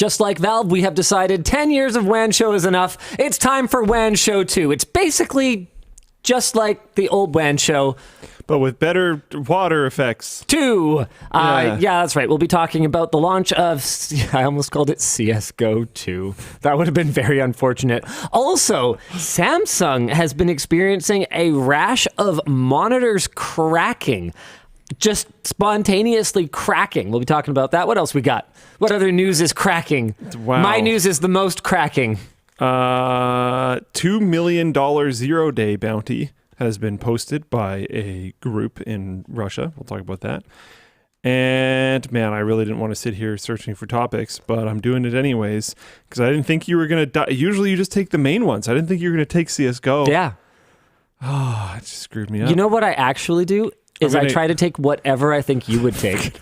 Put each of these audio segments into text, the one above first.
Just like Valve, we have decided 10 years of WAN Show is enough. It's time for WAN Show 2. It's basically just like the old WAN Show, but with better water effects. 2. Yeah, that's right. We'll be talking about the launch of, I almost called it CSGO 2. That would have been very unfortunate. Also, Samsung has been experiencing a rash of monitors cracking. Just spontaneously cracking. We'll be talking about that. What else we got? What other news is cracking? Wow. My news is the most cracking. $2 million 0-day bounty has been posted by a group in Russia. We'll talk about that. And man, I really didn't want to sit here searching for topics, but I'm doing it anyways because I didn't think you were going to die. Usually you just take the main ones. I didn't think you were going to take CSGO. Yeah. Oh, it just screwed me up. You know what I actually do? I try to take whatever I think you would take.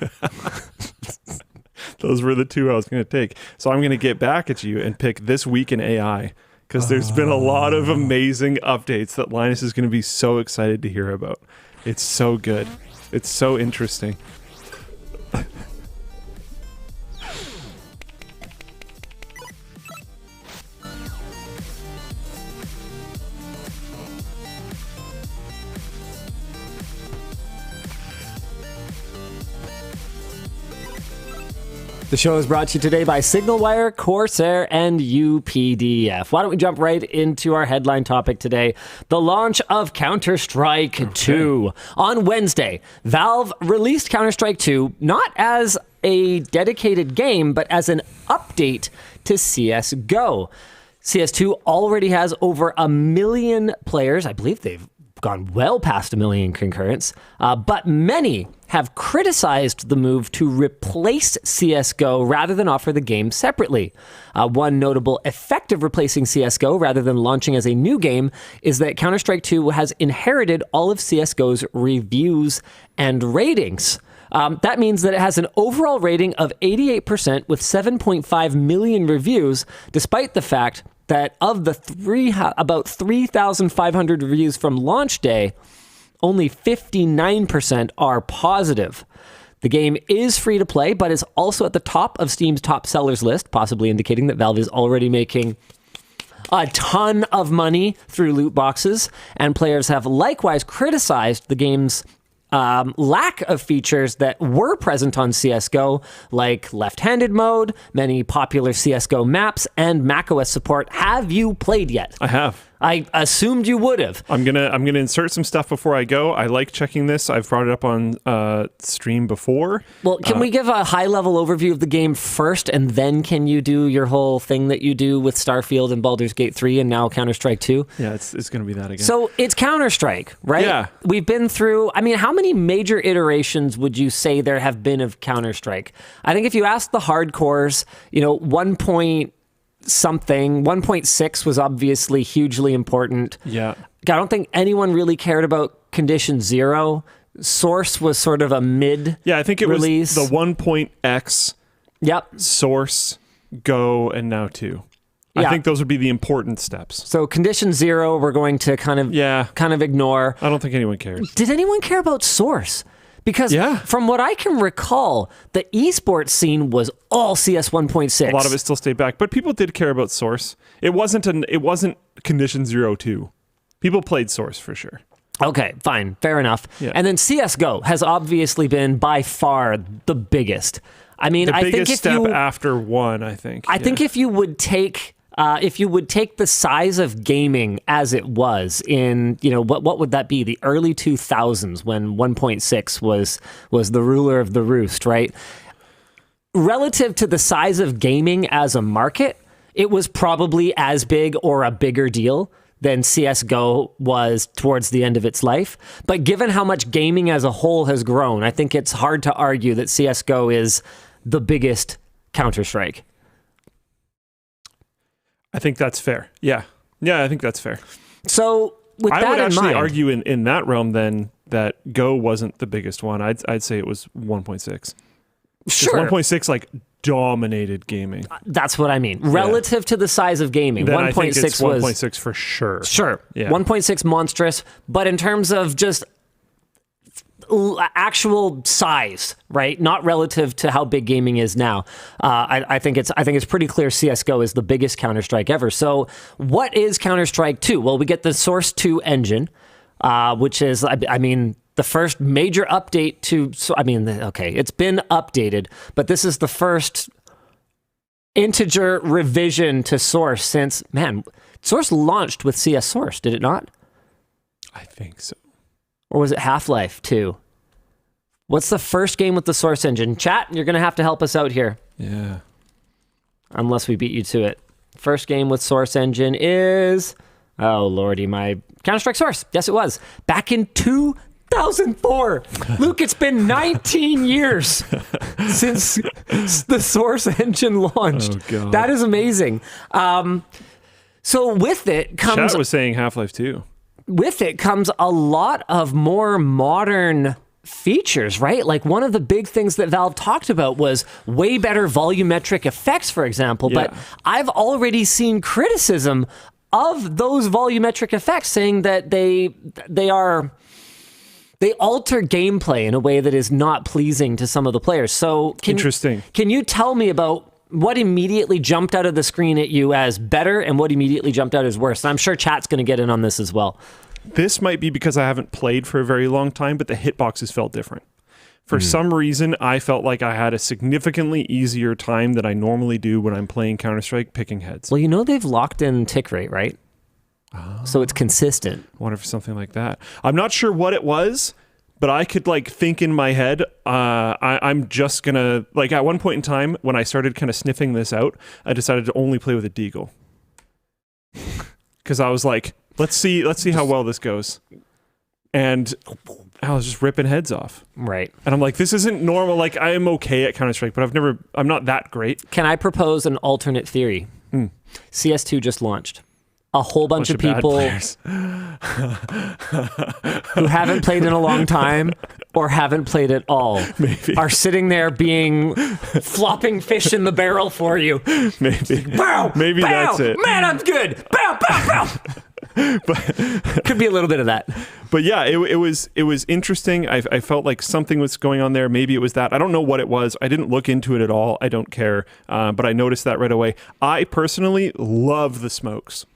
Those were the 2 I was going to take. So I'm going to get back at you and pick This Week in AI because there's been a lot of amazing updates that Linus is going to be so excited to hear about. It's so good. It's so interesting. The show is brought to you today by SignalWire, Corsair, and UPDF. Why don't we jump right into our headline topic today? The launch of Counter-Strike 2. On Wednesday, Valve released Counter-Strike 2 not as a dedicated game, but as an update to CSGO. CS2 already has over 1 million players. I believe they've gone well past 1 million concurrents, but many have criticized the move to replace CSGO rather than offer the game separately. One notable effect of replacing CSGO rather than launching as a new game is that Counter-Strike 2 has inherited all of CSGO's reviews and ratings. That means that it has an overall rating of 88% with 7.5 million reviews, despite the fact that of the about 3,500 reviews from launch day, only 59% are positive. The game is free to play, but is also at the top of Steam's top sellers list, possibly indicating that Valve is already making a ton of money through loot boxes, and players have likewise criticized the game's lack of features that were present on CSGO, like left-handed mode, many popular CSGO maps, and macOS support. Have you played yet? I have. I assumed you would have. I'm gonna insert some stuff before I go. I like checking this. I've brought it up on stream before. Well, can we give a high-level overview of the game first, and then can you do your whole thing that you do with Starfield and Baldur's Gate 3 and now Counter-Strike 2? Yeah, it's going to be that again. So it's Counter-Strike, right? Yeah. We've been through, how many major iterations would you say there have been of Counter-Strike? I think if you ask the hardcores, 1.6 was obviously hugely important. Yeah. I don't think anyone really cared about Condition 0. Source was sort of a mid. Yeah, I think it release. Was the 1.x. Yep. Source, Go, and now 2. Yeah. I think those would be the important steps. So Condition 0, we're going to kind of ignore. I don't think anyone cares. Did anyone care about Source? Because from what I can recall, the esports scene was all CS 1.6. A lot of it still stayed back, but people did care about Source. It wasn't Condition 0.2. People played Source for sure. Okay, fine, fair enough. Yeah. And then CSGO has obviously been by far the biggest. I think step after 1, I think. I think if you would take the size of gaming as it was in, what would that be? The early 2000s when 1.6 was the ruler of the roost, right? Relative to the size of gaming as a market, it was probably as big or a bigger deal than CSGO was towards the end of its life. But given how much gaming as a whole has grown, I think it's hard to argue that CSGO is the biggest Counter-Strike. I think that's fair. Yeah. Yeah, I think that's fair. So with that in mind, I would actually argue in that realm then that Go wasn't the biggest one. I'd say it was 1.6. Sure. 1.6 dominated gaming. That's what I mean. Relative to the size of gaming, 1.6 was 1.6 for sure. Sure. Yeah. 1.6 monstrous, but in terms of just actual size, right? Not relative to how big gaming is now. I think it's pretty clear CS:GO is the biggest Counter-Strike ever. So what is Counter-Strike 2? Well, we get the Source 2 engine, which is, I mean, the first major update to, okay, it's been updated, but this is the first integer revision to Source since, man, Source launched with CS Source, did it not? I think so. Or was it Half-Life 2? What's the first game with the Source engine? Chat, you're going to have to help us out here. Yeah. Unless we beat you to it. First game with Source engine is... Oh, lordy, my... Counter-Strike Source. Yes, it was. Back in 2004. Luke, it's been 19 years since the Source engine launched. Oh, God. That is amazing. So with it comes... Chat was saying Half-Life 2. With it comes a lot of more modern features, right? Like one of the big things that Valve talked about was way better volumetric effects, for example. Yeah. But I've already seen criticism of those volumetric effects saying that they alter gameplay in a way that is not pleasing to some of the players. So Interesting. Can you tell me about what immediately jumped out of the screen at you as better and what immediately jumped out as worse? And I'm sure chat's going to get in on this as well. This might be because I haven't played for a very long time, but the hitboxes felt different. For some reason, I felt like I had a significantly easier time than I normally do when I'm playing Counter-Strike picking heads. Well, you know they've locked in tick rate, right? Oh. So it's consistent. I wonder if it's something like that. I'm not sure what it was, but I could like think in my head, I'm just gonna, like at one point in time when I started kind of sniffing this out, I decided to only play with a deagle. Because I was like, let's see how well this goes. And I was just ripping heads off. Right. And I'm like, this isn't normal. Like I am okay at Counter-Strike, but I'm not that great. Can I propose an alternate theory? CS2 just launched. A whole bunch of people who haven't played in a long time or haven't played at all are sitting there being flopping fish in the barrel for you. Maybe. Bow, Maybe bow, that's it. Man, I'm good. Bow, bow, bow. But could be a little bit of that. But yeah, it was interesting. I felt like something was going on there. Maybe it was that. I don't know what it was. I didn't look into it at all. I don't care. But I noticed that right away. I personally love the smokes.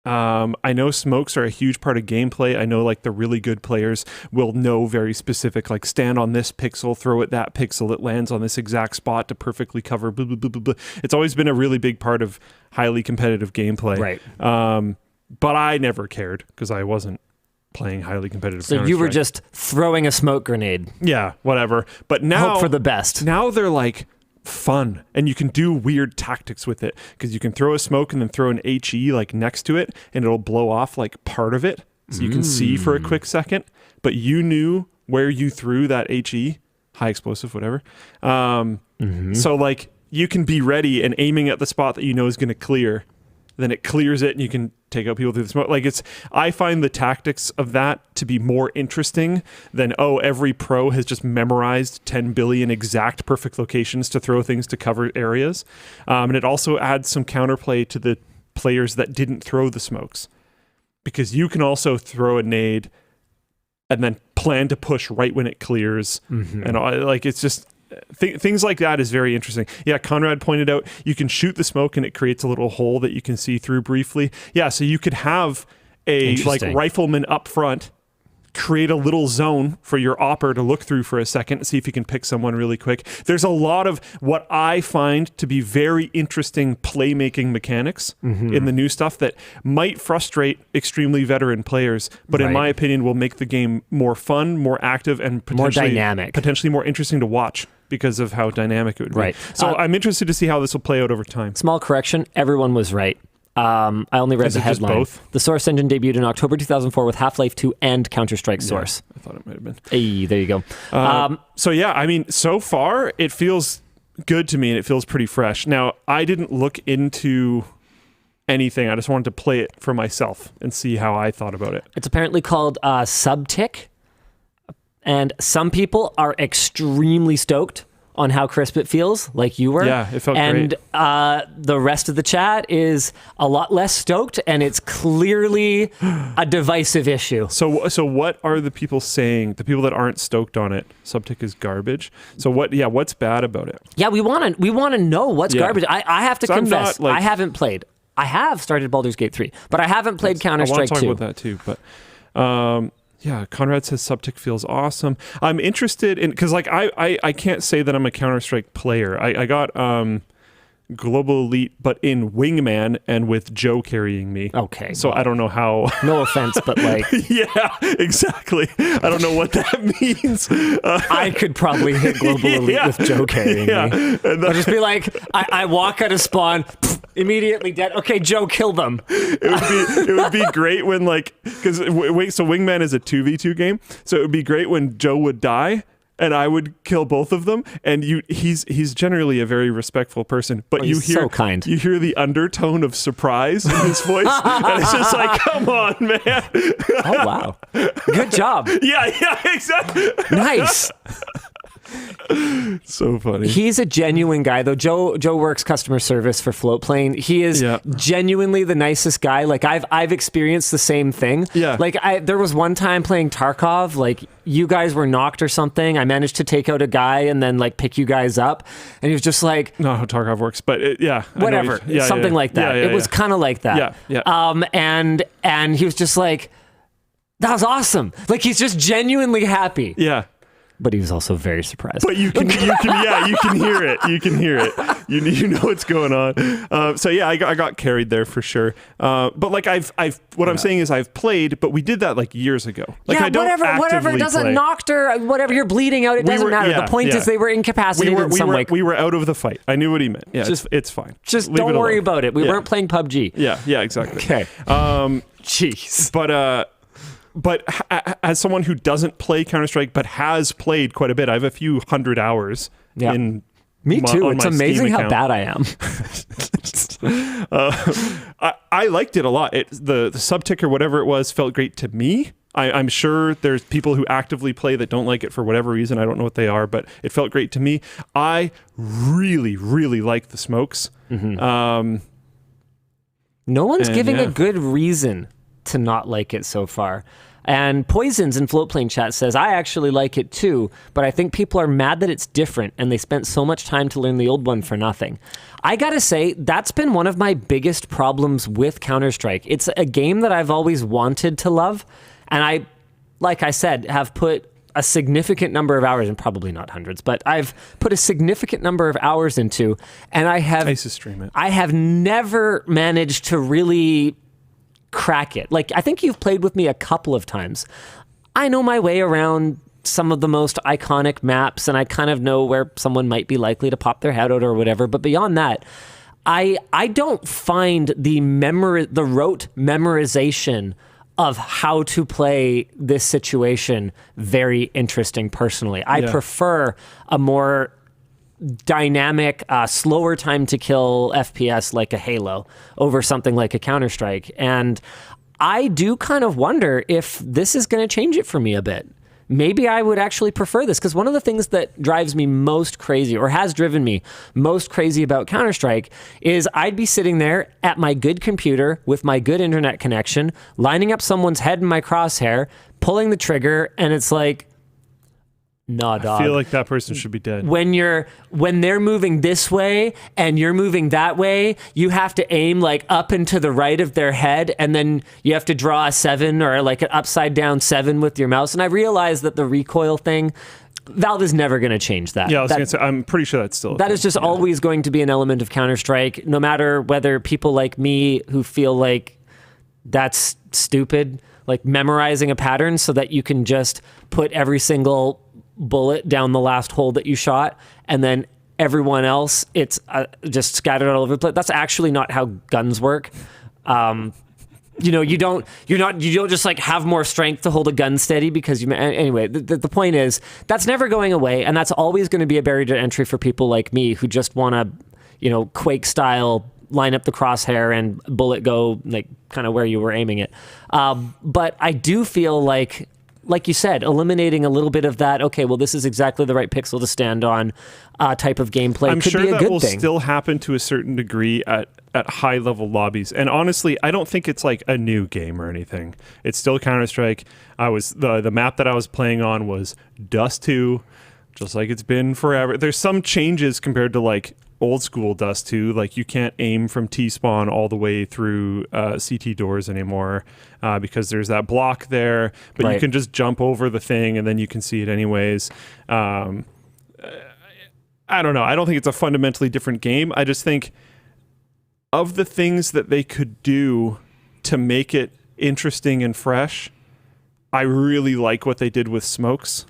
I know smokes are a huge part of gameplay. I know like the really good players will know very specific, like stand on this pixel, throw at that pixel, it lands on this exact spot to perfectly cover blah, blah, blah, blah, blah. It's always been a really big part of highly competitive gameplay. Right. But I never cared because I wasn't playing highly competitive. So you were just throwing a smoke grenade. Yeah, whatever. But now hope for the best. Now they're like fun and you can do weird tactics with it because you can throw a smoke and then throw an HE like next to it and it'll blow off like part of it so you can see for a quick second, but you knew where you threw that HE, high explosive, whatever. So like you can be ready and aiming at the spot that you know is going to clear, then it clears it and you can take out people through the smoke. Like I find the tactics of that to be more interesting than, every pro has just memorized 10 billion exact perfect locations to throw things to cover areas. And it also adds some counterplay to the players that didn't throw the smokes, because you can also throw a nade and then plan to push right when it clears. And like, it's just, things like that is very interesting. Yeah, Conrad pointed out you can shoot the smoke and it creates a little hole that you can see through briefly. Yeah, so you could have a like rifleman up front create a little zone for your opper to look through for a second and see if you can pick someone really quick. There's a lot of what I find to be very interesting playmaking mechanics in the new stuff that might frustrate extremely veteran players, but in my opinion will make the game more fun, more active, and potentially more dynamic, potentially more interesting to watch because of how dynamic it would be. So I'm interested to see how this will play out over time. Small correction, everyone was right. I only read the headline. Both? The Source engine debuted in October 2004 with Half-Life 2 and Counter-Strike Source. I thought it might have been. Hey, there you go. So yeah, I mean, so far it feels good to me and it feels pretty fresh. Now, I didn't look into anything. I just wanted to play it for myself and see how I thought about it. It's apparently called Subtick, and some people are extremely stoked on how crisp it feels, like you were. Yeah, it felt great. And the rest of the chat is a lot less stoked, and it's clearly a divisive issue. So what are the people saying? The people that aren't stoked on it, Subtick is garbage. So what's bad about it? Yeah, we want to know what's garbage. I have to confess, I haven't played. I have started Baldur's Gate 3, but I haven't played Counter-Strike 2. I want to talk about that too, but yeah, Conrad says Subtick feels awesome. I'm interested in, because like I can't say that I'm a Counter-Strike player. I got Global Elite, but in Wingman and with Joe carrying me. Okay. So I don't know how. No offense, but like. Yeah, exactly. I don't know what that means. I could probably hit Global Elite with Joe carrying me. I'll just be like, I walk out of spawn, immediately dead. Okay, Joe, kill them. It would be great when like, because so Wingman is a 2v2 game, so it would be great when Joe would die and I would kill both of them. And he's generally a very respectful person, but you hear so kind. You hear the undertone of surprise in his voice, and it's just like, come on, man. Oh wow, good job. Yeah, exactly. Nice. So funny. He's a genuine guy, though. Joe works customer service for Floatplane. He is genuinely the nicest guy. Like I've experienced the same thing. Yeah. Like there was one time playing Tarkov, like you guys were knocked or something. I managed to take out a guy and then like pick you guys up, and he was just like, not how Tarkov works, but whatever, something like that. It was kind of like that. Yeah. And he was just like, that was awesome. Like he's just genuinely happy. Yeah. But he was also very surprised. But you can hear it. You can hear it. You know what's going on. So yeah, I got carried there for sure. But like I'm saying is I've played, but we did that like years ago. Like yeah, I don't whatever. It doesn't play. knocked or whatever. You're bleeding out. It doesn't matter. The point is they were incapacitated in some way. We were out of the fight. I knew what he meant. Yeah, it's fine. Just don't worry about it. We weren't playing PUBG. Yeah, exactly. Okay. Jeez. But as someone who doesn't play Counter-Strike but has played quite a bit, I have a few hundred hours in Me too. It's amazing how bad I am. I liked it a lot. The Subtick or whatever it was felt great to me. I'm sure there's people who actively play that don't like it for whatever reason. I don't know what they are, but it felt great to me. I really, really like the smokes. Mm-hmm. No one's giving a good reason to not like it so far. And Poisons in Floatplane chat says, I actually like it too, but I think people are mad that it's different and they spent so much time to learn the old one for nothing. I gotta say, that's been one of my biggest problems with Counter-Strike. It's a game that I've always wanted to love, and I, like I said, have put a significant number of hours, and probably not hundreds, but I've put a significant number of hours into, and I used to stream it. I have never managed to really crack it. Like, I think you've played with me a couple of times. I know my way around some of the most iconic maps, and I kind of know where someone might be likely to pop their head out or whatever. But beyond that, I don't find the rote memorization of how to play this situation very interesting personally. I prefer a more dynamic, slower time to kill FPS like a Halo over something like a Counter-Strike. And I do kind of wonder if this is going to change it for me a bit. Maybe I would actually prefer this, because one of the things that drives me most crazy, or has driven me most crazy about Counter-Strike, is I'd be sitting there at my good computer with my good internet connection, lining up someone's head in my crosshair, pulling the trigger, and it's like, nah, dog. I feel like that person should be dead. When they're moving this way and you're moving that way, you have to aim like up and to the right of their head, and then you have to draw a 7 or like an upside down 7 with your mouse. And I realize that the recoil thing, Valve is never going to change that. Yeah, I was going to say, I'm pretty sure that's still a thing. Is just always going to be an element of Counter-Strike, no matter whether people like me who feel like that's stupid, like memorizing a pattern so that you can just put every single bullet down the last hole that you shot, and then everyone else, it's just scattered all over the place. That's actually not how guns work. You don't just like have more strength to hold a gun steady because anyway, the point is that's never going away, and that's always going to be a barrier to entry for people like me who just want to, Quake style line up the crosshair and bullet go like kind of where you were aiming it. But I do feel like like you said, eliminating a little bit of that, okay, well, this is exactly the right pixel to stand on type of gameplay I'm could sure be a that good will thing. still happen to a certain degree at high-level lobbies. And honestly, I don't think it's like a new game or anything. It's still Counter-Strike. The map that I was playing on was Dust 2, just like it's been forever. There's some changes compared to like old school Dust 2. Like you can't aim from T-spawn all the way through CT doors anymore because there's that block there. But you can just jump over the thing and then you can see it anyways. I don't know. I don't think it's a fundamentally different game. I just think of the things that they could do to make it interesting and fresh, I really like what they did with smokes.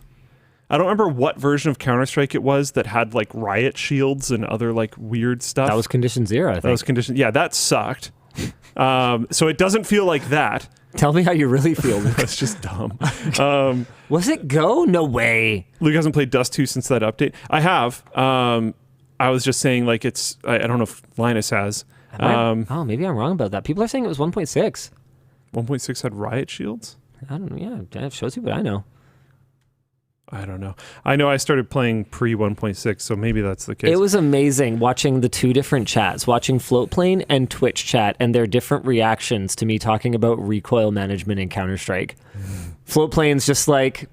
I don't remember what version of Counter-Strike it was that had like riot shields and other like weird stuff. That was Condition 0, I think. That was Condition. Yeah, that sucked. So it doesn't feel like that. Tell me how you really feel. That's just dumb. Was it Go? No way. Luke hasn't played Dust 2 since that update. I have. I was just saying like it's, I don't know if Linus has. Maybe I'm wrong about that. People are saying it was 1.6. 1.6 had riot shields? I don't know. Yeah, it shows you what I know. I don't know. I know I started playing pre 1.6, so maybe that's the case. It was amazing watching the two different chats, watching Floatplane and Twitch chat, and their different reactions to me talking about recoil management in Counter-Strike. Floatplane's just like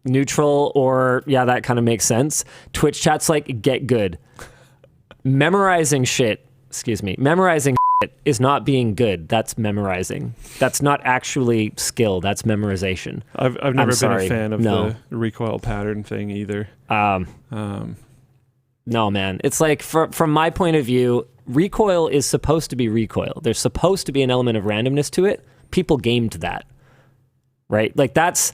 neutral or, yeah, that kind of makes sense. Twitch chat's like, get good. Memorizing shit is not being good. That's memorizing. That's not actually skill. That's memorization. I've never been a fan of the recoil pattern thing either. No, man. It's like, from my point of view, recoil is supposed to be recoil. There's supposed to be an element of randomness to it. People gamed that, right? Like that's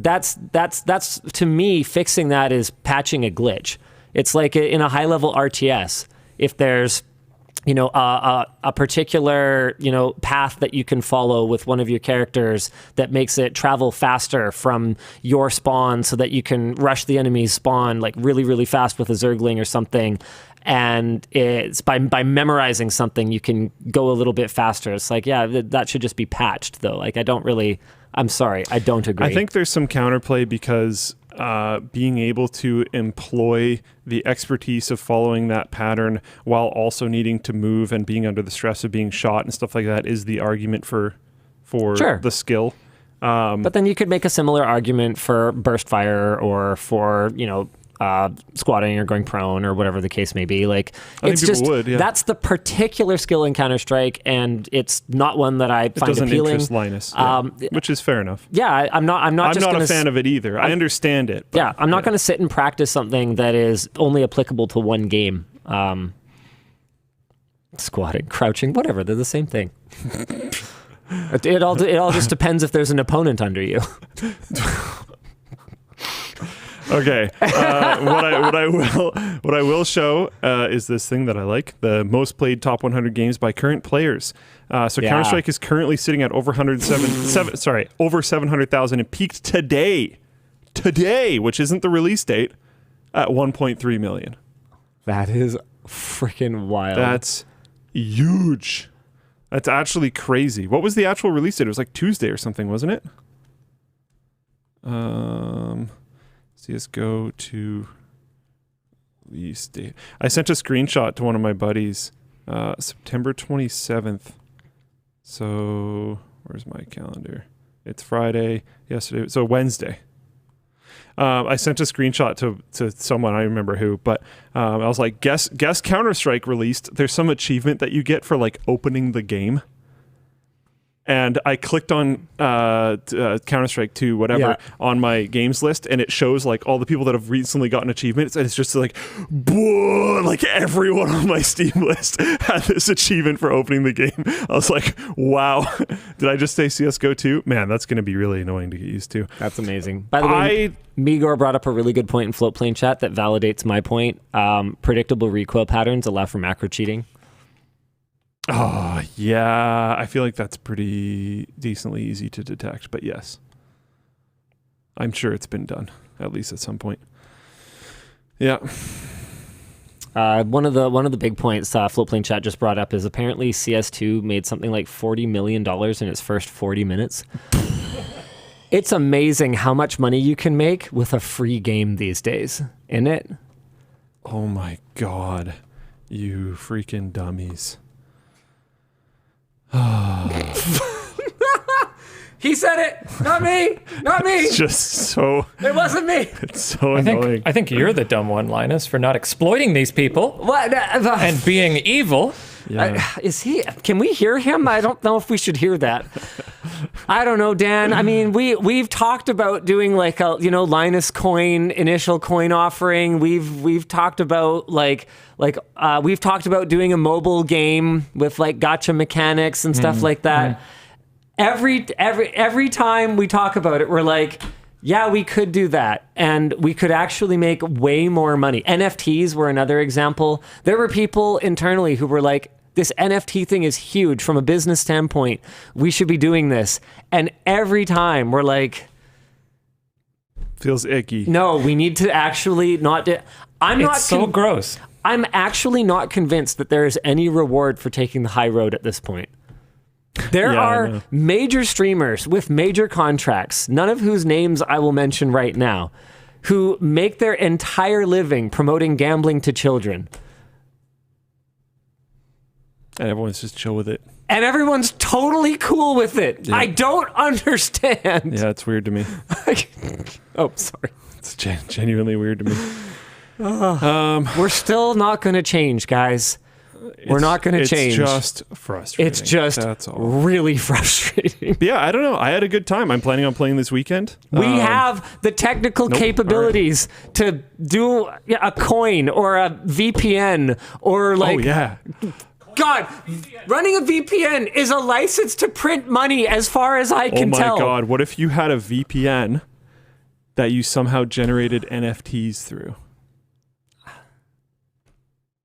to me, fixing that is patching a glitch. It's like in a high-level RTS, if there's a particular, path that you can follow with one of your characters that makes it travel faster from your spawn so that you can rush the enemy's spawn like really, really fast with a Zergling or something. And it's by memorizing something, you can go a little bit faster. It's like, yeah, that should just be patched though. Like, I'm sorry, I don't agree. I think there's some counterplay because being able to employ the expertise of following that pattern while also needing to move and being under the stress of being shot and stuff like that is the argument for the skill. But then you could make a similar argument for burst fire or for, squatting or going prone or whatever the case may be. Like, it's just, that's the particular skill in Counter-Strike, and it's not one that I find appealing. It doesn't interest Linus, which is fair enough. Yeah, I'm not a fan of it either. I understand it. Yeah, I'm not going to sit and practice something that is only applicable to one game. Squatting, crouching, whatever, they're the same thing. It all just depends if there's an opponent under you. Okay. What I will show is this thing that I like: the most played top 100 games by current players. Counter-Strike is currently sitting at over 700,000 and peaked today, which isn't the release date, at 1.3 million. That is freaking wild. That's huge. That's actually crazy. What was the actual release date? It was like Tuesday or something, wasn't it? CSGO to release date. I sent a screenshot to one of my buddies, September 27th. So where's my calendar? It's Friday. Yesterday, so Wednesday. I sent a screenshot to someone, I remember who, but I was like, guess Counter-Strike released. There's some achievement that you get for like opening the game. And I clicked on Counter-Strike 2, whatever, on my games list, and it shows like all the people that have recently gotten achievements, and it's just like, boom, like everyone on my Steam list had this achievement for opening the game. I was like, wow. Did I just say CSGO 2? Man, that's going to be really annoying to get used to. That's amazing. By the way, Migor brought up a really good point in Floatplane chat that validates my point. Predictable recoil patterns allow for macro cheating. Oh, yeah. I feel like that's pretty decently easy to detect, but yes. I'm sure it's been done, at least at some point. Yeah. One of the big points Floatplane chat just brought up is apparently CS2 made something like $40 million in its first 40 minutes. It's amazing how much money you can make with a free game these days, isn't it? Oh my God, you freaking dummies. He said it, not me, not me. It's just so... It wasn't me. It's so annoying. I think you're the dumb one, Linus, for not exploiting these people What? and being evil. Yeah. Is he? Can we hear him? I don't know if we should hear that. I don't know, Dan. I mean, we've talked about doing like a Linus coin initial coin offering. We've talked about we've talked about doing a mobile game with like gotcha mechanics and stuff like that. Every time we talk about it, we're like, yeah, we could do that. And we could actually make way more money. NFTs were another example. There were people internally who were like, this NFT thing is huge from a business standpoint. We should be doing this. And every time we're like, Feels icky. no, we need to actually not do. It's so gross. I'm actually not convinced that there is any reward for taking the high road at this point. There Yeah, I are know. major streamers with major contracts, none of whose names I will mention right now, who make their entire living promoting gambling to children. And everyone's just chill with it. And everyone's totally cool with it. Yeah. I don't understand. Yeah, it's weird to me. Oh, sorry. It's genuinely weird to me. We're still not going to change, guys. We're not going to change. It's just frustrating. It's just That's all. really frustrating. But yeah, I don't know. I had a good time. I'm planning on playing this weekend. We have the technical capabilities to do a coin or a VPN or like... Oh, yeah. God, running a VPN is a license to print money as far as I can tell. Oh my God. What if you had a VPN that you somehow generated NFTs through?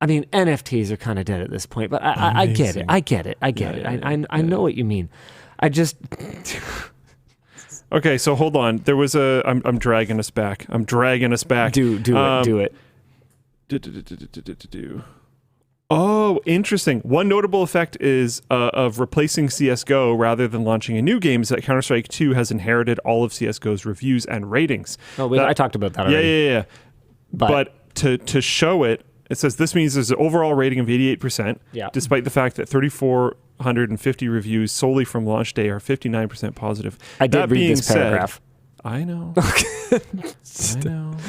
I mean, NFTs are kind of dead at this point, but I get it. I get it. I know what you mean. I just... Okay, so hold on. There was a... I'm dragging us back. Do it. Oh, interesting. One notable effect is of replacing CSGO rather than launching a new game is that Counter-Strike 2 has inherited all of CSGO's reviews and ratings. Oh, I talked about that already. Yeah. But to show it, it says this means there's an overall rating of 88%, despite the fact that 3,450 reviews solely from launch day are 59% positive. I did read this paragraph. I know.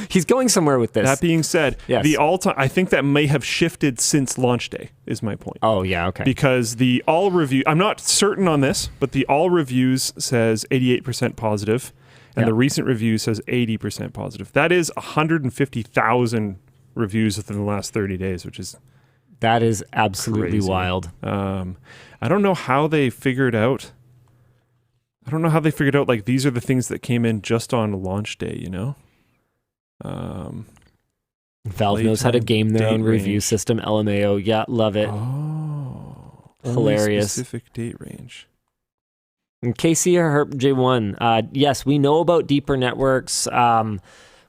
He's going somewhere with this. That being said, Yes. the all-time, I think that may have shifted since launch day, is my point. Oh, yeah, okay. Because the all review, I'm not certain on this, but the all reviews says 88% positive, and the recent review says 80% positive. That is 150,000 reviews within the last 30 days, which is that is absolutely crazy. wild. I don't know how they figured out. Like, these are the things that came in just on launch day, you know? Valve knows how to game their own review range. system. LMAO. Yeah, love it. Oh. Hilarious. Specific date range. And Casey or Herp J1, yes, we know about deeper networks.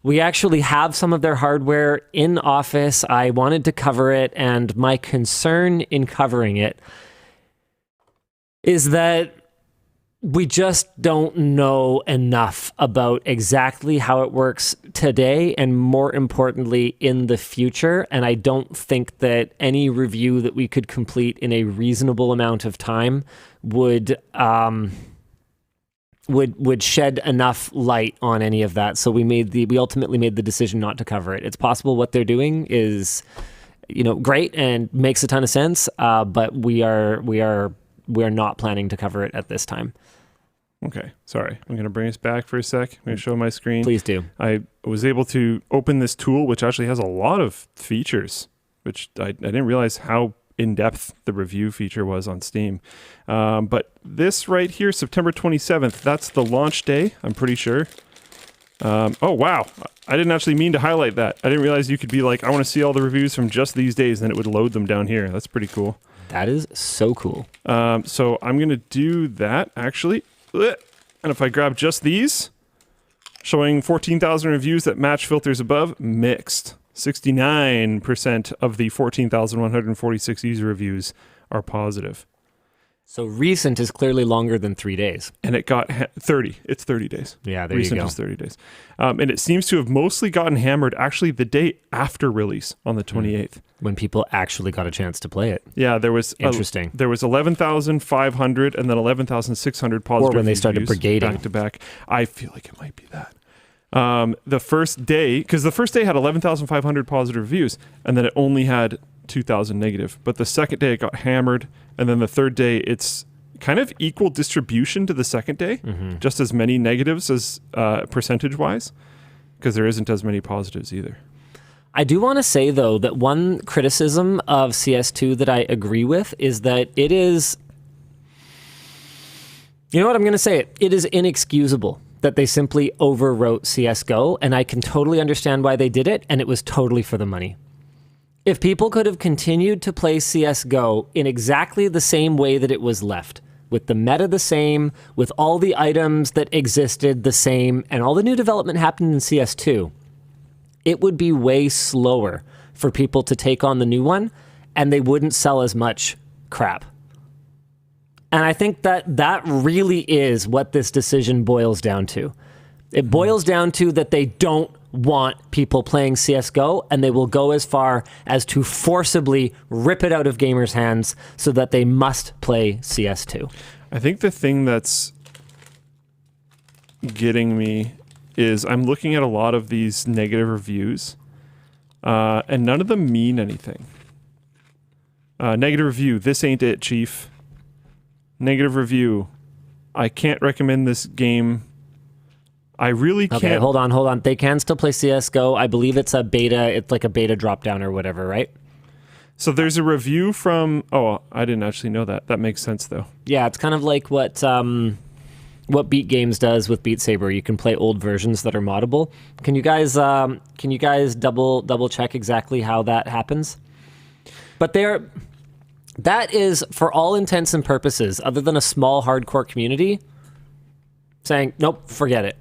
We actually have some of their hardware in office. I wanted to cover it, and my concern in covering it is that we just don't know enough about exactly how it works today and, more importantly, in the future. And I don't think that any review that we could complete in a reasonable amount of time would shed enough light on any of that. So we ultimately made the decision not to cover it. It's possible what they're doing is, great and makes a ton of sense, but we are not planning to cover it at this time. Okay, sorry. I'm going to bring us back for a sec. I'm going to show my screen. Please do. I was able to open this tool, which actually has a lot of features, which I didn't realize how in-depth the review feature was on Steam. But this right here, September 27th, that's the launch day, I'm pretty sure. Oh, wow. I didn't actually mean to highlight that. I didn't realize you could be like, I want to see all the reviews from just these days, and then it would load them down here. That's pretty cool. That is so cool. So I'm going to do that, actually. And if I grab just these, showing 14,000 reviews that match filters above, mixed. 69% of the 14,146 user reviews are positive. So recent is clearly longer than 3 days. And it got 30. It's 30 days. Yeah, there recent you go. is 30 days. And it seems to have mostly gotten hammered actually the day after release on the 28th. When people actually got a chance to play it. Yeah, there was Interesting. There was 11,500 and then 11,600 positive Or when they started reviews brigading. back to back. I feel like it might be that. The first day, because the first day had 11,500 positive reviews, and then it only had 2,000 negative. But the second day it got hammered, and then the third day it's kind of equal distribution to the second day, just as many negatives as percentage-wise, because there isn't as many positives either. I do want to say, though, that one criticism of CS2 that I agree with is that it is... You know what? I'm going to say it. It is inexcusable that they simply overwrote CSGO, and I can totally understand why they did it, and it was totally for the money. If people could have continued to play CSGO in exactly the same way that it was left, with the meta the same, with all the items that existed the same, and all the new development happened in CS2, it would be way slower for people to take on the new one, and they wouldn't sell as much crap. And I think that really is what this decision boils down to. It boils down to that they don't want people playing CSGO, and they will go as far as to forcibly rip it out of gamers' hands so that they must play CS2. I think the thing that's getting me is I'm looking at a lot of these negative reviews, and none of them mean anything. Negative review, this ain't it, chief. Negative review, I can't recommend this game. I really can't. Okay, hold on. They can still play CSGO. I believe it's a beta. It's like a beta drop down or whatever, right? So there's a review from... Oh, I didn't actually know that. That makes sense, though. Yeah, it's kind of like what Beat Games does with Beat Saber. You can play old versions that are moddable. Can you guys double check exactly how that happens? But that is, for all intents and purposes, other than a small hardcore community, saying, nope, forget it.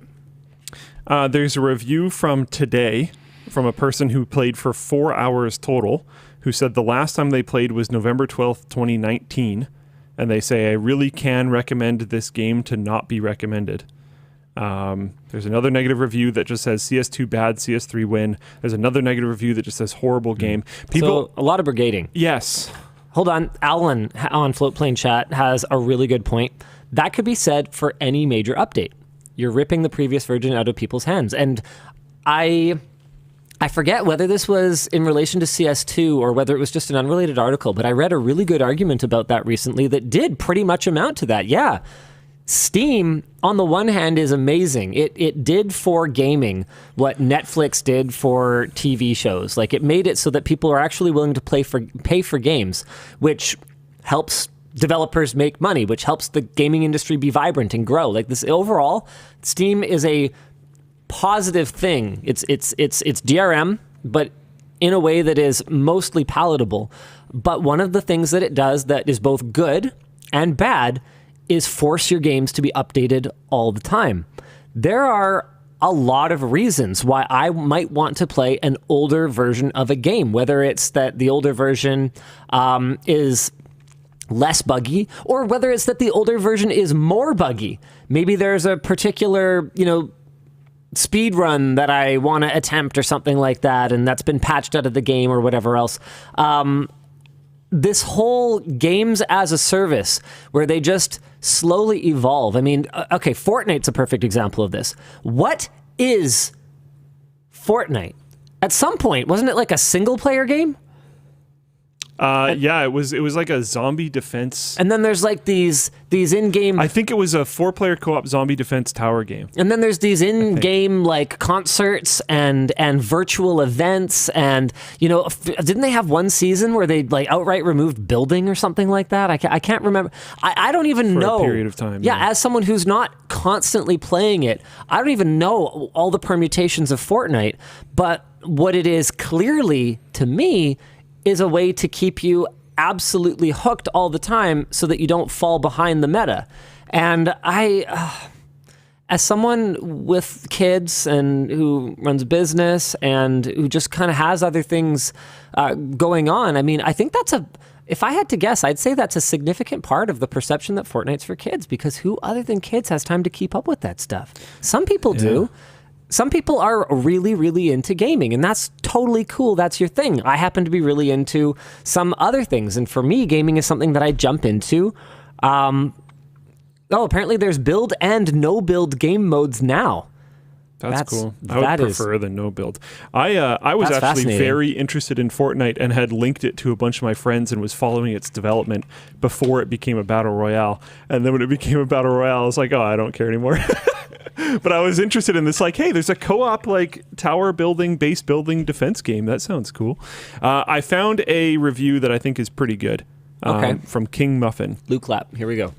There's a review from today from a person who played for 4 hours total, who said the last time they played was November 12th, 2019. And they say, I really can recommend this game to not be recommended. There's another negative review that just says CS2 bad, CS3 win. There's another negative review that just says horrible game. So a lot of brigading. Yes. Hold on. Alan on Floatplane Chat has a really good point. That could be said for any major update. You're ripping the previous version out of people's hands. And I forget whether this was in relation to CS2 or whether it was just an unrelated article, but I read a really good argument about that recently that did pretty much amount to that. Yeah. Steam, on the one hand, is amazing. It did for gaming what Netflix did for TV shows. Like, it made it so that people are actually willing to pay for games, which helps developers make money, which helps the gaming industry be vibrant and grow. Like, this overall, Steam is a positive thing. It's DRM, but in a way that is mostly palatable. But one of the things that it does that is both good and bad is force your games to be updated all the time. There are a lot of reasons why I might want to play an older version of a game, whether it's that the older version is less buggy, or whether it's that the older version is more buggy. Maybe there's a particular, speed run that I want to attempt or something like that, and that's been patched out of the game or whatever else. This whole games as a service where they just slowly evolve. I mean, okay, Fortnite's a perfect example of this. What is Fortnite? At some point, wasn't it like a single player game? Yeah, it was like a zombie defense. And then there's like these in-game... I think it was a 4-player co-op zombie defense tower game. And then there's these in-game like concerts and virtual events, and didn't they have one season where they like outright removed building or something like that? I can't remember. I don't even know. For a period of time. Yeah, as someone who's not constantly playing it, I don't even know all the permutations of Fortnite. But what it is clearly to me is a way to keep you absolutely hooked all the time so that you don't fall behind the meta. And as someone with kids and who runs a business and who just kind of has other things going on, I mean, I think that's If I had to guess, I'd say that's a significant part of the perception that Fortnite's for kids, because who other than kids has time to keep up with that stuff? Some people do. Some people are really, really into gaming, and that's totally cool. That's your thing. I happen to be really into some other things, and for me, gaming is something that I jump into. Apparently there's build and no build game modes now. That's cool. I would prefer the no build. I was actually very interested in Fortnite and had linked it to a bunch of my friends and was following its development before it became a battle royale. And then when it became a battle royale, I was like, oh, I don't care anymore. But I was interested in this, like, hey, there's a co-op like tower building, base building defense game. That sounds cool. I found a review that I think is pretty good. From King Muffin. Luke Clap. Here we go.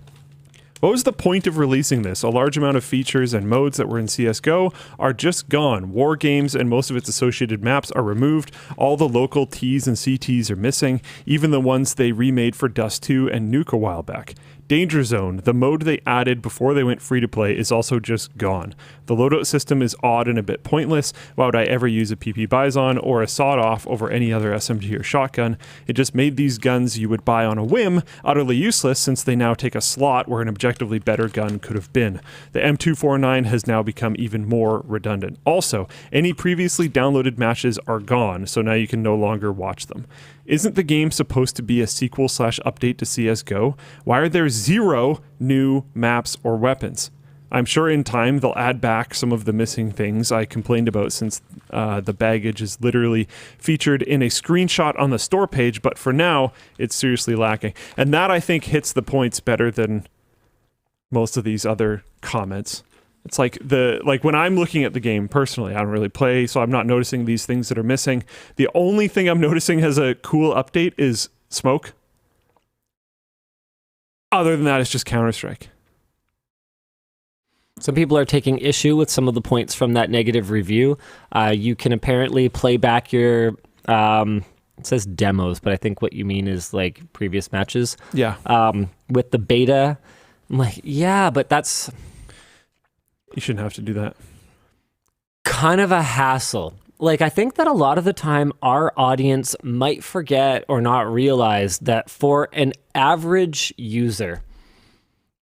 What was the point of releasing this? A large amount of features and modes that were in CSGO are just gone. War games and most of its associated maps are removed. All the local Ts and CTs are missing, even the ones they remade for Dust 2 and Nuke a while back. Danger Zone, the mode they added before they went free to play, is also just gone. The loadout system is odd and a bit pointless. Why would I ever use a PP Bison or a sawed-off over any other SMG or shotgun? It just made these guns you would buy on a whim utterly useless, since they now take a slot where an objectively better gun could have been. The M249 has now become even more redundant. Also, any previously downloaded matches are gone, so now you can no longer watch them. Isn't the game supposed to be a sequel/update to CSGO? Why are there 0 new maps or weapons? I'm sure in time they'll add back some of the missing things I complained about, since the baggage is literally featured in a screenshot on the store page, but for now, it's seriously lacking. And that, I think, hits the points better than most of these other comments. It's like when I'm looking at the game personally, I don't really play, so I'm not noticing these things that are missing. The only thing I'm noticing has a cool update is smoke. Other than that, it's just Counter-Strike. Some people are taking issue with some of the points from that negative review. You can apparently play back your, it says demos, but I think what you mean is like previous matches. Yeah. With the beta. I'm like, yeah, but that's... You shouldn't have to do that. Kind of a hassle. Like, I think that a lot of the time our audience might forget or not realize that for an average user,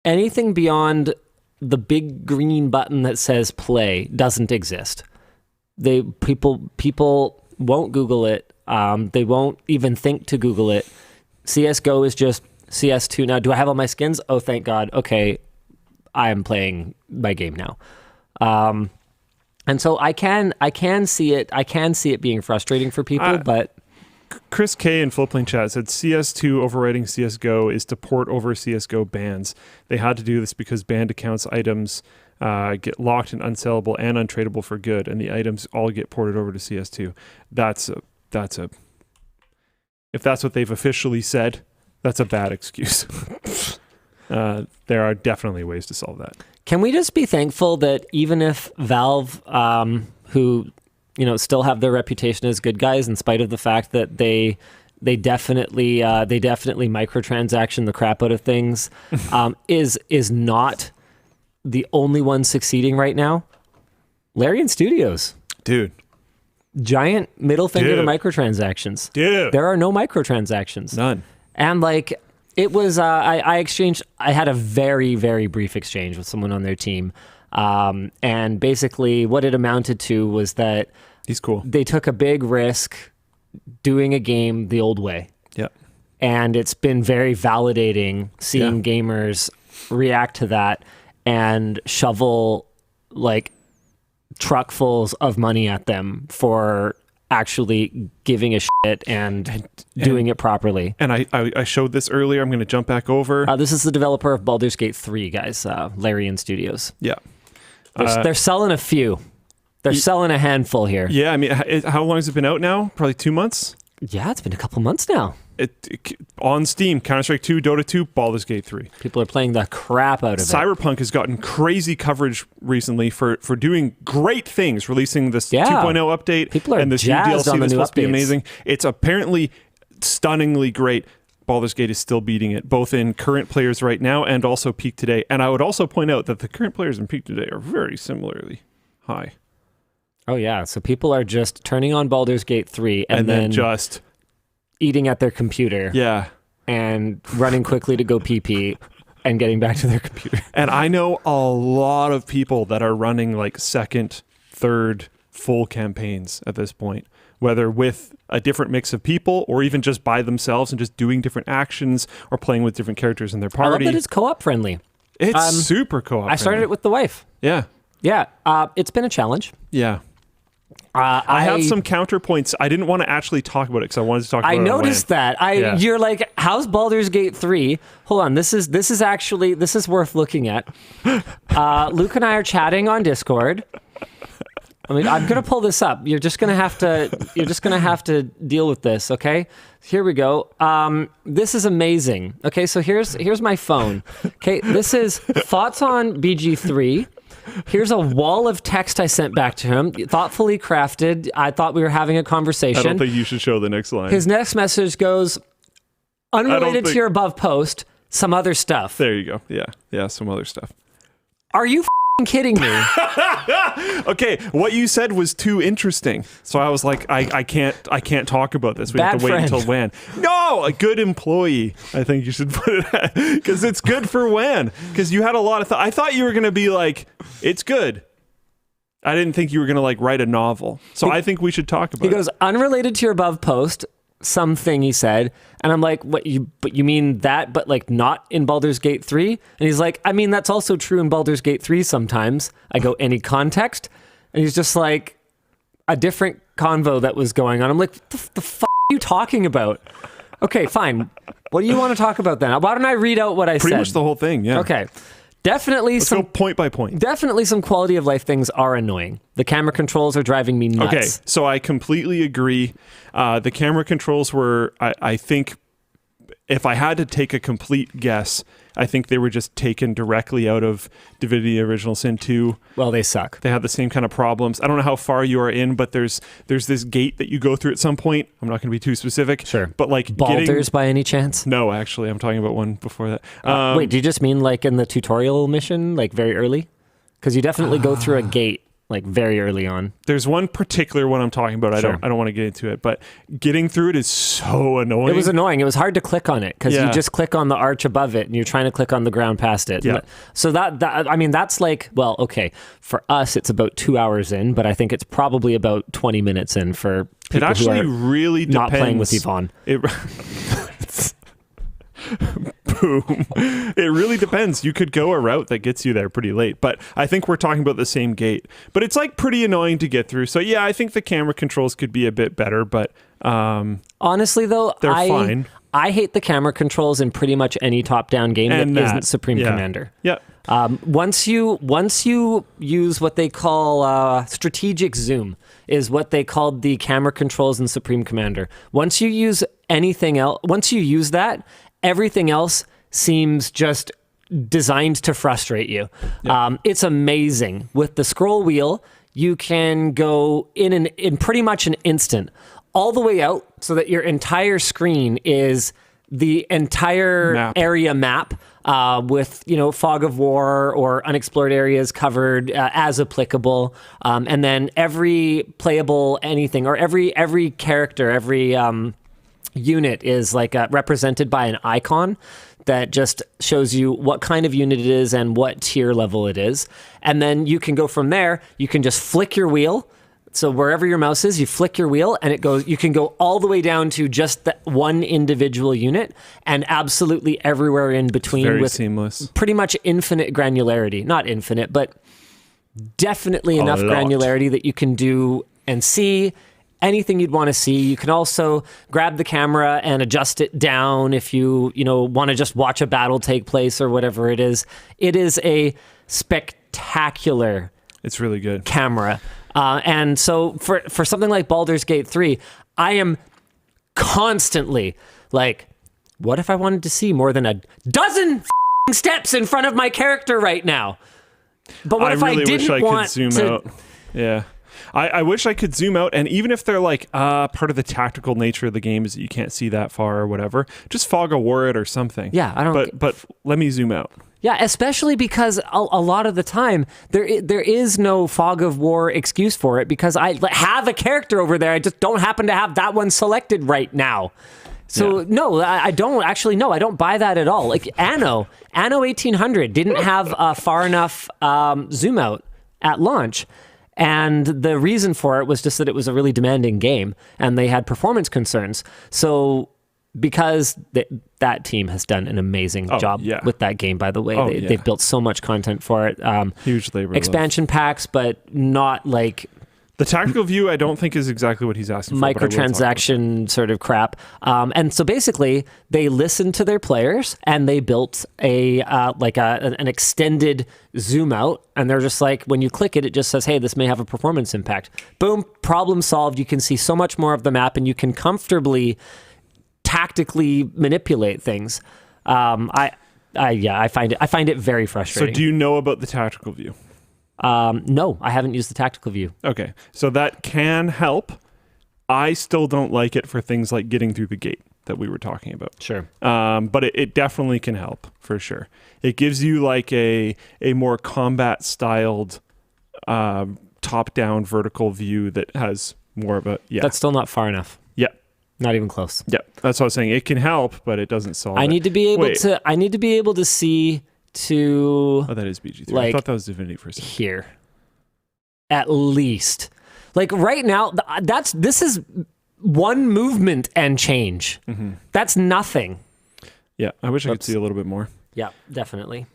anything beyond the big green button that says play doesn't exist. People won't Google it. They won't even think to Google it. CSGO is just CS2. Now, do I have all my skins? Oh, thank God. Okay, I am playing my game now. And so I can see it. I can see it being frustrating for people, but Chris K in Flipplane Chat said CS2 overwriting CSGO is to port over CSGO bans. They had to do this because banned accounts items get locked and unsellable and untradeable for good, and the items all get ported over to CS2. That's a if that's what they've officially said, that's a bad excuse. There are definitely ways to solve that. Can we just be thankful that even if Valve, who still have their reputation as good guys, in spite of the fact that they definitely microtransaction the crap out of things, is not the only one succeeding right now? Larian Studios, dude, giant middle finger to microtransactions. Dude, there are no microtransactions, none, and like. It was, I had a very, very brief exchange with someone on their team. And basically what it amounted to was that he's cool. They took a big risk doing a game the old way. Yeah. And it's been very validating seeing gamers react to that and shovel like truckfuls of money at them for actually giving a shit and doing it properly. And I showed this earlier. I'm going to jump back over. This is the developer of Baldur's Gate 3, guys. Larian Studios. Yeah. They're selling a few. They're selling a handful here. Yeah, I mean, how long has it been out now? Probably 2 months? Yeah, it's been a couple months now. On Steam, Counter-Strike 2, Dota 2, Baldur's Gate 3. People are playing the crap out of it. Cyberpunk has gotten crazy coverage recently for doing great things, releasing this 2.0 update. People are and this new jazzed DLC on the that's new supposed to be updates. amazing. It's apparently stunningly great. Baldur's Gate is still beating it, both in current players right now and also peak today. And I would also point out that the current players in peak today are very similarly high. Oh, yeah. So people are just turning on Baldur's Gate 3 and then just... eating at their computer. Yeah. and running quickly to go pee and getting back to their computer. And I know a lot of people that are running like second, third, full campaigns at this point, whether with a different mix of people or even just by themselves and just doing different actions or playing with different characters in their party. I love that it's co-op friendly. It's super co-op I started it with the wife. Yeah. Yeah. It's been a challenge. Yeah. I have some counterpoints. I didn't want to actually talk about it because I wanted to talk about it. I noticed that. Yeah. You're like, how's Baldur's Gate 3? Hold on, this is worth looking at. Luke and I are chatting on Discord. I mean, I'm gonna pull this up. You're just gonna have to deal with this, okay? Here we go. This is amazing. Okay, so here's my phone. Okay, this is thoughts on BG3. Here's a wall of text I sent back to him, thoughtfully crafted. I thought we were having a conversation. I don't think you should show the next line. His next message goes, unrelated to your above post, some other stuff. There you go. Yeah, some other stuff. Are you kidding me? Okay, what you said was too interesting, so I was like, I can't talk about this. We have to wait until WAN. No, a good employee. I think you should put it because it's good for WAN. Because you had a lot of. I thought you were gonna be like, it's good. I didn't think you were gonna like write a novel. So I think we should talk about it. He goes, unrelated to your above post, something he said, and I'm like, what? You mean that, but like not in Baldur's Gate 3? And he's like, I mean, that's also true in Baldur's Gate 3 sometimes. I go, any context? And he's just like, a different convo that was going on. I'm like, what the f*** are you talking about? Okay, fine. What do you want to talk about then? Why don't I read out what I said? Pretty much the whole thing, yeah. Okay. Definitely Let's go point by point. Definitely some quality of life things are annoying. The camera controls are driving me nuts. Okay, so I completely agree. The camera controls were, I think, if I had to take a complete guess, I think they were just taken directly out of Divinity Original Sin 2. Well, they suck. They have the same kind of problems. I don't know how far you are in, but there's this gate that you go through at some point. I'm not going to be too specific. Sure. But like Baldur's by any chance? No, actually, I'm talking about one before that. Wait, do you just mean like in the tutorial mission, like very early? Because you definitely go through a gate like very early on. There's one particular one I'm talking about. Sure. I don't want to get into it, but getting through it is so annoying. It was annoying. It was hard to click on it because you just click on the arch above it and you're trying to click on the ground past it. Yeah. So that I mean, that's like, well, okay, for us it's about 2 hours in, but I think it's probably about 20 minutes in for people it actually who are really not depends. playing with Yvonne. Boom. It really depends. You could go a route that gets you there pretty late, but I think we're talking about the same gate. But it's like pretty annoying to get through. So yeah, I think the camera controls could be a bit better, but honestly though, they're fine. I hate the camera controls in pretty much any top-down game that isn't Supreme Commander. Yeah. Once you use what they call strategic zoom, is what they called the camera controls in Supreme Commander. Once you use anything else, once you use that, everything else seems just designed to frustrate you. Yeah. It's amazing. With the scroll wheel, you can go in pretty much an instant all the way out so that your entire screen is the entire area map with, fog of war or unexplored areas covered as applicable. And then every playable anything or every character, every unit is like represented by an icon that just shows you what kind of unit it is and what tier level it is. And then you can go from there. You can just flick your wheel. So wherever your mouse is, you flick your wheel and it goes, you can go all the way down to just that one individual unit and absolutely everywhere in between. Very with seamless. Pretty much infinite granularity. Not infinite, but definitely enough granularity that you can do and see anything you'd want to see. You can also grab the camera and adjust it down if you want to just watch a battle take place or whatever it is. It is a spectacular It's really good camera. And so for something like Baldur's Gate 3, I am constantly like, what if I wanted to see more than a dozen steps in front of my character right now? But what if I didn't want to zoom out? Yeah. I wish I could zoom out, and even if they're like part of the tactical nature of the game is that you can't see that far or whatever, just fog a war it or something. Yeah, I don't. But let me zoom out. Yeah, especially because a lot of the time there is no fog of war excuse for it because I have a character over there. I just don't happen to have that one selected right now. So no, I don't actually. No, I don't buy that at all. Like Anno 1800 didn't have a far enough zoom out at launch. And the reason for it was just that it was a really demanding game and they had performance concerns. So because that team has done an amazing job with that game, by the way. They've built so much content for it. Huge labor. Expansion packs, but not like... The tactical view, I don't think is exactly what he's asking for. Microtransaction sort of crap. And so basically, they listened to their players and they built an extended zoom out. And they're just like, when you click it, it just says, hey, this may have a performance impact. Boom, problem solved. You can see so much more of the map and you can comfortably tactically manipulate things. I find it very frustrating. So do you know about the tactical view? No, I haven't used the tactical view. Okay, so that can help. I still don't like it for things like getting through the gate that we were talking about. Sure. But it definitely can help, for sure. It gives you like a more combat-styled top-down vertical view that has more of a... Yeah. That's still not far enough. Yeah. Not even close. Yeah, that's what I was saying. It can help, but it doesn't solve I need to be able to see to... Oh, that is BG3. Like, I thought that was Divinity for a second. Here. At least. Like right now, this is one movement and change. Mm-hmm. That's nothing. Yeah, I wish I could see a little bit more. Yeah, definitely.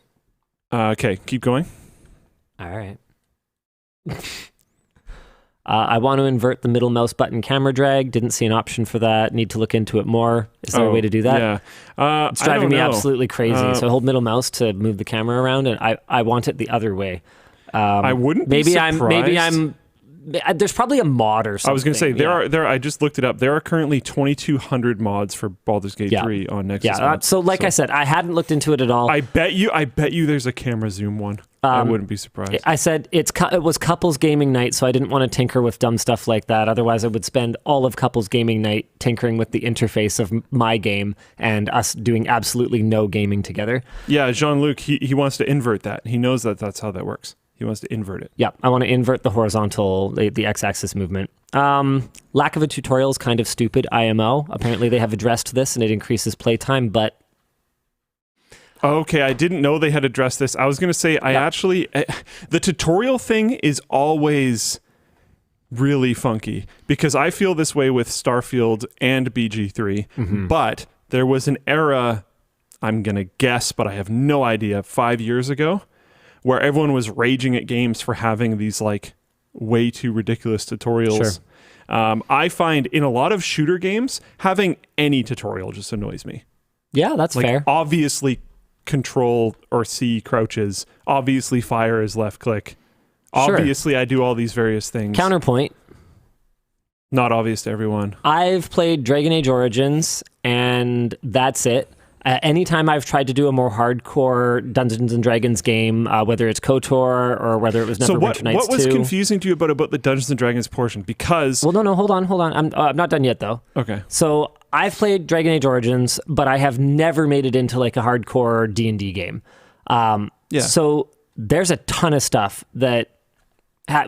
Okay, keep going. All right. I want to invert the middle mouse button camera drag. Didn't see an option for that. Need to look into it more. Is there a way to do that? Yeah. It's driving me absolutely crazy. So I hold middle mouse to move the camera around, and I want it the other way. I wouldn't be surprised. There's probably a mod or something. I was going to say, there. I just looked it up. There are currently 2,200 mods for Baldur's Gate 3 on Nexus. Yeah, so I said, I hadn't looked into it at all. I bet you there's a camera zoom one. I wouldn't be surprised. I said it was couples gaming night, so I didn't want to tinker with dumb stuff like that. Otherwise, I would spend all of couples gaming night tinkering with the interface of my game and us doing absolutely no gaming together. Yeah, Jean-Luc, he wants to invert that. He knows that that's how that works. He wants to invert it. Yeah, I want to invert the horizontal, the x-axis movement. Lack of a tutorial is kind of stupid, IMO. Apparently they have addressed this and it increases playtime, but... Okay, I didn't know they had addressed this. I was going to say, the tutorial thing is always really funky because I feel this way with Starfield and BG3, but there was an era, I'm going to guess, but I have no idea, 5 years ago, where everyone was raging at games for having these like way too ridiculous tutorials. Sure. I find in a lot of shooter games, having any tutorial just annoys me. Yeah, that's fair. Obviously, Control or C crouches. Obviously, fire is left click. Obviously, I do all these various things. Counterpoint. Not obvious to everyone. I've played Dragon Age Origins, and that's it. Anytime I've tried to do a more hardcore Dungeons and Dragons game, whether it's KOTOR or whether it was Neverwinter Nights 2. What was confusing to you about the Dungeons and Dragons portion? Because... Well, no, hold on. I'm not done yet, though. Okay. So I've played Dragon Age Origins, but I have never made it into like a hardcore D&D game. So there's a ton of stuff that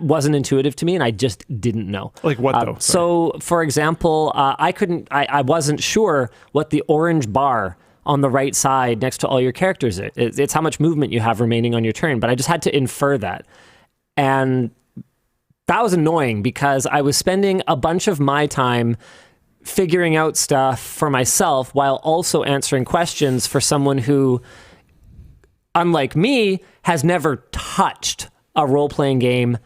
wasn't intuitive to me, and I just didn't know. Like what, though? So, for example, I wasn't sure what the orange bar on the right side next to all your characters. It's how much movement you have remaining on your turn, but I just had to infer that. And that was annoying because I was spending a bunch of my time figuring out stuff for myself while also answering questions for someone who, unlike me, has never touched a role-playing game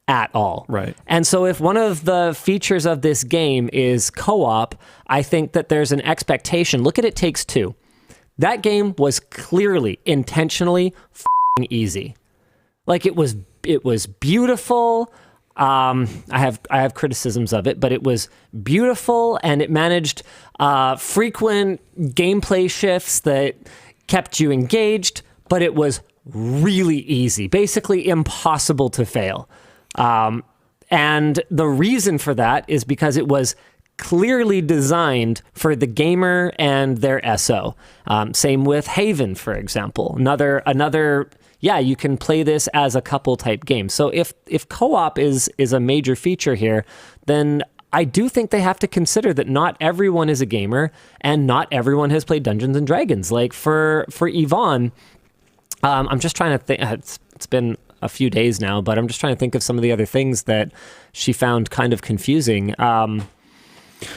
at all. Right. And so if one of the features of this game is co-op, I think that there's an expectation. Look at It Takes Two. That game was clearly, intentionally easy. Like it was beautiful. I have criticisms of it, but it was beautiful and it managed frequent gameplay shifts that kept you engaged, but it was really easy, basically impossible to fail. And the reason for that is because it was clearly designed for the gamer and their SO. Same with Haven, for example. Another, you can play this as a couple type game. So if co-op is a major feature here, then I do think they have to consider that not everyone is a gamer and not everyone has played Dungeons and Dragons. Like for Yvonne, I'm just trying to think. It's been a few days now, but I'm just trying to think of some of the other things that she found kind of confusing.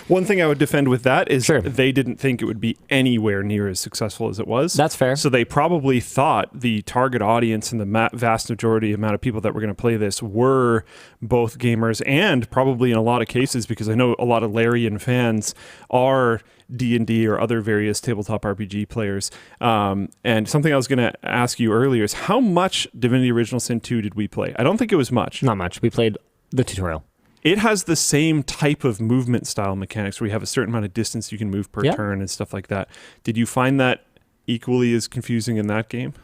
One thing I would defend with that is Sure. they didn't think it would be anywhere near as successful as it was. That's fair. So they probably thought the target audience and the vast majority amount of people that were going to play this were both gamers and probably in a lot of cases, because I know a lot of Larian fans are D&D or other various tabletop RPG players. And something I was going to ask you earlier is how much Divinity Original Sin 2 did we play? I don't think it was much. Not much. We played the tutorial. It has the same type of movement style mechanics where you have a certain amount of distance you can move per turn and stuff like that. Did you find that equally as confusing in that game?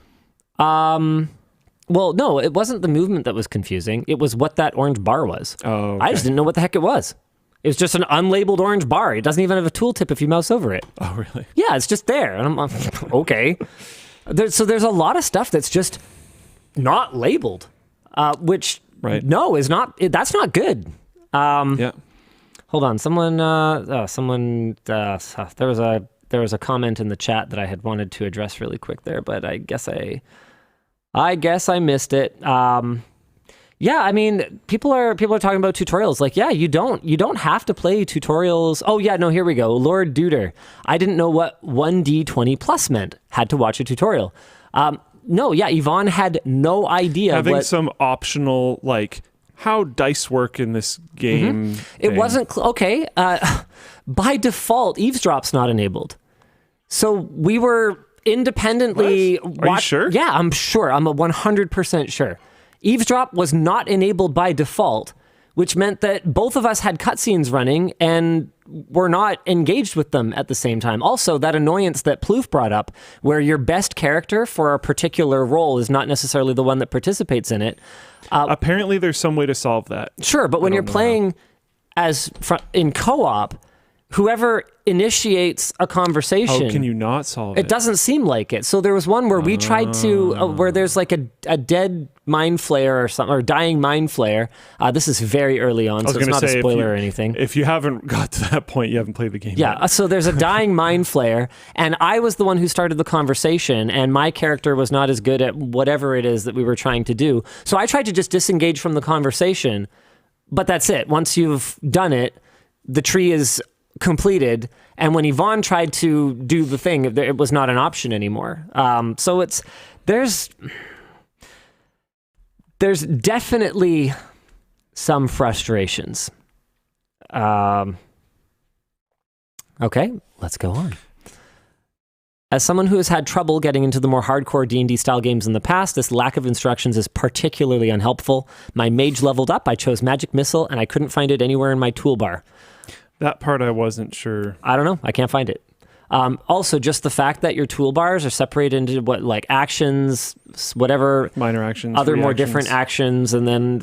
Well, no, it wasn't the movement that was confusing. It was what that orange bar was. Oh, okay. I just didn't know what the heck it was. It was just an unlabeled orange bar. It doesn't even have a tooltip if you mouse over it. Oh, really? Yeah, it's just there. And I'm okay. So there's a lot of stuff that's just not labeled, which no is not. That's not good. Yeah. Hold on. There was a comment in the chat that I had wanted to address really quick there, but I guess I missed it. Yeah, I mean, people are talking about tutorials. Like, yeah, you don't have to play tutorials. Oh yeah, no, here we go. Lord Duder. I didn't know what 1D20 plus meant. Had to watch a tutorial. No, yeah, Yvonne had no idea. Having some optional, like, how dice work in this game. It wasn't okay. By default, eavesdrop's not enabled. So we were independently. Are you sure? Yeah, I'm sure. I'm 100% sure. Eavesdrop was not enabled by default, which meant that both of us had cutscenes running and were not engaged with them at the same time. Also, that annoyance that Plouf brought up, where your best character for a particular role is not necessarily the one that participates in it. Apparently, there's some way to solve that. Sure, but when you're playing in co-op, whoever initiates a conversation... How can you not solve it? It doesn't seem like it. So there was one where we tried to... where there's like a dead mind flayer or something, or dying mind flayer. This is very early on, so it's not a spoiler or anything. If you haven't got to that point, you haven't played the game yet. So there's a dying mind flayer, and I was the one who started the conversation, and my character was not as good at whatever it is that we were trying to do. So I tried to just disengage from the conversation, but that's it. Once you've done it, the tree is completed, and when Yvonne tried to do the thing, it was not an option anymore. So there's definitely some frustrations. Okay, let's go on. As someone who has had trouble getting into the more hardcore D&D style games in the past, this lack of instructions is particularly unhelpful. My mage leveled up, I chose Magic Missile, and I couldn't find it anywhere in my toolbar. That part I wasn't sure. I don't know. I can't find it. Also, just the fact that your toolbars are separated into like actions, whatever. Minor actions. Other more reactions. different actions, and then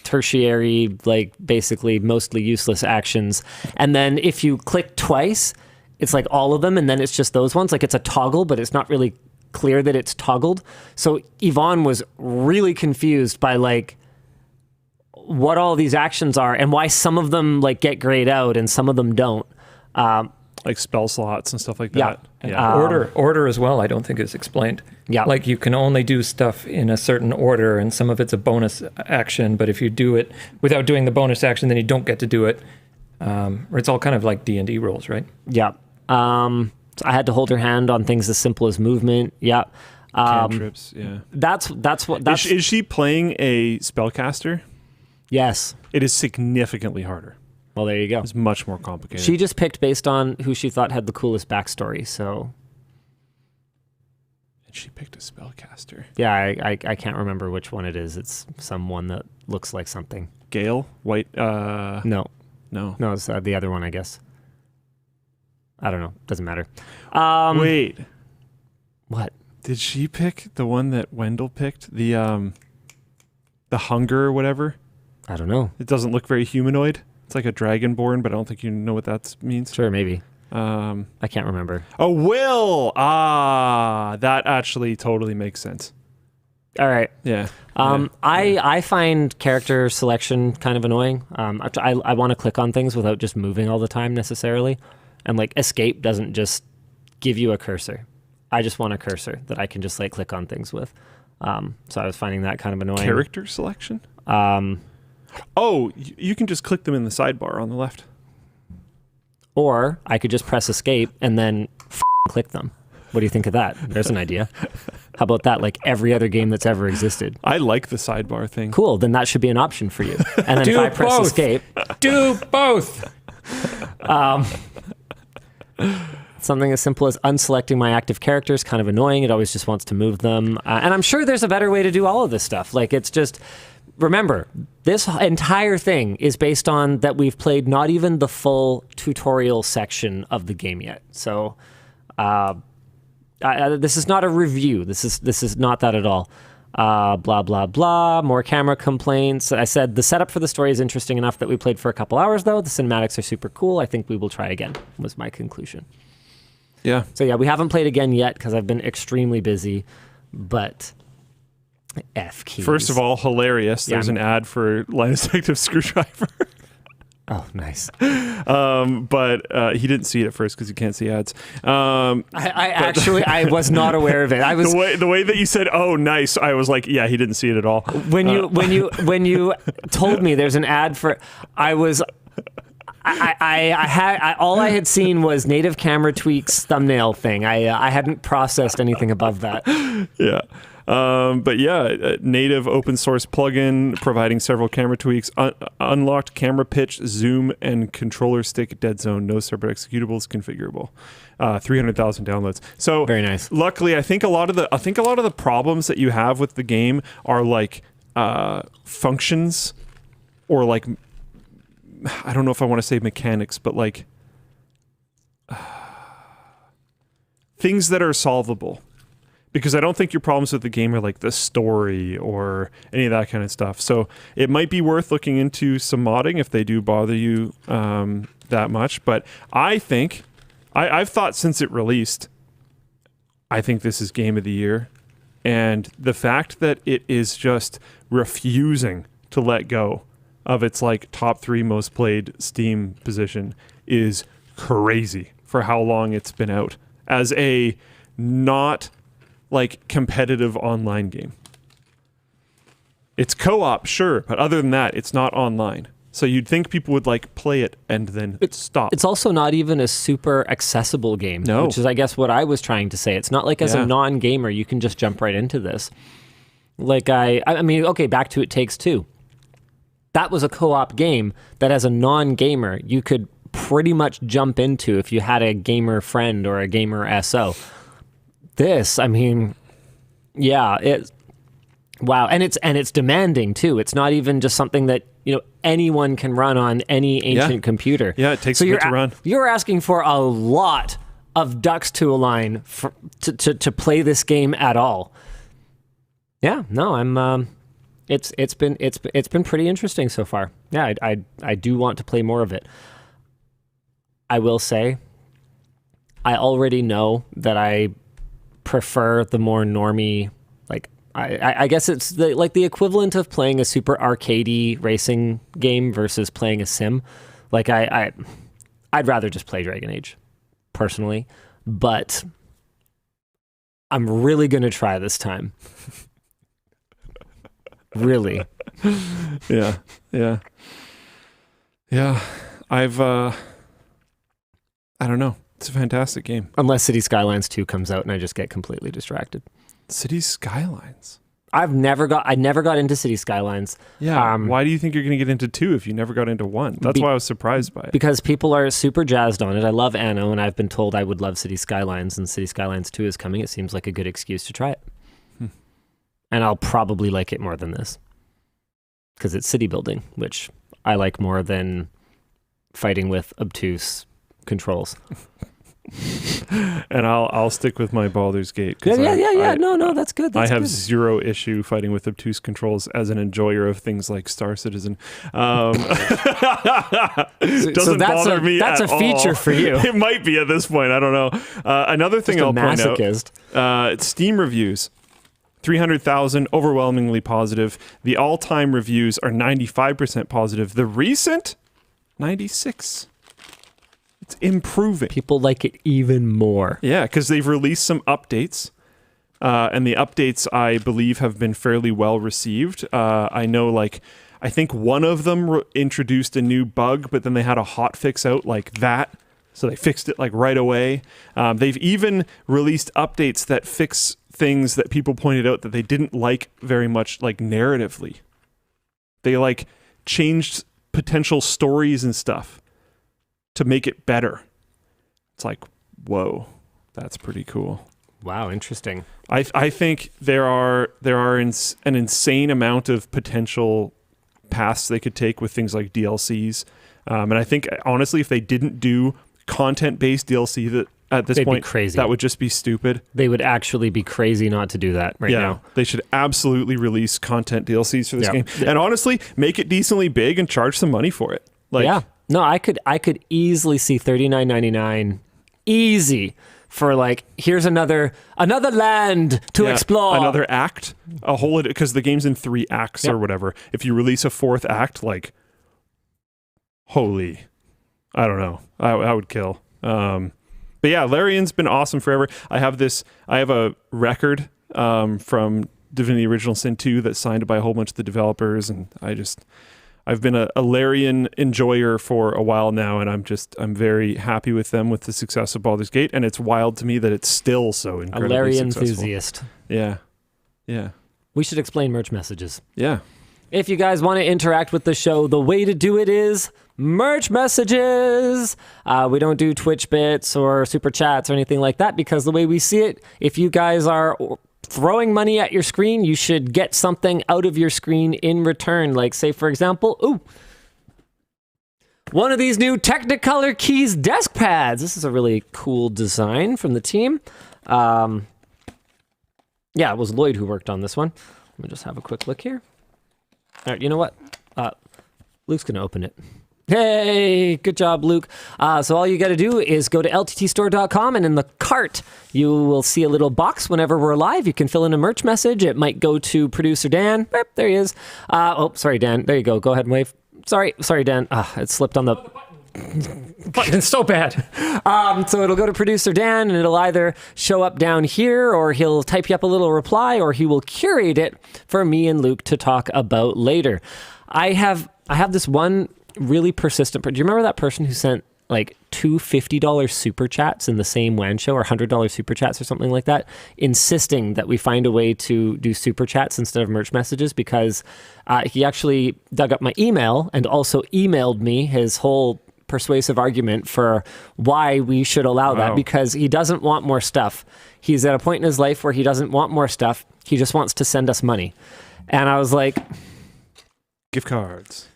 tertiary, like basically mostly useless actions. And then if you click twice, it's like all of them, and then it's just those ones. Like it's a toggle, but it's not really clear that it's toggled. So Yvonne was really confused by like what all these actions are and why some of them like get grayed out and some of them don't. Like spell slots and stuff like that. Yeah. Order as well, I don't think is explained. Yeah. Like you can only do stuff in a certain order and some of it's a bonus action, but if you do it without doing the bonus action, then you don't get to do it. Or it's all kind of like D&D rules, right? Yeah. So I had to hold her hand on things as simple as movement. Yeah. Cantrips, yeah. That's what... Is she playing a spellcaster? Yes. It is significantly harder. Well, there you go. It's much more complicated. She just picked based on who she thought had the coolest backstory, so... And she picked a spellcaster. Yeah, I can't remember which one it is. It's someone that looks like something. Gale? White? No. No. No, it's the other one, I guess. I don't know. Doesn't matter. Wait. What? Did she pick the one that Wendell picked? The hunger or whatever? I don't know. It doesn't look very humanoid. It's like a dragonborn, but I don't think you know what that means. Sure, maybe. I can't remember. Oh, Will! That actually totally makes sense. All right. Yeah. I find character selection kind of annoying. I want to click on things without just moving all the time necessarily. And like escape doesn't just give you a cursor. I just want a cursor that I can just like click on things with. So I was finding that kind of annoying. Character selection? You can just click them in the sidebar on the left. Or I could just press escape and then click them. What do you think of that? There's an idea. How about that? Like every other game that's ever existed. I like the sidebar thing. Cool. Then that should be an option for you. And then if I press escape. Do both. Something as simple as unselecting my active character is kind of annoying. It always just wants to move them. And I'm sure there's a better way to do all of this stuff. Like it's just, remember, this entire thing is based on that we've played not even the full tutorial section of the game yet. So this is not a review. This is not that at all. Blah, blah, blah. More camera complaints. I said the setup for the story is interesting enough that we played for a couple hours, though. The cinematics are super cool. I think we will try again, was my conclusion. Yeah. So, yeah, we haven't played again yet because I've been extremely busy, but F keys. First of all, hilarious. There's an ad for Linus Active Screwdriver. Oh, nice. But he didn't see it at first because you can't see ads. I was not aware of it. I was the way that you said, "Oh, nice." I was like, "Yeah, he didn't see it at all." When you told me there's an ad for, I was. All I had seen was Native Camera Tweaks thumbnail thing. I hadn't processed anything above that. Yeah. But yeah, native open source plugin providing several camera tweaks, unlocked camera pitch, zoom, and controller stick dead zone. No separate executables configurable. 300,000 downloads. So very nice. Luckily, I think a lot of the problems that you have with the game are like functions, or like, I don't know if I want to say mechanics, but like things that are solvable. Because I don't think your problems with the game are like the story or any of that kind of stuff. So it might be worth looking into some modding if they do bother you that much. But I think, I've thought since it released, I think this is Game of the Year. And the fact that it is just refusing to let go of its like top 3 most played Steam position is crazy for how long it's been out as a not like competitive online game. It's co-op, sure, but other than that, it's not online. So you'd think people would like play it and then stop. It's also not even a super accessible game, no. Which is, I guess, what I was trying to say. It's not like as a non-gamer, you can just jump right into this. Like I mean, okay, back to It Takes Two. That was a co-op game that as a non-gamer, you could pretty much jump into if you had a gamer friend or a gamer SO. This, I mean, yeah, wow, and it's demanding too. It's not even just something that anyone can run on any ancient computer. Yeah, it takes a bit to run. You're asking for a lot of ducks to align to play this game at all. Yeah, no, I'm. It's been pretty interesting so far. Yeah, I do want to play more of it. I will say, I already know that I prefer the more normie, like I guess it's the equivalent of playing a super arcadey racing game versus playing a sim. Like I'd rather just play Dragon Age personally, but I'm really gonna try this time. Really. Yeah. I've I don't know. It's a fantastic game. Unless City Skylines 2 comes out and I just get completely distracted. City Skylines? I never got into City Skylines. Yeah. Why do you think you're going to get into 2 if you never got into 1? That's why I was surprised by it. Because people are super jazzed on it. I love Anno, and I've been told I would love City Skylines, and City Skylines 2 is coming. It seems like a good excuse to try it. And I'll probably like it more than this. Because it's city building, which I like more than fighting with obtuse controls. And I'll stick with my Baldur's Gate. Yeah. No, that's good. I have zero issue fighting with obtuse controls as an enjoyer of things like Star Citizen. Doesn't bother me that's at a feature all. For you. It might be at this point. I don't know. Another thing I'll point out. Steam reviews. 300,000, overwhelmingly positive. The all-time reviews are 95% positive. The recent, 96. It's improving. People like it even more. Yeah, because they've released some updates. And the updates, I believe, have been fairly well received. I know, I think one of them introduced a new bug, but then they had a hot fix out like that. So they fixed it right away. They've even released updates that fix things that people pointed out that they didn't like very much, narratively. They changed potential stories and stuff to make it better. It's whoa, that's pretty cool. Wow, interesting. I think there are an insane amount of potential paths they could take with things like DLCs. And I think, honestly, if they didn't do content-based DLC that at this point, crazy. That would just be stupid. They would actually be crazy not to do that now. They should absolutely release content DLCs for this game. And honestly, make it decently big and charge some money for it. No, I could easily see $39.99 easy for here's another land to explore. Another act, because the game's in 3 acts or whatever. If you release a 4th act, holy, I don't know. I would kill. But yeah, Larian's been awesome forever. I have a record from Divinity Original Sin 2 that's signed by a whole bunch of the developers, and I've been a Larian enjoyer for a while now, and I'm very happy with them with the success of Baldur's Gate, and it's wild to me that it's still so incredibly a Larian successful. Enthusiast. Yeah. We should explain merch messages. Yeah. If you guys want to interact with the show, the way to do it is merch messages. We don't do Twitch bits or super chats or anything like that, because the way we see it, if you guys are throwing money at your screen, you should get something out of your screen in return. Say, for example, one of these new Technicolor Keys desk pads. This is a really cool design from the team. It was Lloyd who worked on this one. Let me just have a quick look here. All right, you know what? Luke's going to open it. Hey, good job, Luke. So all you got to do is go to LTTStore.com, and in the cart, you will see a little box whenever we're live. You can fill in a merch message. It might go to producer Dan. There he is. Sorry, Dan. There you go. Go ahead and wave. Sorry, Dan. It slipped on the button. It's so bad. So it'll go to producer Dan, and it'll either show up down here, or he'll type you up a little reply, or he will curate it for me and Luke to talk about later. I have this one really persistent. Do you remember that person who sent two $50 super chats in the same WAN show, or $100 super chats or something like that, insisting that we find a way to do super chats instead of merch messages, because he actually dug up my email and also emailed me his whole persuasive argument for why we should allow that, because he doesn't want more stuff. He's at a point in his life where he doesn't want more stuff. He just wants to send us money. And I was like, gift cards.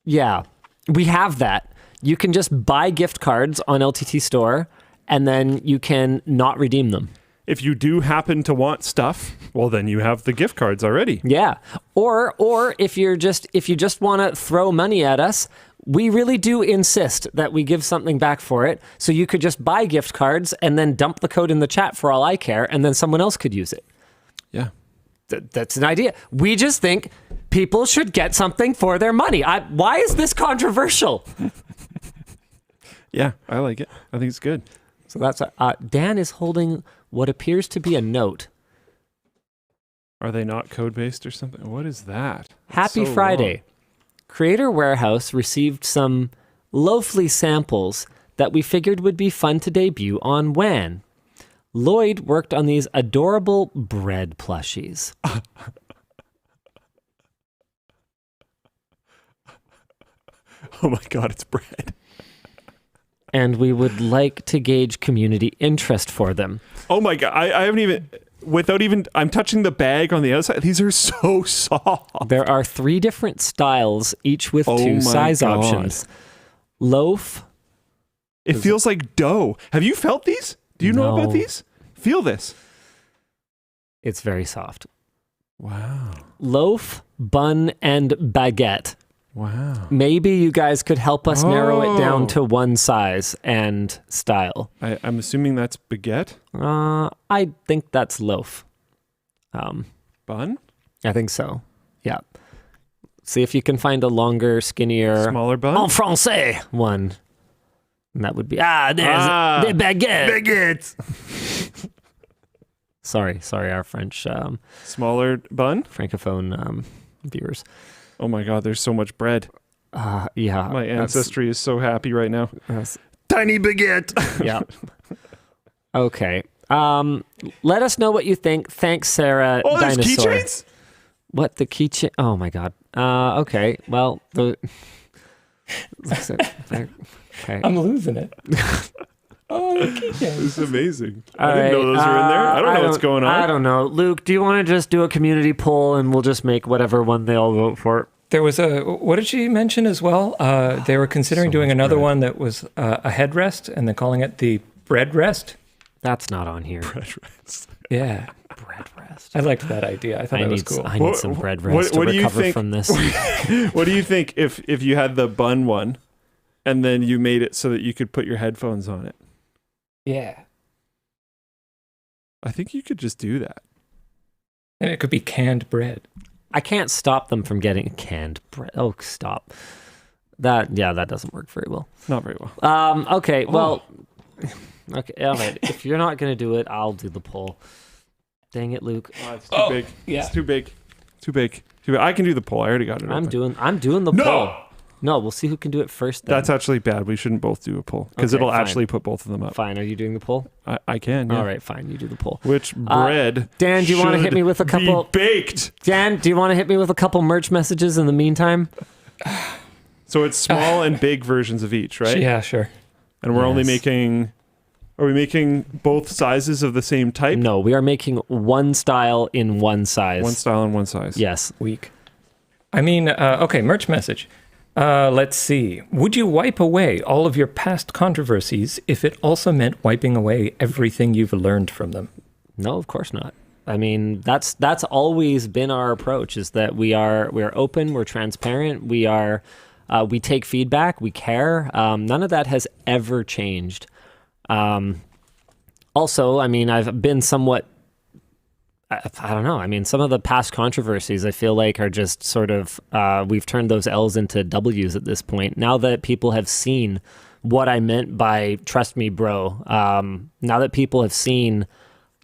Yeah, we have that. You can just buy gift cards on LTT Store, and then you can not redeem them. If you do happen to want stuff, well, then you have the gift cards already. Yeah. Or if you just want to throw money at us, we really do insist that we give something back for it. So you could just buy gift cards and then dump the code in the chat for all I care, and then someone else could use it. Yeah. That's an idea. We just think people should get something for their money. Why is this controversial? Yeah, I like it. I think it's good. So that's Dan is holding what appears to be a note. Are they not code-based or something? What is that? Happy Friday. Long. Creator Warehouse received some loafly samples that we figured would be fun to debut on WAN. Lloyd worked on these adorable bread plushies. Oh my God, it's bread. And we would like to gauge community interest for them. Oh my God, I haven't even... I'm touching the bag on the outside. These are so soft. There are 3 different styles, each with 2 size options. Loaf. It feels like dough. Have you felt these? Do you know about these? Feel this. It's very soft. Wow. Loaf, bun, and baguette. Wow. Maybe you guys could help us narrow it down to one size and style. I'm assuming that's baguette? I think that's loaf. Bun? I think so. Yeah. See if you can find a longer, skinnier, Smaller bun? en français one. And that would be, there's the baguette. Baguette! Sorry, our French Smaller bun? francophone viewers. Oh my God, there's so much bread. Yeah. My ancestry is so happy right now. That's, Tiny baguette! yeah. Okay. Let us know what you think. Thanks, Sarah. Oh, there's Dinosaur. keychains? What, the keychain? Oh my God. Okay. Well, okay. I'm losing it. Oh, the keychains. This is amazing. All I didn't know those were in there. I don't know what's going on. I don't know. Luke, do you want to just do a community poll and we'll just make whatever one they all vote for? There was what did she mention as well? They were considering doing another bread. one that was a headrest, and they're calling it the bread rest. That's not on here. Bread rest. Yeah. Bread rest. I liked that idea. I thought that was cool. I need some bread rest to what do you recover think- from this. What do you think if you had the bun one and then you made it so that you could put your headphones on it? Yeah. I think you could just do that. And it could be canned bread. I can't stop them from getting canned bread. Oh, stop. That doesn't work very well. Not very well. Okay, well, okay, all right. If you're not going to do it, I'll do the poll. Dang it, Luke. Oh, it's too big. yeah. It's too big. Too big. I can do the poll. I already got it. I'm open. doing the No! poll. No, we'll see who can do it first then. That's actually bad. We shouldn't both do a poll because Okay, it'll fine. actually put both of them up. Fine, are you doing the poll? I can. Yeah. All right, fine, you do the poll. Which bread? Dan, do you want to hit me with a should couple? be baked? Dan, do you want to hit me with a couple merch messages in the meantime? So it's small and big versions of each, right? Yeah, sure. And we're only Yes. making. Are we making both sizes of the same type? No, we are making one style in one size. One style and one size. Yes. Weak. I mean, okay, merch message. Let's see. Would you wipe away all of your past controversies if it also meant wiping away everything you've learned from them? No, of course not. I mean, that's always been our approach, is that we are open, we're transparent, we take feedback, we care. None of that has ever changed. Also, I mean, I've been somewhat, I don't know. I mean, some of the past controversies I feel like are just sort of, we've turned those L's into W's at this point. Now that people have seen what I meant by trust me, bro, now that people have seen,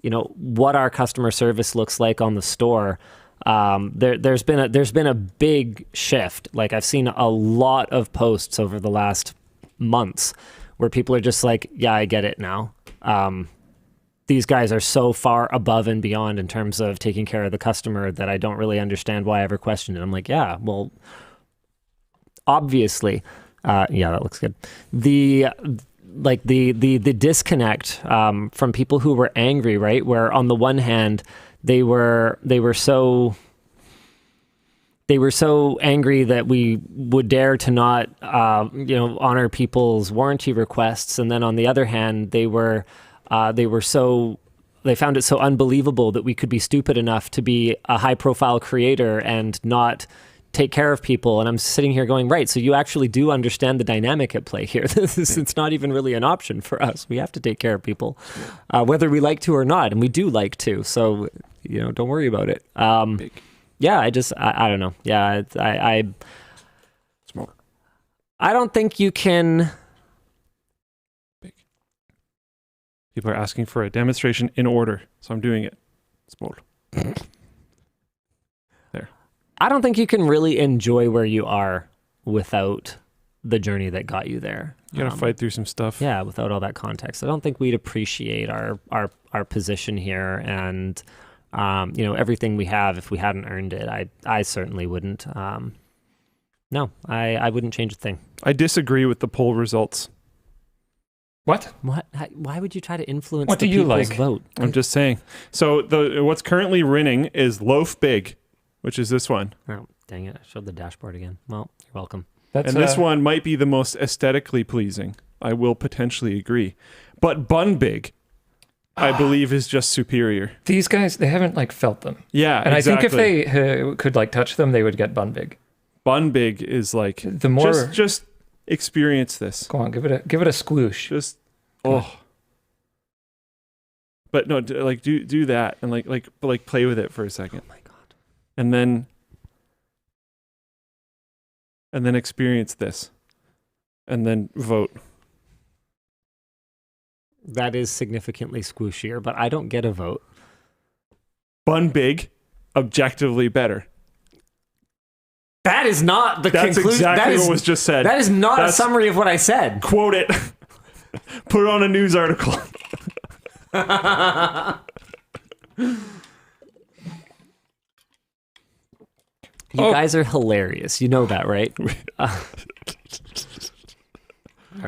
what our customer service looks like on the store, there's been a big shift. Like I've seen a lot of posts over the last months where people are just like, yeah, I get it now. These guys are so far above and beyond in terms of taking care of the customer that I don't really understand why I ever questioned it. I'm like, yeah, well, obviously, yeah, that looks good. The disconnect from people who were angry, right? Where on the one hand, they were so angry that we would dare to not, honor people's warranty requests, and then on the other hand, they found it so unbelievable that we could be stupid enough to be a high-profile creator and not take care of people. And I'm sitting here going, right, so you actually do understand the dynamic at play here. It's not even really an option for us. We have to take care of people, whether we like to or not, and we do like to. So, don't worry about it. Yeah, I don't know. Yeah, Small. I don't think you can. People are asking for a demonstration in order, so I'm doing it. Small. There. I don't think you can really enjoy where you are without the journey that got you there. You gotta fight through some stuff. Yeah, without all that context. I don't think we'd appreciate our position here and everything we have if we hadn't earned it. I certainly wouldn't. No, I wouldn't change a thing. I disagree with the poll results. What? What? Why would you try to influence What the do you people's like? vote? I'm just saying. So what's currently winning is Loaf Big, which is this one. Oh, dang it. I showed the dashboard again. Well, you're welcome. That's And this one might be the most aesthetically pleasing. I will potentially agree. But Bun Big, I believe, is just superior. These guys, they haven't felt them. Yeah, And exactly. I think if they could touch them, they would get bun big. Bun Big is The more just experience this. go on, give it a squoosh. Just But no, do that and play with it for a second. Oh my God. and then experience this, and then vote. That is significantly squishier, but I don't get a vote. Fun big, objectively better. That is not the That's conclusion. exactly what was just said. That is not a summary of what I said. Quote it. Put it on a news article. You guys are hilarious. You know that, right? All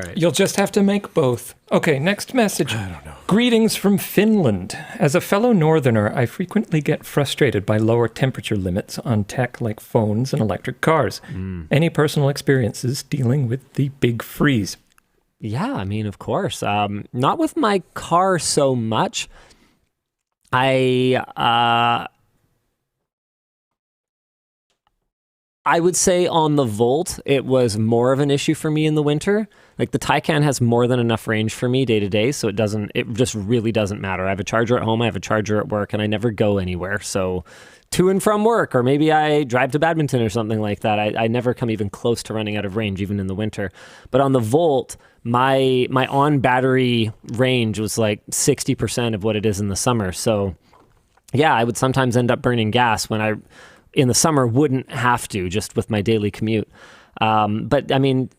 right. You'll just have to make both. Okay, next message. I don't know. Greetings from Finland. As a fellow northerner, I frequently get frustrated by lower temperature limits on tech like phones and electric cars. Any personal experiences dealing with the big freeze? Yeah, I mean, of course. Not with my car so much. I would say on the Volt, it was more of an issue for me in the winter. Like the Taycan has more than enough range for me day to day, so it just really doesn't matter. I have a charger at home, I have a charger at work, and I never go anywhere. So to and from work, or maybe I drive to badminton or something like that, I never come even close to running out of range, even in the winter. But on the Volt, my on battery range was like 60% of what it is in the summer. So yeah, I would sometimes end up burning gas when I in the summer wouldn't have to, just with my daily commute. But I mean,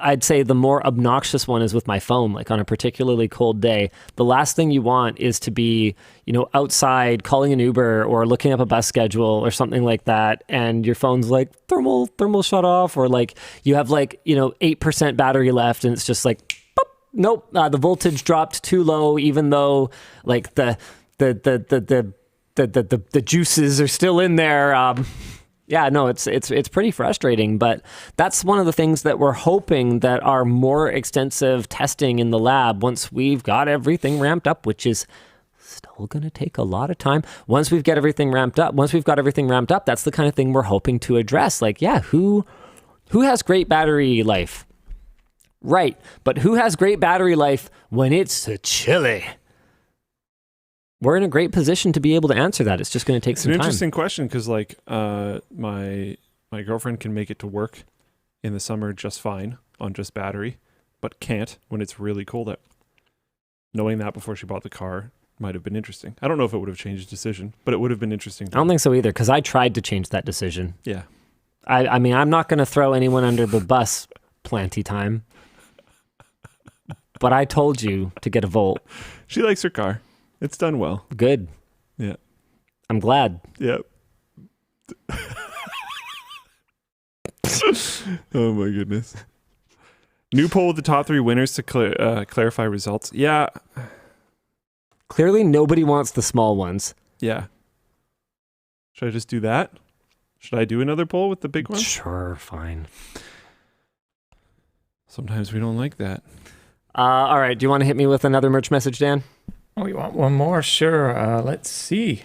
I'd say the more obnoxious one is with my phone. Like on a particularly cold day, the last thing you want is to be, outside calling an Uber or looking up a bus schedule or something like that, and your phone's like thermal shut off, or like you have 8% battery left, and it's just like, boop, nope, the voltage dropped too low, even though like the juices are still in there. Yeah, no, it's pretty frustrating, but that's one of the things that we're hoping that our more extensive testing in the lab, once we've got everything ramped up, which is still going to take a lot of time. Once we've got everything ramped up, that's the kind of thing we're hoping to address. Like, yeah, who has great battery life? Right, but who has great battery life when it's chilly? We're in a great position to be able to answer that. It's just going to take some time. It's an interesting question because, my girlfriend can make it to work in the summer just fine on just battery, but can't when it's really cold out. Knowing that before she bought the car might have been interesting. I don't know if it would have changed the decision, but it would have been interesting. I don't think so either, because I tried to change that decision. Yeah. I mean, I'm not going to throw anyone under the bus plenty time, but I told you to get a Volt. She likes her car. It's done well. Good. Yeah. I'm glad. Yep. Oh my goodness. New poll with the top 3 winners to clarify results. Yeah. Clearly nobody wants the small ones. Yeah. Should I just do that? Should I do another poll with the big one? Sure, fine. Sometimes we don't like that. All right. Do you want to hit me with another merch message, Dan? Oh, you want one more? Sure. Let's see.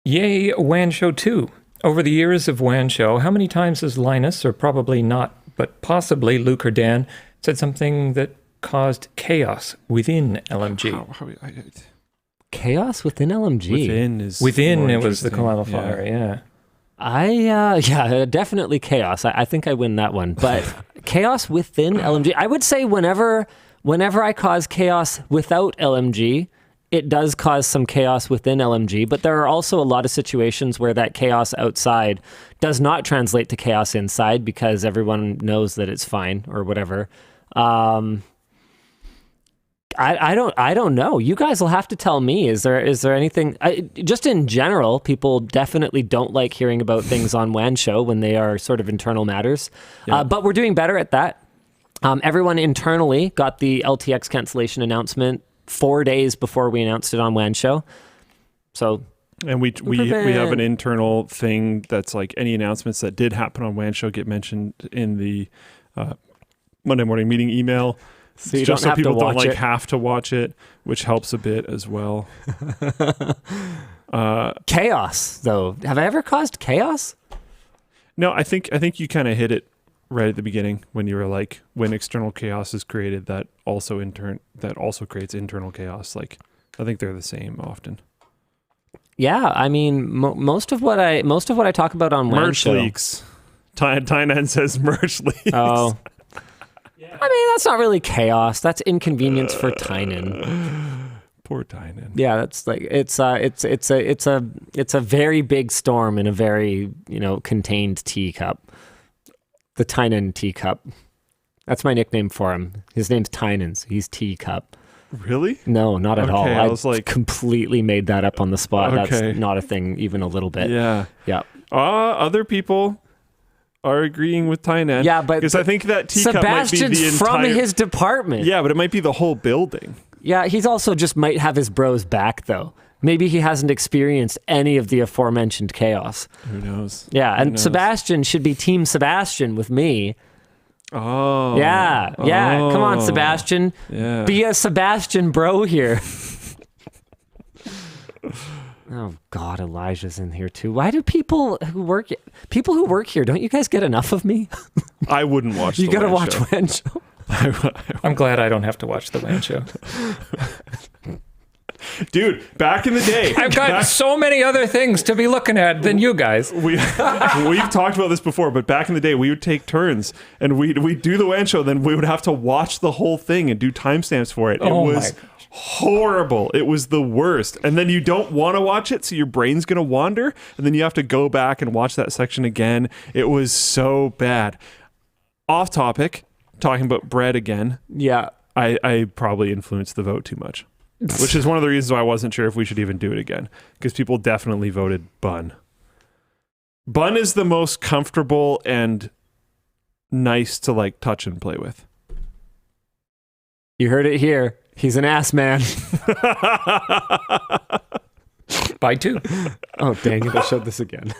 Yay, WAN Show 2. Over the years of WAN Show, how many times has Linus, or probably not, but possibly Luke or Dan, said something that caused chaos within LMG? Chaos within LMG? Within it was the qualifier, yeah. Yeah, definitely chaos. I think I win that one. But chaos within LMG, I would say whenever I cause chaos without LMG, it does cause some chaos within LMG. But there are also a lot of situations where that chaos outside does not translate to chaos inside because everyone knows that it's fine or whatever. I don't know. You guys will have to tell me. Is there anything? Just in general, people definitely don't like hearing about things on WAN Show when they are sort of internal matters. Yeah. But we're doing better at that. Everyone internally got the LTX cancellation announcement 4 days before we announced it on WAN Show. So, and we have an internal thing that's like any announcements that did happen on WAN Show get mentioned in the Monday morning meeting email. So you just don't have people to watch don't it. have to watch it, which helps a bit as well. Chaos, though. Have I ever caused chaos? No, I think you kind of hit it right at the beginning when you were like, when external chaos is created, that also creates internal chaos. Like, I think they're the same often. Yeah, I mean, most of what I talk about on WAN Merch Show. leaks. Tynan says merch leaks. Oh. I mean, that's not really chaos. That's inconvenience for Tynan. Poor Tynan. Yeah, that's like it's a very big storm in a very, contained teacup. The Tynan teacup. That's my nickname for him. His name's Tynan, so he's teacup. Really? No, not at all. I was like, completely made that up on the spot. Okay. That's not a thing even a little bit. Yeah. Yeah. Other people are agreeing with Tynan. Yeah, but because I think that teacup Sebastian's might be the entire... from his department. Yeah, but it might be the whole building. Yeah, he's also just might have his bros back though. Maybe he hasn't experienced any of the aforementioned chaos. Who knows? Yeah, and knows? Sebastian should be Team Sebastian with me. Oh. Yeah. Come on, Sebastian. Yeah. Be a Sebastian bro here. Oh God, Elijah's in here too. Why do people who work here? Don't you guys get enough of me? I wouldn't watch. You gotta WAN watch Show. WAN Show. I'm glad I don't have to watch the WAN Show. Dude, back in the day, I've got so many other things to be looking at than you guys. we've talked about this before, but back in the day, we would take turns and we'd do the WAN Show. Then we would have to watch the whole thing and do timestamps for it. It was horrible. It was the worst. And then you don't want to watch it, so your brain's going to wander. And then you have to go back and watch that section again. It was so bad. Off topic, talking about bread again. Yeah. I probably influenced the vote too much. Which is one of the reasons why I wasn't sure if we should even do it again. Because people definitely voted bun. Bun is the most comfortable and nice to like touch and play with. You heard it here. He's an ass man. By two. Oh, dang it. I showed this again.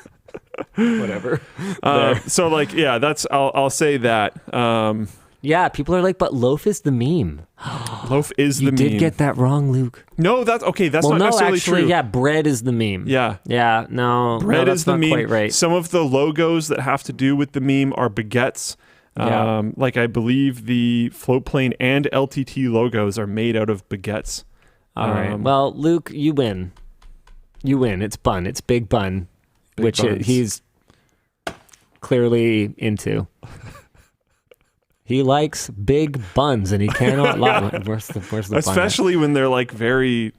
Whatever. So like, yeah, I'll say that. Yeah, people are like, but loaf is the meme. Loaf is the meme. You did get that wrong, Luke. No, that's okay. That's not necessarily true. Yeah, bread is the meme. Yeah. Yeah, no. Bread that's is the not meme. quite right. Some of the logos that have to do with the meme are baguettes. Yeah. Like I believe the floatplane and LTT logos are made out of baguettes. All right. Well, Luke, you win. You win. It's bun. It's big bun, which he's clearly into. He likes big buns, and he cannot lie. Where's the bun? Especially when they're like very...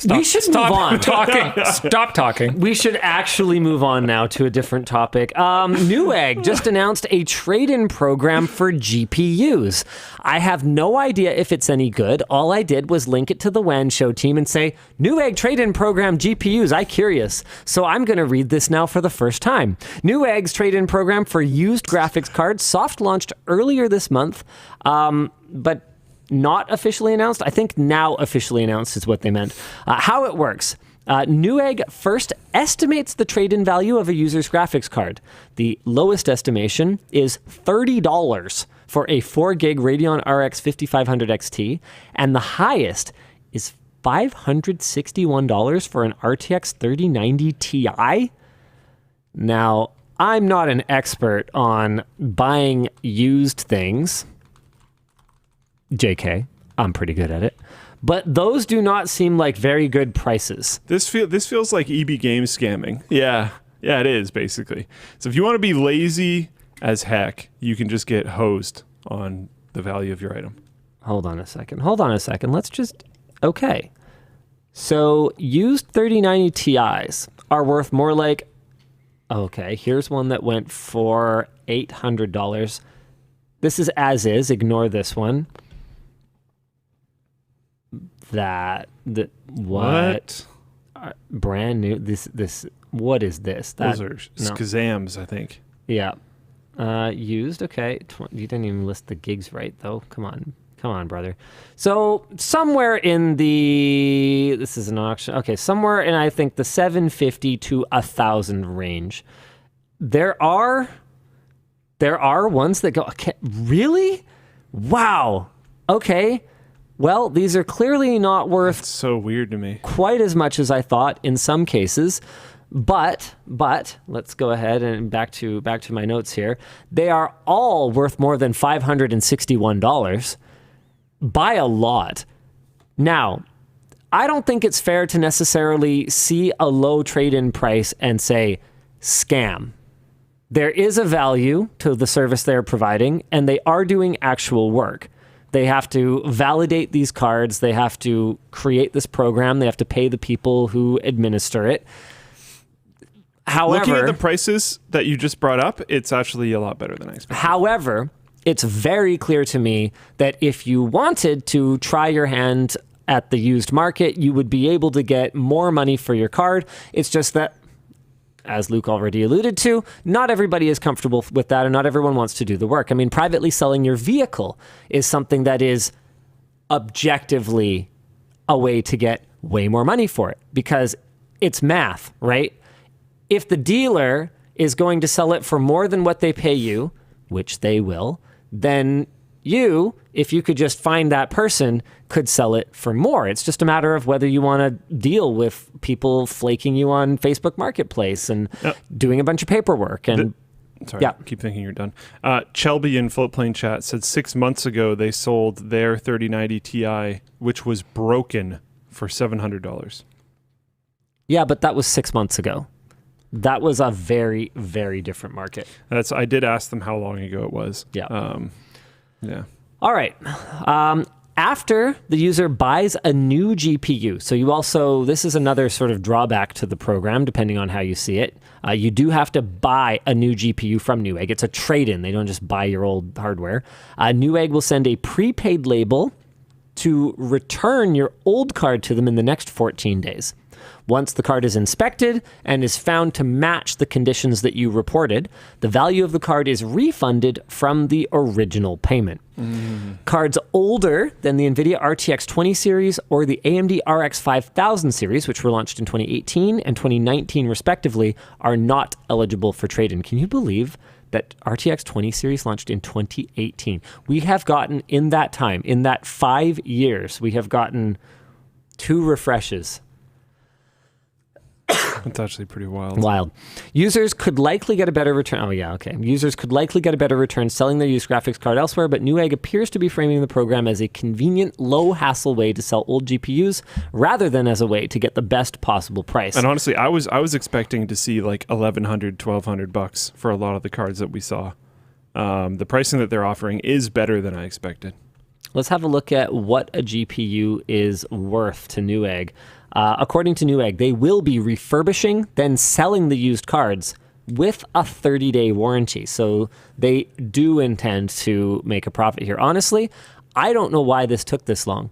We should move on. Stop talking. We should actually move on now to a different topic. Newegg just announced a trade-in program for GPUs. I have no idea if it's any good. All I did was link it to the WAN Show team and say, Newegg trade-in program GPUs, I curious. So I'm going to read this now for the first time. Newegg's trade-in program for used graphics cards soft launched earlier this month, but not officially announced. I think now officially announced is what they meant. How it works. Newegg first estimates the trade-in value of a user's graphics card. The lowest estimation is $30 for a 4 gig Radeon RX 5500 XT, and the highest is $561 for an RTX 3090 Ti. Now, I'm not an expert on buying used things. JK, I'm pretty good at it. But those do not seem like very good prices. This feels like EB Games scamming. Yeah, it is, basically. So if you want to be lazy as heck, you can just get hosed on the value of your item. Hold on a second. Let's just... Okay. So used 3090 Ti's are worth more like... Okay, here's one that went for $800. This is as is. Ignore this one. What? Brand new. This. What is this? Those are Skazams, I think. Yeah. Used. Okay. You didn't even list the gigs right, though. Come on, brother. So somewhere in the... This is an auction. Okay, somewhere in, I think, the 750 to 1,000 range. There are ones that go... Okay, really? Wow. Okay. Well, these are clearly not worth... That's so weird to me. ...quite as much as I thought in some cases. But let's go ahead and back to my notes here. They are all worth more than $561 by a lot. Now, I don't think it's fair to necessarily see a low trade-in price and say, scam. There is a value to the service they're providing, and they are doing actual work. They have to validate these cards. They have to create this program. They have to pay the people who administer it. However, looking at the prices that you just brought up, it's actually a lot better than I expected. However, it's very clear to me that if you wanted to try your hand at the used market, you would be able to get more money for your card. It's just that, as Luke already alluded to, not everybody is comfortable with that, and not everyone wants to do the work. I mean, privately selling your vehicle is something that is objectively a way to get way more money for it, because it's math, right? If the dealer is going to sell it for more than what they pay you, which they will, then you, if you could just find that person, could sell it for more. It's just a matter of whether you want to deal with people flaking you on Facebook Marketplace and doing a bunch of paperwork. And sorry, keep thinking you're done. Shelby in Floatplane Chat said 6 months ago they sold their 3090 Ti, which was broken, for $700. Yeah, but that was 6 months ago. That was a very, very different market. I did ask them how long ago it was. Yeah. Yeah. All right. After the user buys a new GPU, so you also, this is another sort of drawback to the program, depending on how you see it. You do have to buy a new GPU from Newegg. It's a trade-in. They don't just buy your old hardware. Newegg will send a prepaid label to return your old card to them in the next 14 days. Once the card is inspected and is found to match the conditions that you reported, the value of the card is refunded from the original payment. Cards older than the NVIDIA RTX 20 series or the AMD RX 5000 series, which were launched in 2018 and 2019 respectively, are not eligible for trade-in. Can you believe that RTX 20 series launched in 2018? We have gotten, in that time, in that 5 years, we have gotten 2 refreshes. That's actually pretty wild. Wild. Users could likely get a better return. Users could likely get a better return selling their used graphics card elsewhere, but Newegg appears to be framing the program as a convenient, low-hassle way to sell old GPUs rather than as a way to get the best possible price. And honestly, I was expecting to see like $1,100, $1,200 for a lot of the cards that we saw. The pricing that they're offering is better than I expected. Let's have a look at what a GPU is worth to Newegg. According to Newegg, they will be refurbishing, then selling the used cards with a 30-day warranty. So they do intend to make a profit here. Honestly, I don't know why this took this long.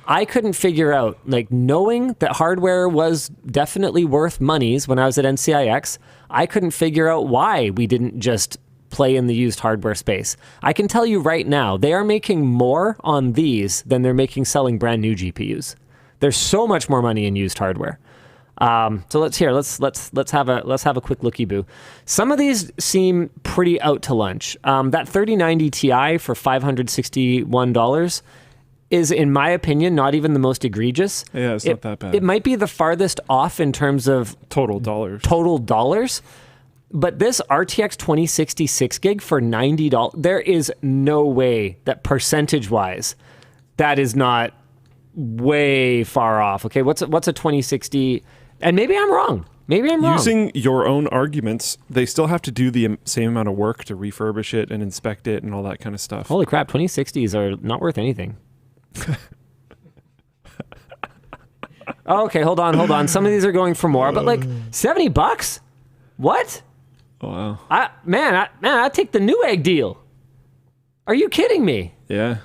I couldn't figure out, knowing that hardware was definitely worth monies when I was at NCIX, I couldn't figure out why we didn't just play in the used hardware space. I can tell you right now, they are making more on these than they're making selling brand new GPUs. There's so much more money in used hardware. So let's have a quick looky boo. Some of these seem pretty out to lunch. That 3090 Ti for $561 is, in my opinion, not even the most egregious. Yeah, it's not that bad. It might be the farthest off in terms of total dollars. But this RTX 2060 6 gig for $90, there is no way that percentage-wise that is not way far off. Okay, what's a 2060? And maybe I'm wrong. Using your own arguments, they still have to do the same amount of work to refurbish it and inspect it and all that kind of stuff. Holy crap, 2060s are not worth anything. Okay, hold on. Some of these are going for more, but $70? What? Wow. I take the Newegg deal. Are you kidding me? Yeah.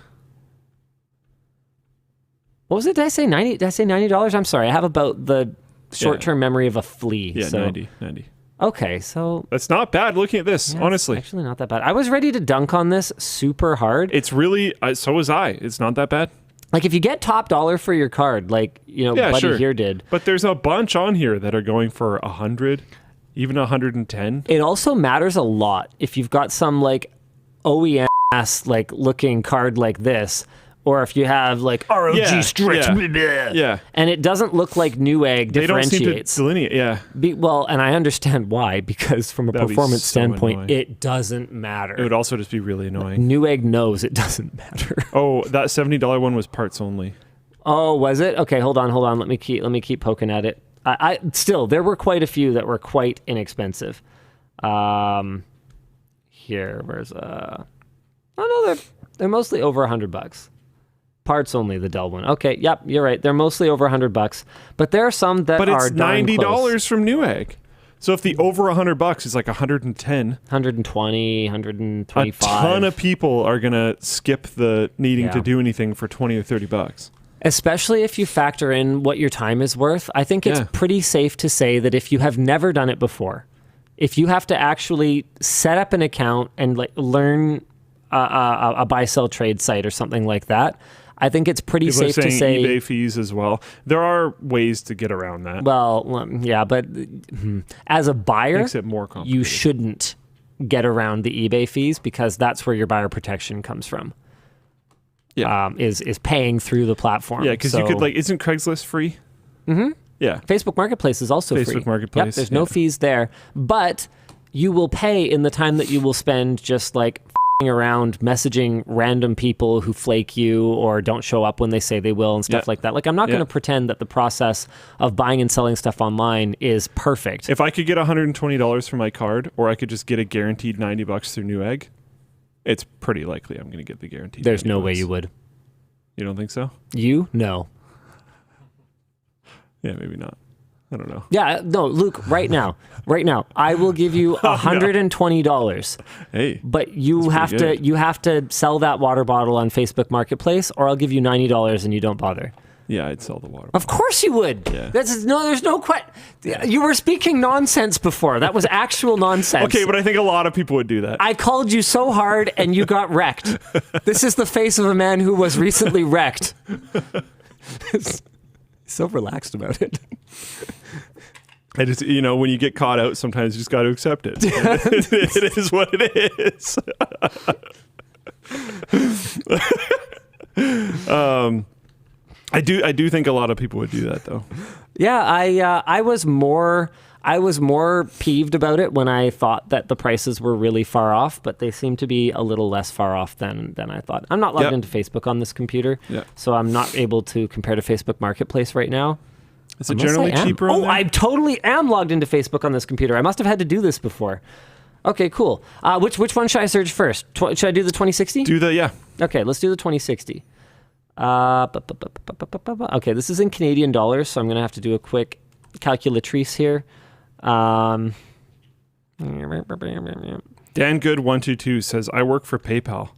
What was it? Did I say $90? Did I say $90? I'm sorry. I have about the short-term memory of a flea. Yeah, so. 90. Okay, so... That's not bad looking at this, honestly. It's actually not that bad. I was ready to dunk on this super hard. It's really... so was I. It's not that bad. If you get top dollar for your card, Buddy here did. But there's a bunch on here that are going for 100, even 110. It also matters a lot if you've got some OEM ass looking card like this, or if you have ROG strips, and it doesn't look like Newegg differentiates. They don't seem to delineate, and I understand why, because from a performance standpoint, annoying. it doesn't matter. It would also just be really annoying. Newegg knows it doesn't matter. Oh, that $70 one was parts only. Oh, was it? Okay, hold on. Let me keep poking at it. I still, there were quite a few that were quite inexpensive. Here, where's oh no, they're mostly over $100. Parts only, the Dell one. Okay, yep, you're right. They're mostly over $100, but there are some that are $90 from Newegg. So if the over $100 is like 110, 120, 125, a ton of people are gonna skip the needing to do anything for $20 or $30. Especially if you factor in what your time is worth. I think it's pretty safe to say that if you have never done it before, if you have to actually set up an account and like learn a buy sell trade site or something like that, I think it's pretty People safe to say eBay fees as well. There are ways to get around that. Well, yeah, but as a buyer, makes it more complicated. You shouldn't get around the eBay fees because that's where your buyer protection comes from. Yeah, is paying through the platform. Yeah, because you could isn't Craigslist free? Mm-hmm. Yeah. Facebook Marketplace is also free. Facebook Marketplace. Yep, there's no fees there, but you will pay in the time that you will spend just like around messaging random people who flake you or don't show up when they say they will and stuff like that. Like, I'm not going to pretend that the process of buying and selling stuff online is perfect. If I could get $120 for my card, or I could just get a guaranteed $90 through Newegg, it's pretty likely I'm going to get the guaranteed. There's $90. no way you would. You don't think so? You? No. Yeah, maybe not. I don't know. Yeah, no, Luke, right now, I will give you $120. Hey. But you have to sell that water bottle on Facebook Marketplace, or I'll give you $90 and you don't bother. Yeah, I'd sell the water. Of course you would. Yeah. There's no question. You were speaking nonsense before. That was actual nonsense. Okay, but I think a lot of people would do that. I called you so hard and you got wrecked. This is the face of a man who was recently wrecked. So relaxed about it. I just, when you get caught out, sometimes you just got to accept it. It is what it is. I do think a lot of people would do that, though. Yeah, I was more peeved about it when I thought that the prices were really far off, but they seem to be a little less far off than I thought. I'm not logged into Facebook on this computer, so I'm not able to compare to Facebook Marketplace right now. Is it generally cheaper on there? I totally am logged into Facebook on this computer. I must have had to do this before. Okay, cool. Which one should I search first? Should I do the 2060? Okay, let's do the 2060. Okay, this is in Canadian dollars, so I'm going to have to do a quick calculatrice here. Dan Good 122 says, I work for PayPal.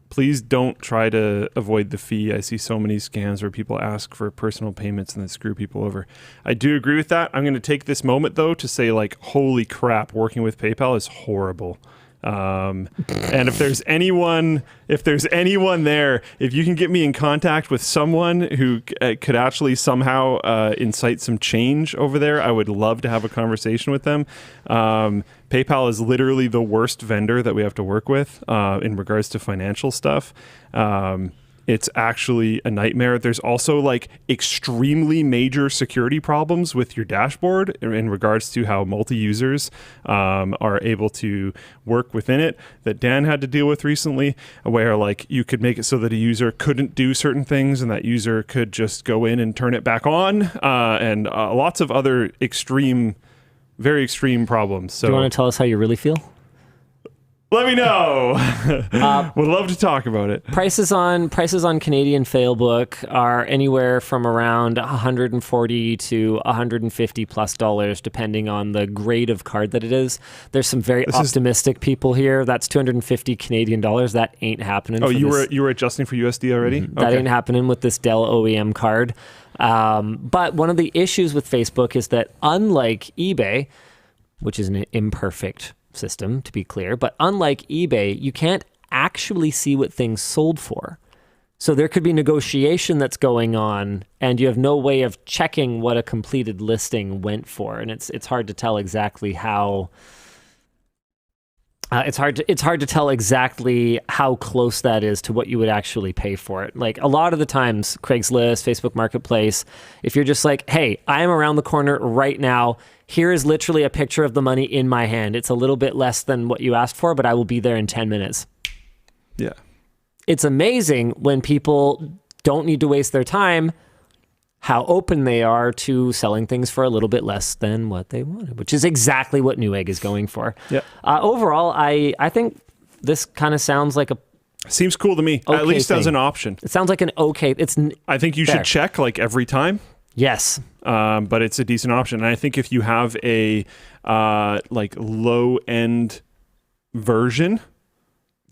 Please don't try to avoid the fee. I see so many scams where people ask for personal payments and then screw people over. I do agree with that. I'm going to take this moment, though, to say, holy crap, working with PayPal is horrible. And if there's anyone there, if you can get me in contact with someone who could actually somehow incite some change over there, I would love to have a conversation with them. PayPal is literally the worst vendor that we have to work with in regards to financial stuff. It's actually a nightmare. There's also extremely major security problems with your dashboard in regards to how multi-users are able to work within it that Dan had to deal with recently, where you could make it so that a user couldn't do certain things and that user could just go in and turn it back on, and lots of other very extreme problems. So, do you want to tell us how you really feel? Let me know. Would love to talk about it. Prices on Canadian Failbook are anywhere from around $140 to $150 plus dollars, depending on the grade of card that it is. There's some very optimistic people here. That's 250 Canadian dollars. That ain't happening. Oh, you were adjusting for USD already? Mm-hmm. That ain't happening with this Dell OEM card. But one of the issues with Facebook is that, unlike eBay, which is an imperfect system, to be clear, but unlike eBay, you can't actually see what things sold for. So there could be negotiation that's going on, and you have no way of checking what a completed listing went for, and it's hard to tell exactly how. It's hard to tell exactly how close that is to what you would actually pay for it. A lot of the times, Craigslist, Facebook Marketplace, if you're just hey, I am around the corner right now. Here is literally a picture of the money in my hand. It's a little bit less than what you asked for, but I will be there in 10 minutes. Yeah. It's amazing when people don't need to waste their time how open they are to selling things for a little bit less than what they wanted, which is exactly what Newegg is going for. Yeah. Overall, I think this kind of sounds like a Seems cool to me, okay at least thing. as an option. It sounds like an okay. I think you should check like every time. Yes. But it's a decent option. And I think if you have a like low end version,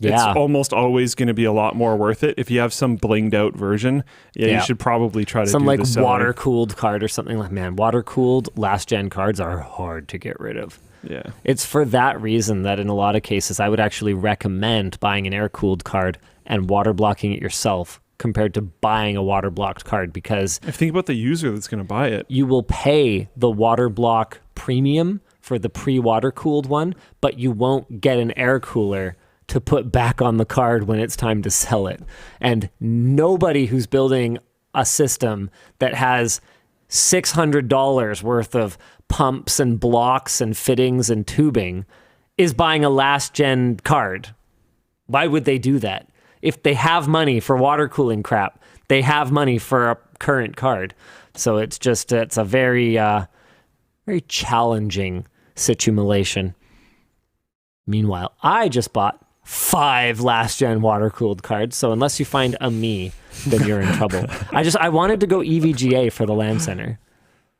it's almost always going to be a lot more worth it. If you have some blinged out version, you should probably try to some do like the selling. water cooled card or something. Like, man, water cooled last gen cards are hard to get rid of. Yeah. It's for that reason that in a lot of cases I would actually recommend buying an air cooled card and water blocking it yourself compared to buying a water blocked card, because I think about the user that's going to buy it. You will pay the water block premium for the pre-water cooled one, but you won't get an air cooler to put back on the card when it's time to sell it. And nobody who's building a system that has $600 worth of pumps and blocks and fittings and tubing is buying a last gen card. Why would they do that? If they have money for water cooling crap, they have money for a current card. So it's a very, very challenging simulation. Meanwhile, I just bought 5 last gen water cooled cards. So unless you find a me, then you're in trouble. I wanted to go EVGA for the LAN center.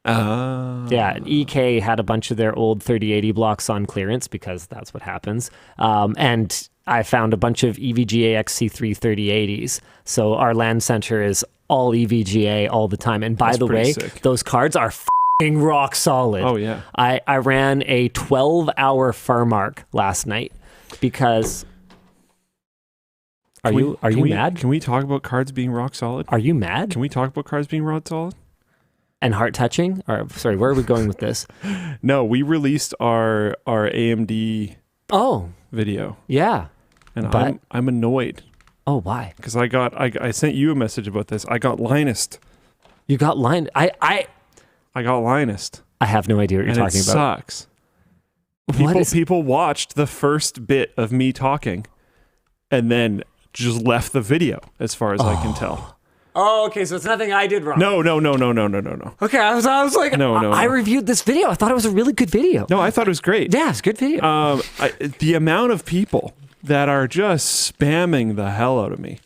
Yeah, EK had a bunch of their old 3080 blocks on clearance because that's what happens. And I found a bunch of EVGA XC3 3080s. So our LAN center is all EVGA all the time. And by the way, those cards are f***ing rock solid. Oh, yeah. I ran a 12-hour Furmark last night because... Are you mad? Can we talk about cards being rock solid? Are you mad? Can we talk about cards being rock solid? And heart touching? Or sorry, where are we going with this? No, we released our AMD video. Yeah. And I'm annoyed. Oh, why? Because I sent you a message about this. I got Linus. You got Linus? I got Linus. I have no idea what you're talking about. It sucks. People watched the first bit of me talking and then just left the video, as far as I can tell. Oh, okay. So it's nothing I did wrong. No. Okay, I was like, no. I reviewed this video. I thought it was a really good video. No, I thought it was great. Yeah, it's a good video. The amount of people that are just spamming the hell out of me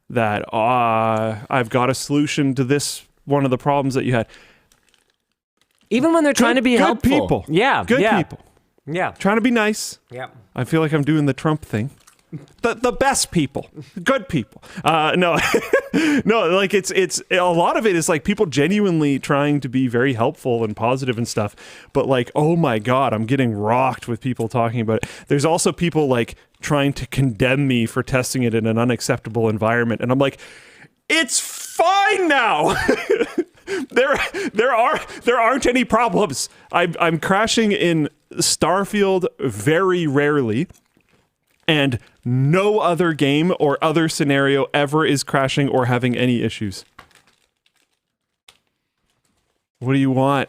that I've got a solution to this, one of the problems that you had. Even when they're trying to be helpful. Good people. Yeah. Good people. Yeah. Trying to be nice. Yeah. I feel like I'm doing the Trump thing. The best people, good people. No, like it's a lot of it is like people genuinely trying to be very helpful and positive and stuff. But like, oh my God, I'm getting rocked with people talking about it. There's also people like trying to condemn me for testing it in an unacceptable environment, and I'm like, it's fine now. There aren't any problems. I'm crashing in Starfield very rarely. And no other game or other scenario ever is crashing or having any issues. What do you want?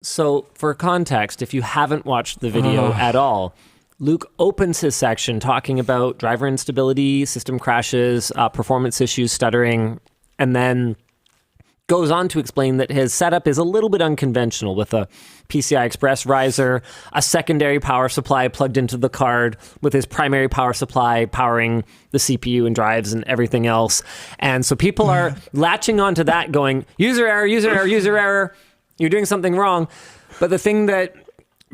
So, for context, if you haven't watched the video at all, Luke opens his section talking about driver instability, system crashes, performance issues, stuttering, and then goes on to explain that his setup is a little bit unconventional with a PCI Express riser, a secondary power supply plugged into the card with his primary power supply powering the CPU and drives and everything else. And so people are latching onto that going, user error, user error, user error. You're doing something wrong. But the thing that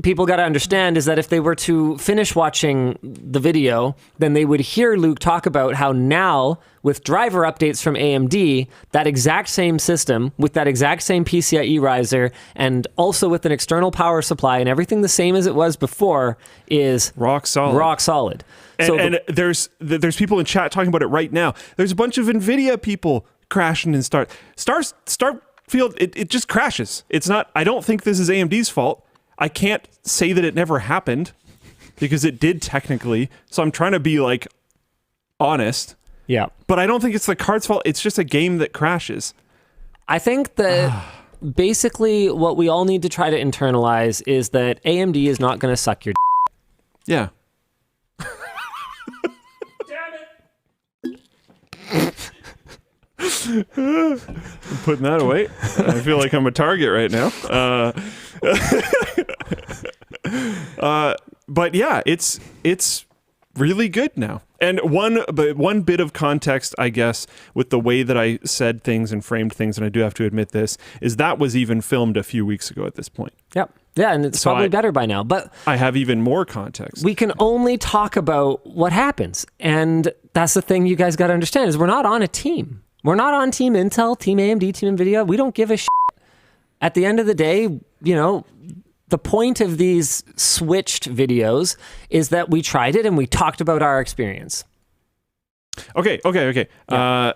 people got to understand is that if they were to finish watching the video, then they would hear Luke talk about how now, with driver updates from AMD, that exact same system, with that exact same PCIe riser, and also with an external power supply and everything the same as it was before, is rock solid. Rock solid. And there's people in chat talking about it right now. There's a bunch of NVIDIA people crashing in Starfield. It just crashes. It's not. I don't think this is AMD's fault. I can't say that it never happened because it did technically. So I'm trying to be like honest. Yeah. But I don't think it's the card's fault. It's just a game that crashes. I think that basically what we all need to try to internalize is that AMD is not going to suck your Yeah. Damn it. putting that away. I feel like I'm a target right now. But yeah, it's really good now. And one bit of context, I guess, with the way that I said things and framed things, and I do have to admit this, is that was even filmed a few weeks ago at this point. Yep. Yeah, and it's probably better by now. But I have even more context. We can only talk about what happens. And that's the thing you guys got to understand is we're not on a team. We're not on Team Intel, Team AMD, Team NVIDIA. We don't give a shit. At the end of the day, you know, the point of these switched videos is that we tried it and we talked about our experience. Okay. Yeah.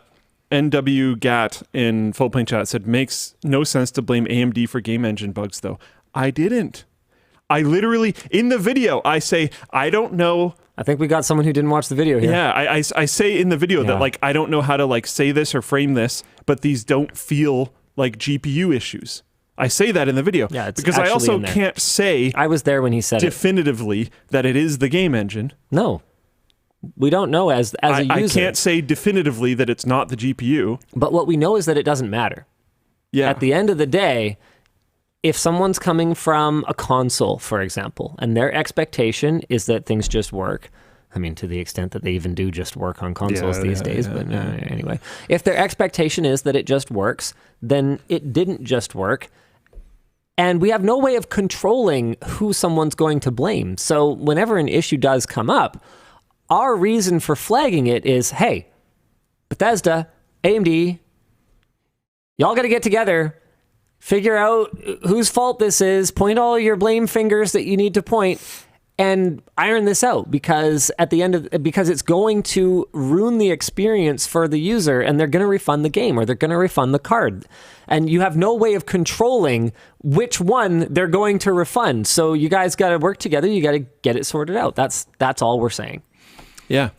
NW Gat in Full Plane Chat said, makes no sense to blame AMD for game engine bugs, though. I didn't. I literally, in the video, I say, I don't know. I think we got someone who didn't watch the video here. Yeah, I say in the video that, like, I don't know how to, like, say this or frame this, but these don't feel like GPU issues. I say that in the video. Yeah, it's because I also can't say I was there when he said definitively that it is the game engine. No. We don't know as a user. I can't say definitively that it's not the GPU. But what we know is that it doesn't matter. Yeah. At the end of the day, if someone's coming from a console, for example, and their expectation is that things just work, I mean, to the extent that they even do just work on consoles these days, but anyway. If their expectation is that it just works, then it didn't just work. And we have no way of controlling who someone's going to blame. So whenever an issue does come up, our reason for flagging it is, hey, Bethesda, AMD, y'all got to get together, figure out whose fault this is, point all your blame fingers that you need to point, and iron this out, because at the end of because it's going to ruin the experience for the user, and they're going to refund the game or they're going to refund the card, and you have no way of controlling which one they're going to refund. So you guys got to work together. You got to get it sorted out. That's all we're saying. Yeah.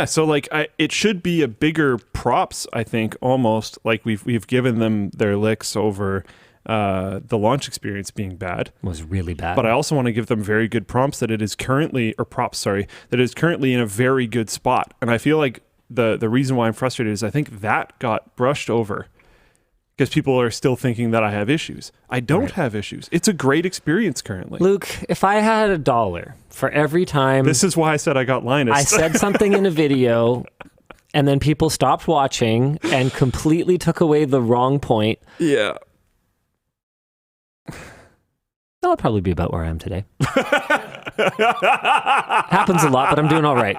So like, it should be a bigger props. I think almost like we've given them their licks over the launch experience being bad. It was really bad. But I also want to give them very good prompts that it is currently, or props, sorry, that it is currently in a very good spot. And I feel like the reason why I'm frustrated is I think that got brushed over because people are still thinking that I have issues. I don't have issues. It's a great experience currently. Luke, if I had $1 for every time... This is why I said I got Linus. I said something in a video and then people stopped watching and completely took away the wrong point. Yeah. That'll probably be about where I am today. Happens a lot, but I'm doing all right.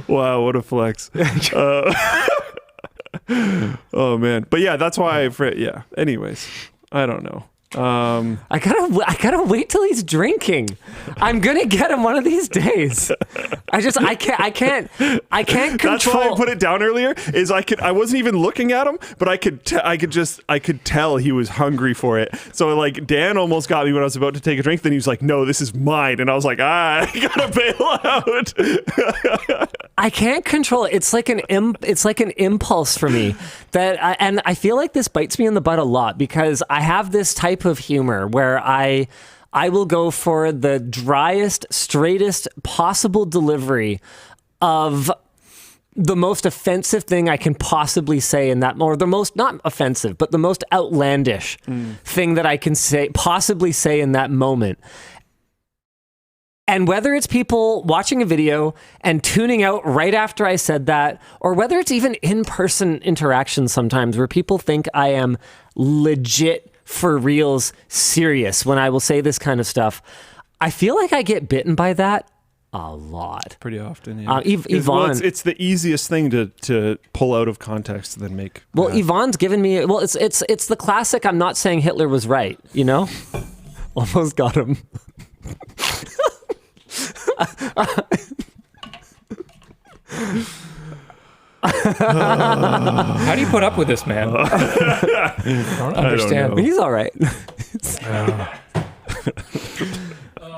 Wow, what a flex. Oh, man. But yeah, that's why anyways, I don't know. I gotta wait till he's drinking. I'm gonna get him one of these days. I can't control. That's why I put it down earlier. Is I wasn't even looking at him, but I could tell he was hungry for it. So like Dan almost got me when I was about to take a drink. Then he was like, "No, this is mine," and I was like, "I gotta bail out." I can't control it. It's like an impulse for me and I feel like this bites me in the butt a lot because I have this type of humor where I will go for the driest, straightest possible delivery of the most offensive thing I can possibly say in that, or the most, not offensive, but the most outlandish thing that I can possibly say in that moment. And whether it's people watching a video and tuning out right after I said that, or whether it's even in-person interactions sometimes where people think I am legit for reals serious when I will say this kind of stuff, I feel like I get bitten by that a lot. Pretty often, yeah. Yvonne... it's the easiest thing to pull out of context and then make... Well, Yvonne's given me... Well, it's the classic, I'm not saying Hitler was right, you know? Almost got him. How do you put up with this, man? I don't understand. He's all right.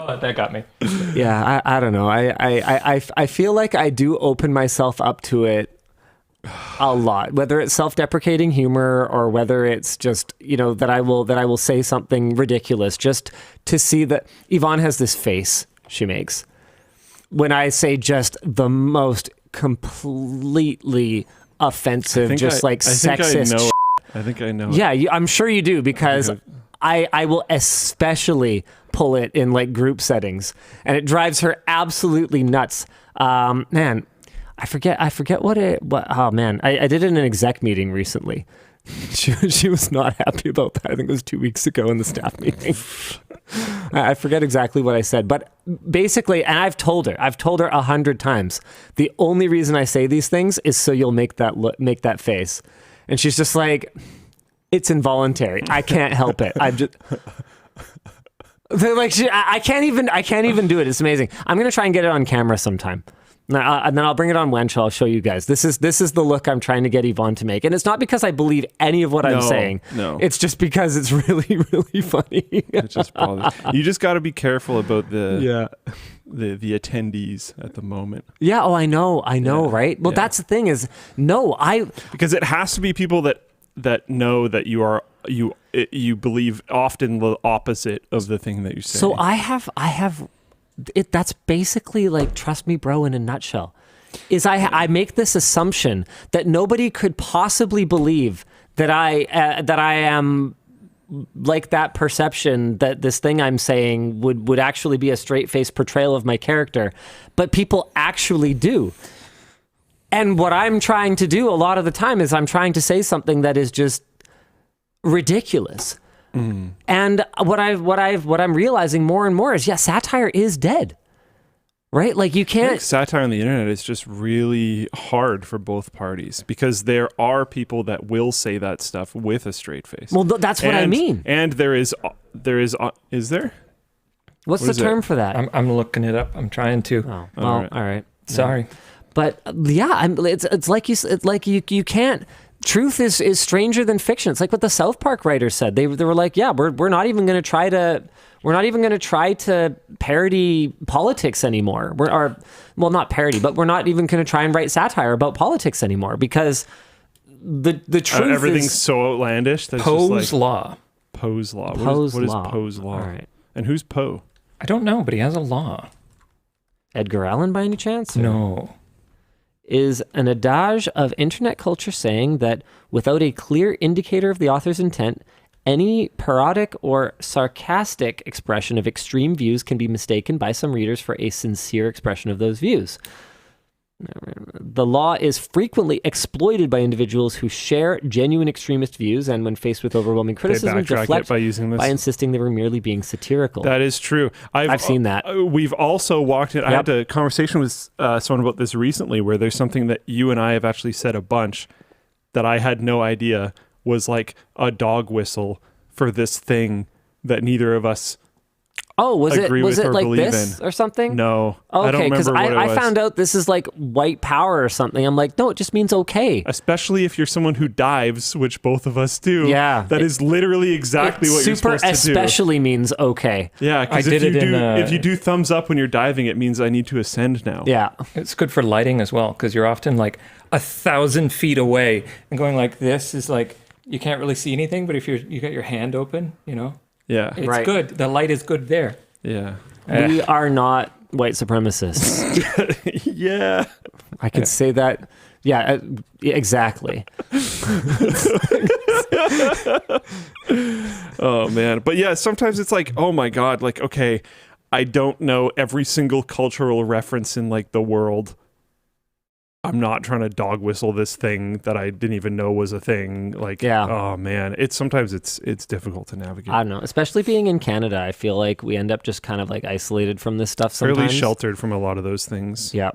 That got me. Yeah, I don't know. I feel like I do open myself up to it a lot, whether it's self-deprecating humor or whether it's just, you know, that I will say something ridiculous just to see that Yvonne has this face she makes when I say just the most completely offensive, sexist. I think I know. Yeah, I'm sure you do, because I will especially pull it in like group settings, and it drives her absolutely nuts. Man, I forget oh man, I did it in an exec meeting recently. She was not happy about that. I think it was 2 weeks ago in the staff meeting. I forget exactly what I said, but basically, and I've told her 100 times, the only reason I say these things is so you'll make that face. And she's just like, it's involuntary. I can't help it. I'm just like, I can't even do it. It's amazing. I'm going to try and get it on camera sometime. And then I'll bring it on WAN Show. I'll show you guys. This is the look I'm trying to get Yvonne to make. And it's not because I believe any of what I'm saying. No. It's just because it's really, really funny. It just bothers. You just got to be careful about the attendees at the moment. Yeah. Oh, I know. Right? Well, that's the thing is, because it has to be people that know that you believe often the opposite of the thing that you say. So I have that's basically like trust me bro in a nutshell. Is I make this assumption that nobody could possibly believe that I am like that perception, that this thing I'm saying would actually be a straight-faced portrayal of my character, but people actually do. And what I'm trying to do a lot of the time is I'm trying to say something that is just ridiculous. And what I'm realizing more and more is, satire is dead, right? Like you can't. Satire on the internet is just really hard for both parties, because there are people that will say that stuff with a straight face. Well, that's what I mean. And there is there? What's the term for that? I'm looking it up. I'm trying to. Oh, well, all right. Sorry. But it's like you can't. Truth is stranger than fiction. It's like what the South Park writers said. They were like, we're not even going to try to parody politics anymore. Not parody, but we're not even going to try and write satire about politics anymore, because the truth everything's is so outlandish. Poe's law. Poe's law. Poe's what is law. Poe's law? All right. And who's Poe? I don't know, but he has a law. Edgar Allan, by any chance? No. Is an adage of internet culture saying that without a clear indicator of the author's intent, any parodic or sarcastic expression of extreme views can be mistaken by some readers for a sincere expression of those views. The law is frequently exploited by individuals who share genuine extremist views, and when faced with overwhelming criticism, deflect by insisting they were merely being satirical. That is true. I've seen that. We've also walked in. I had a conversation with someone about this recently, where there's something that you and I have actually said a bunch that I had no idea was like a dog whistle for this thing that neither of us was it like believe this in. or something? No. Okay, because I found out this is like white power or something. I'm like, no, it just means okay. Especially if you're someone who dives, which both of us do. Yeah. That is literally exactly what you're supposed to do. Super especially means okay. Yeah, because if you do thumbs up when you're diving, it means I need to ascend now. Yeah. It's good for lighting as well, because you're often like 1,000 feet away, and going like this is like, you can't really see anything, but if you got your hand open, Yeah. it's good. The light is good there. Yeah. We are not white supremacists. Yeah. I could say that. Yeah, exactly. Oh, man. But yeah, sometimes it's like, oh my God, like, okay, I don't know every single cultural reference in like the world. I'm not trying to dog whistle this thing that I didn't even know was a thing. Like, oh man, sometimes it's difficult to navigate. I don't know, especially being in Canada. I feel like we end up just kind of like isolated from this stuff sometimes. Fairly sheltered from a lot of those things. Yeah,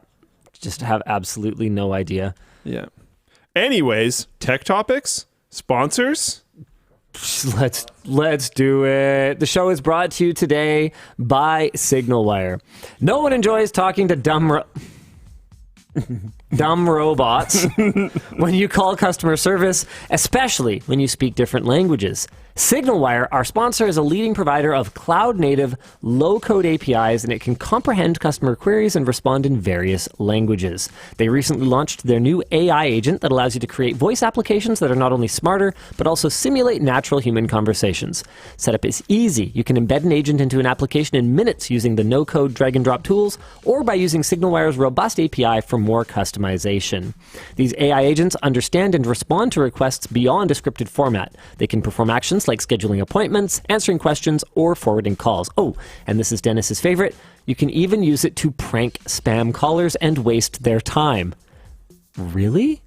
just have absolutely no idea. Yeah. Anyways, tech topics, sponsors. Let's do it. The show is brought to you today by SignalWire. No one enjoys talking to dumb robots when you call customer service, especially when you speak different languages. SignalWire, our sponsor, is a leading provider of cloud-native, low-code APIs, and it can comprehend customer queries and respond in various languages. They recently launched their new AI agent that allows you to create voice applications that are not only smarter, but also simulate natural human conversations. Setup is easy. You can embed an agent into an application in minutes using the no-code drag-and-drop tools, or by using SignalWire's robust API for more customization. These AI agents understand and respond to requests beyond a scripted format. They can perform actions like scheduling appointments, answering questions, or forwarding calls. Oh, and this is Dennis's favorite. You can even use it to prank spam callers and waste their time. Really?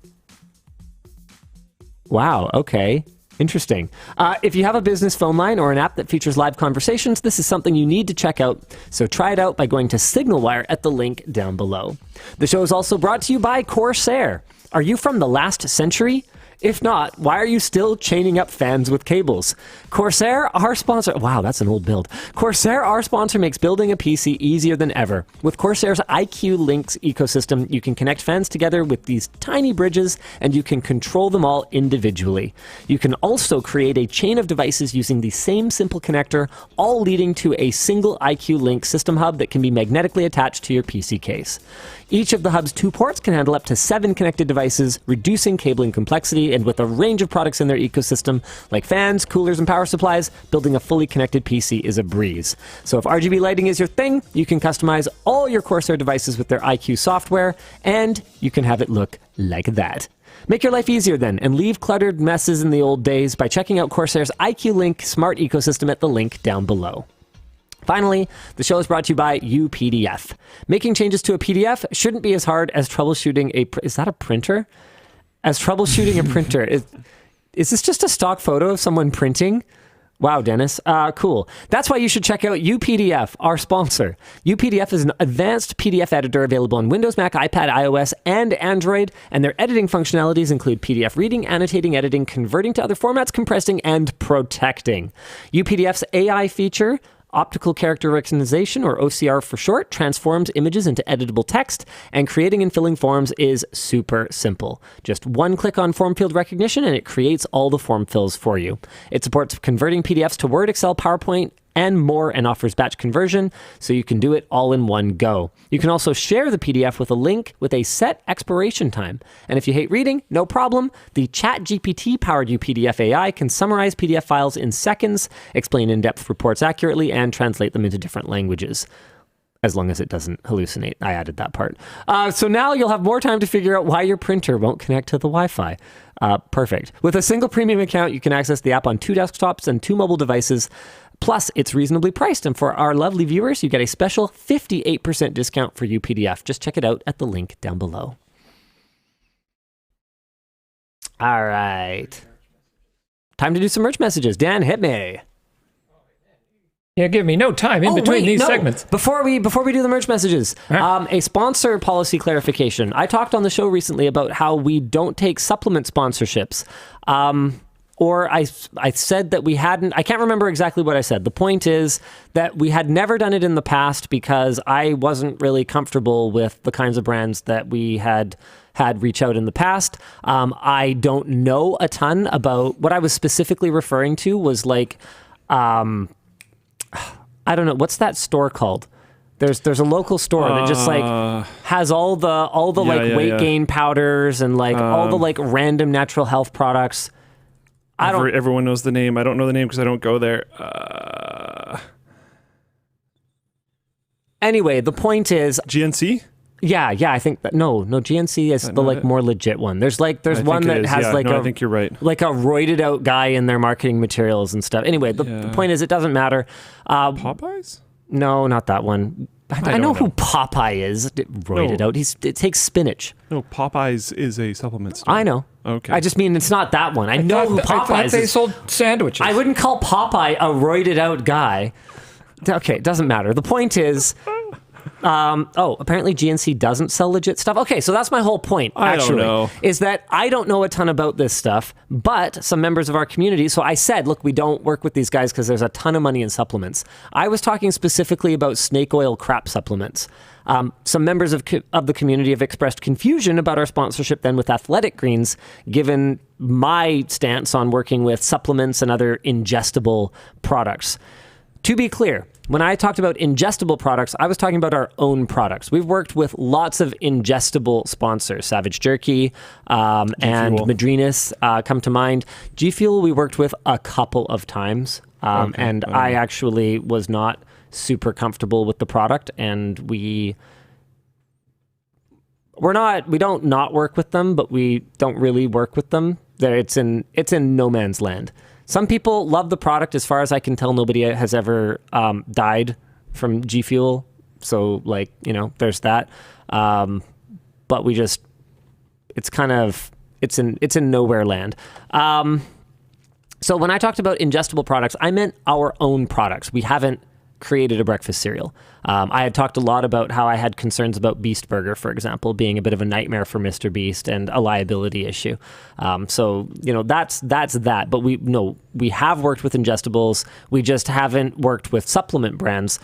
Wow, okay. Interesting. If you have a business phone line or an app that features live conversations, this is something you need to check out. So try it out by going to SignalWire at the link down below. The show is also brought to you by Corsair. Are you from the last century? If not, why are you still chaining up fans with cables? Corsair, our sponsor... Wow, that's an old build. Corsair, our sponsor, makes building a PC easier than ever. With Corsair's IQ Links ecosystem, you can connect fans together with these tiny bridges, and you can control them all individually. You can also create a chain of devices using the same simple connector, all leading to a single IQ Link system hub that can be magnetically attached to your PC case. Each of the hub's 2 ports can handle up to 7 connected devices, reducing cabling complexity, and with a range of products in their ecosystem, like fans, coolers, and power supplies, building a fully connected PC is a breeze. So if RGB lighting is your thing, you can customize all your Corsair devices with their IQ software, and you can have it look like that. Make your life easier then, and leave cluttered messes in the old days by checking out Corsair's IQ Link smart ecosystem at the link down below. Finally, the show is brought to you by UPDF. Making changes to a PDF shouldn't be as hard as troubleshooting is that a printer? As troubleshooting a printer. Is this just a stock photo of someone printing? Wow, Dennis. Cool. That's why you should check out UPDF, our sponsor. UPDF is an advanced PDF editor available on Windows, Mac, iPad, iOS, and Android, and their editing functionalities include PDF reading, annotating, editing, converting to other formats, compressing, and protecting. UPDF's AI feature, Optical Character Recognition, or OCR for short, transforms images into editable text, and creating and filling forms is super simple. Just one click on form field recognition and it creates all the form fills for you. It supports converting PDFs to Word, Excel, PowerPoint, and more, and offers batch conversion, so you can do it all in one go. You can also share the PDF with a link with a set expiration time. And if you hate reading, no problem. The ChatGPT-powered UPDF AI can summarize PDF files in seconds, explain in-depth reports accurately, and translate them into different languages. As long as it doesn't hallucinate. I added that part. So now you'll have more time to figure out why your printer won't connect to the Wi-Fi. Perfect. With a single premium account, you can access the app on 2 desktops and 2 mobile devices. Plus, it's reasonably priced, and for our lovely viewers, you get a special 58% discount for UPDF. Just check it out at the link down below. All right. Time to do some merch messages. Dan, hit me. Yeah, give me no time in between these segments. Before we do the merch messages, a sponsor policy clarification. I talked on the show recently about how we don't take supplement sponsorships. Or I said that we hadn't, I can't remember exactly what I said. The point is that we had never done it in the past because I wasn't really comfortable with the kinds of brands that we had reach out in the past. I don't know a ton about what I was specifically referring to was like, I don't know, what's that store called? There's a local store that just like has all the weight gain powders and like all the like random natural health products. Everyone knows the name. I don't know the name because I don't go there. Anyway, the point is... GNC? Yeah, I think that... No, GNC is the like more legit one. There's one that has I think you're right. Like a roided out guy in their marketing materials and stuff. Anyway, the point is it doesn't matter. Popeyes? No, not that one. I know who Popeye is. Roided out. It takes spinach. No, Popeyes is a supplement store. I know. Okay. I just mean it's not that one. I know who Popeye is. I thought they sold sandwiches. I wouldn't call Popeye a roided out guy. Okay, it doesn't matter. The point is... apparently GNC doesn't sell legit stuff. Okay, so that's my whole point, actually. I don't know. Is that I don't know a ton about this stuff, but some members of our community, so I said, look, we don't work with these guys because there's a ton of money in supplements. I was talking specifically about snake oil crap supplements. Some members of the community have expressed confusion about our sponsorship then with Athletic Greens, given my stance on working with supplements and other ingestible products. To be clear, when I talked about ingestible products, I was talking about our own products. We've worked with lots of ingestible sponsors, Savage Jerky and Madrinas come to mind. G Fuel we worked with a couple of times, and I actually was not super comfortable with the product, and we don't not work with them, but we don't really work with them. It's in no man's land. Some people love the product. As far as I can tell, nobody has ever died from G Fuel. So, there's that. But it's in nowhere land. So when I talked about ingestible products, I meant our own products. We haven't created a breakfast cereal. I had talked a lot about how I had concerns about Beast Burger, for example, being a bit of a nightmare for Mr. Beast and a liability issue. So that's that. But we have worked with ingestibles. We just haven't worked with supplement brands.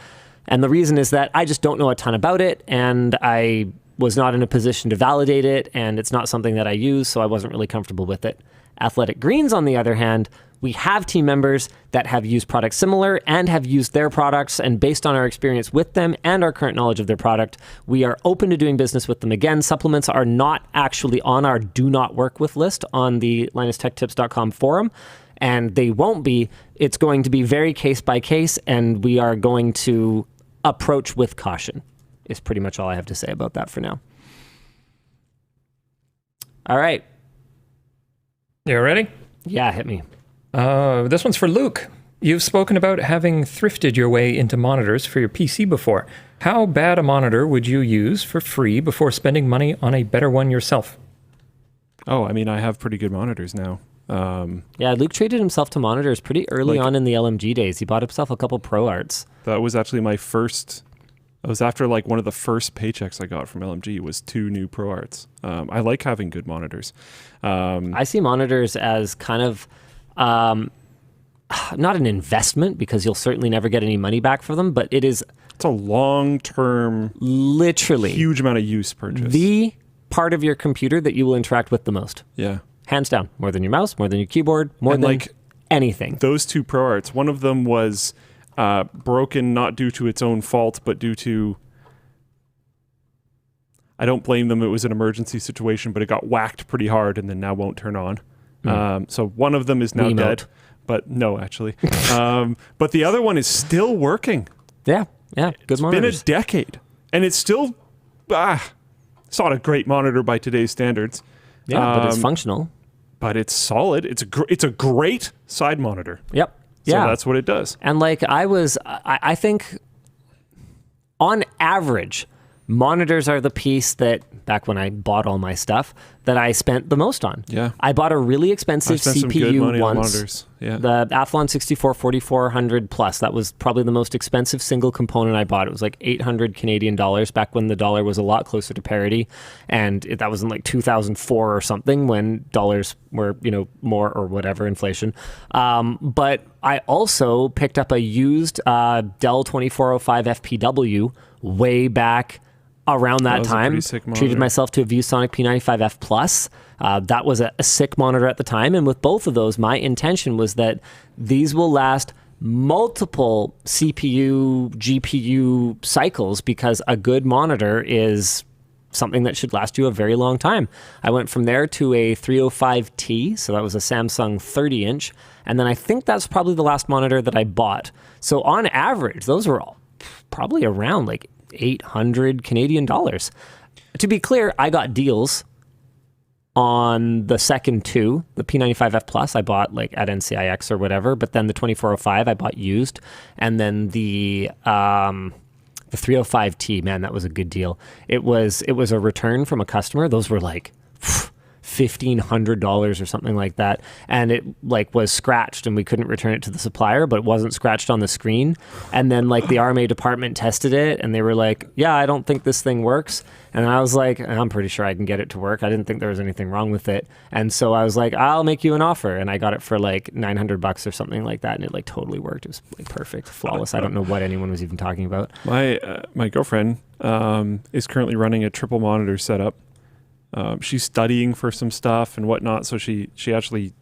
And the reason is that I just don't know a ton about it, and I was not in a position to validate it, and it's not something that I use, so I wasn't really comfortable with it. Athletic Greens, on the other hand, we have team members that have used products similar and have used their products, and based on our experience with them and our current knowledge of their product, we are open to doing business with them again. Supplements are not actually on our do not work with list on the LinusTechTips.com forum, and they won't be. It's going to be very case by case, and we are going to approach with caution, is pretty much all I have to say about that for now. All right. You ready? Yeah, hit me. This one's for Luke. You've spoken about having thrifted your way into monitors for your PC before. How bad a monitor would you use for free before spending money on a better one yourself? Oh, I mean, I have pretty good monitors now. Yeah, Luke treated himself to monitors pretty early on in the LMG days. He bought himself a couple ProArts. That was actually my first... It was after one of the first paychecks I got from LMG was 2 new ProArts. I like having good monitors. I see monitors as kind of... not an investment, because you'll certainly never get any money back for them, but it's a long-term, literally huge amount of use purchase. The part of your computer that you will interact with the most. Yeah. Hands down. More than your mouse, more than your keyboard, more than anything. Those 2 ProArts, one of them was broken not due to its own fault, but due to... I don't blame them. It was an emergency situation, but it got whacked pretty hard and then now won't turn on. So one of them is now dead, but no, actually. But the other one is still working. Yeah, good monitors. It's been a decade, and it's still, it's not a great monitor by today's standards. Yeah, but it's functional. But it's solid. It's a great side monitor. Yep. So that's what it does. And I think on average, monitors are the piece that, back when I bought all my stuff, that I spent the most on. Yeah. I bought a really expensive CPU some good money once. on monitors. Yeah. The Athlon 64-4400 Plus. That was probably the most expensive single component I bought. It was like 800 Canadian dollars back when the dollar was a lot closer to parity. And that was in 2004 or something, when dollars were, more or whatever, inflation. But I also picked up a used Dell 2405 FPW way back around that time. Treated myself to a ViewSonic P95F Plus. That was a sick monitor at the time, and with both of those, my intention was that these will last multiple CPU, GPU cycles, because a good monitor is something that should last you a very long time. I went from there to a 305T, so that was a Samsung 30-inch, and then I think that's probably the last monitor that I bought. So on average, those were all probably around 800 Canadian dollars. To be clear, I got deals on the second 2, the P95F Plus I bought at NCIX or whatever, but then the 2405 I bought used, and then the 305T, man, that was a good deal. It was a return from a customer. Those were $50 $1,500 or something like that, and it like was scratched, and we couldn't return it to the supplier, but it wasn't scratched on the screen. And then like the RMA department tested it, and they were like, yeah, I don't think this thing works. And I was like, I'm pretty sure I can get it to work. I didn't think there was anything wrong with it. And so I was like, I'll make you an offer. And I got it for like $900 or something like that. And it like totally worked. It was like perfect, flawless. I don't know what anyone was even talking about. My girlfriend is currently running a triple monitor setup. She's studying for some stuff and whatnot. So she actually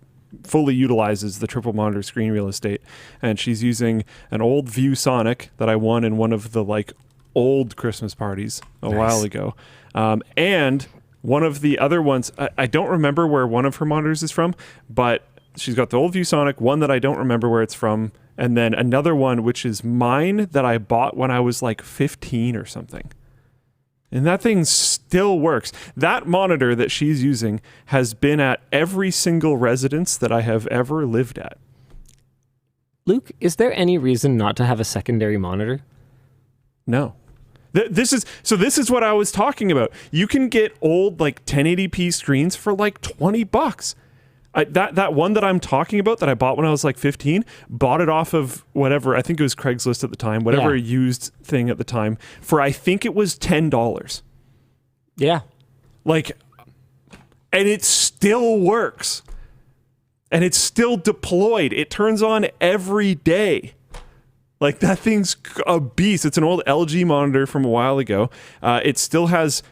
fully utilizes the triple monitor screen real estate. And she's using an old ViewSonic that I won in one of the like old Christmas parties a while ago. And one of the other ones, I don't remember where one of her monitors is from, but she's got the old ViewSonic, one that I don't remember where it's from, and then another one which is mine that I bought when I was like 15 or something. And that thing still works. That monitor that she's using has been at every single residence that I have ever lived at. Luke, is there any reason not to have a secondary monitor? No. This is what I was talking about. You can get old like 1080p screens for like $20. That one that I'm talking about that I bought when I was like 15, bought it off of whatever, I think it was Craigslist at the time, whatever used thing at the time, for I think it was $10. Yeah. Like, and it still works. And it's still deployed. It turns on every day. Like, that thing's a beast. It's an old LG monitor from a while ago. It still has...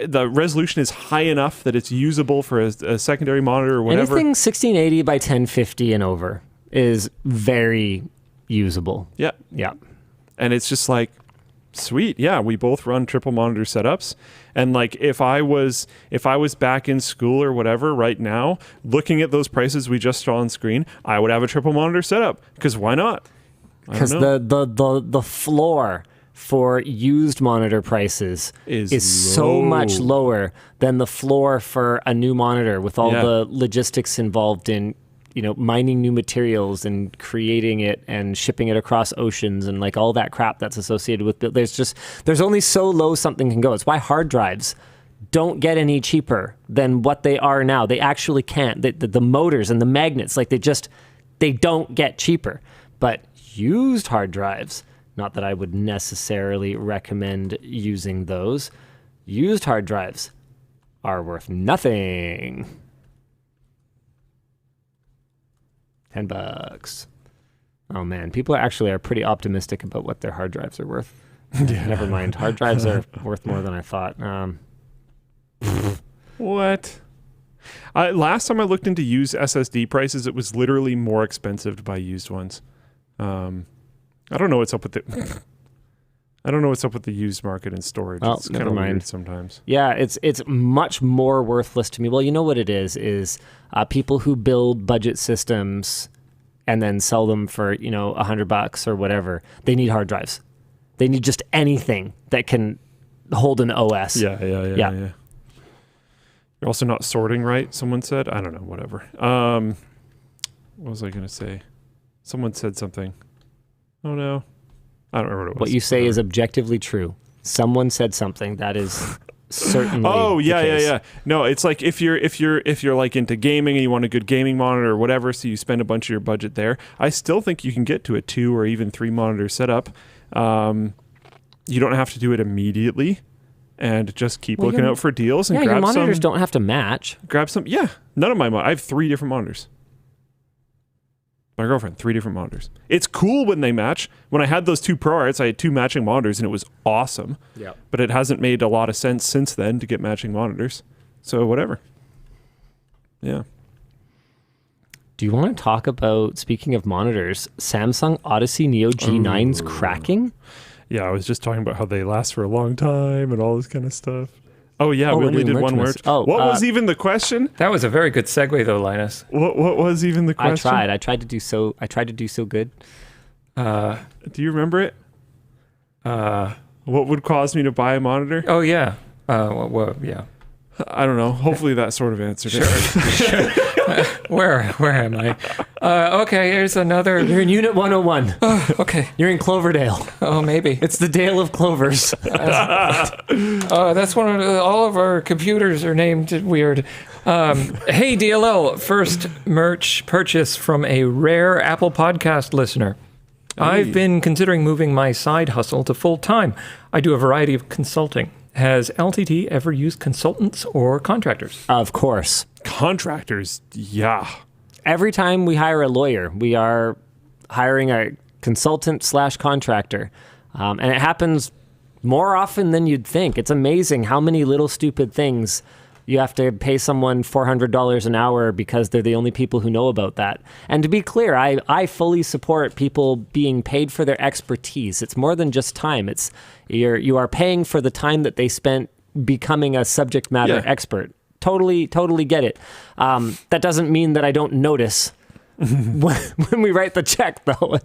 the resolution is high enough that it's usable for a secondary monitor or whatever. Anything 1680 by 1050 and over is very usable. Yeah. Yeah. And it's just like, sweet. Yeah, we both run triple monitor setups. And like, if I was back in school or whatever right now, looking at those prices we just saw on screen, I would have a triple monitor setup. Because why not? Because the floor for used monitor prices is so much lower than the floor for a new monitor, with all the logistics involved in, you know, mining new materials and creating it and shipping it across oceans and like all that crap that's associated with it. There's only so low something can go. It's why hard drives don't get any cheaper than what they are now. They actually can't. The motors and the magnets, like they don't get cheaper. But used hard drives, not that I would necessarily recommend using those. Used hard drives are worth nothing. $10. Oh man, people are pretty optimistic about what their hard drives are worth. Never mind. Hard drives are worth more than I thought. What? Last time I looked into used SSD prices, it was literally more expensive to buy used ones. I don't know what's up with it. I don't know what's up with the used market and storage. Well, it's kind never of mind. weird sometimes. Yeah, it's much more worthless to me. Well, you know what it is people who build budget systems and then sell them for, you know, $100 or whatever. They need hard drives. They need just anything that can hold an OS. Yeah. You're also not sorting right, someone said. I don't know, whatever. What was I going to say? Someone said something. Oh, no. I don't remember what it was. What you say is objectively true. Someone said something that is certainly the case. Yeah. No, it's like if you're like into gaming and you want a good gaming monitor or whatever, so you spend a bunch of your budget there, I still think you can get to a 2 or even 3 monitor setup. You don't have to do it immediately, and just keep looking out for deals and grab some. Your monitors don't have to match. Grab some. Yeah, none of I have 3 different monitors. My girlfriend, 3 different monitors. It's cool when they match. When I had those 2 ProArts, I had 2 matching monitors, and it was awesome. Yeah. But it hasn't made a lot of sense since then to get matching monitors. So whatever. Yeah. Do you want to talk about, speaking of monitors, Samsung Odyssey Neo G9's cracking? Yeah, I was just talking about how they last for a long time and all this kind of stuff. Oh, yeah, we only did one word. What was even the question? That was a very good segue, though, Linus. What was even the question? I tried to do so good. Do you remember it? What would cause me to buy a monitor? Oh, yeah. Yeah. I don't know. Hopefully that sort of answered it. Where am I? Okay, here's another. You're in Unit 101. Okay. You're in Cloverdale. Oh, maybe. It's the Dale of Clovers. That's one of all of our computers are named weird. Hey, DLL, first merch purchase from a rare Apple Podcast listener. I've been considering moving my side hustle to full time. I do a variety of consulting. Has LTT ever used consultants or contractors? Of course. Contractors, yeah. Every time we hire a lawyer, we are hiring a consultant/contractor. And it happens more often than you'd think. It's amazing how many little stupid things you have to pay someone $400 an hour because they're the only people who know about that. And to be clear, I fully support people being paid for their expertise. It's more than just time. You are paying for the time that they spent becoming a subject matter expert. Totally get it. That doesn't mean that I don't notice when we write the check, though.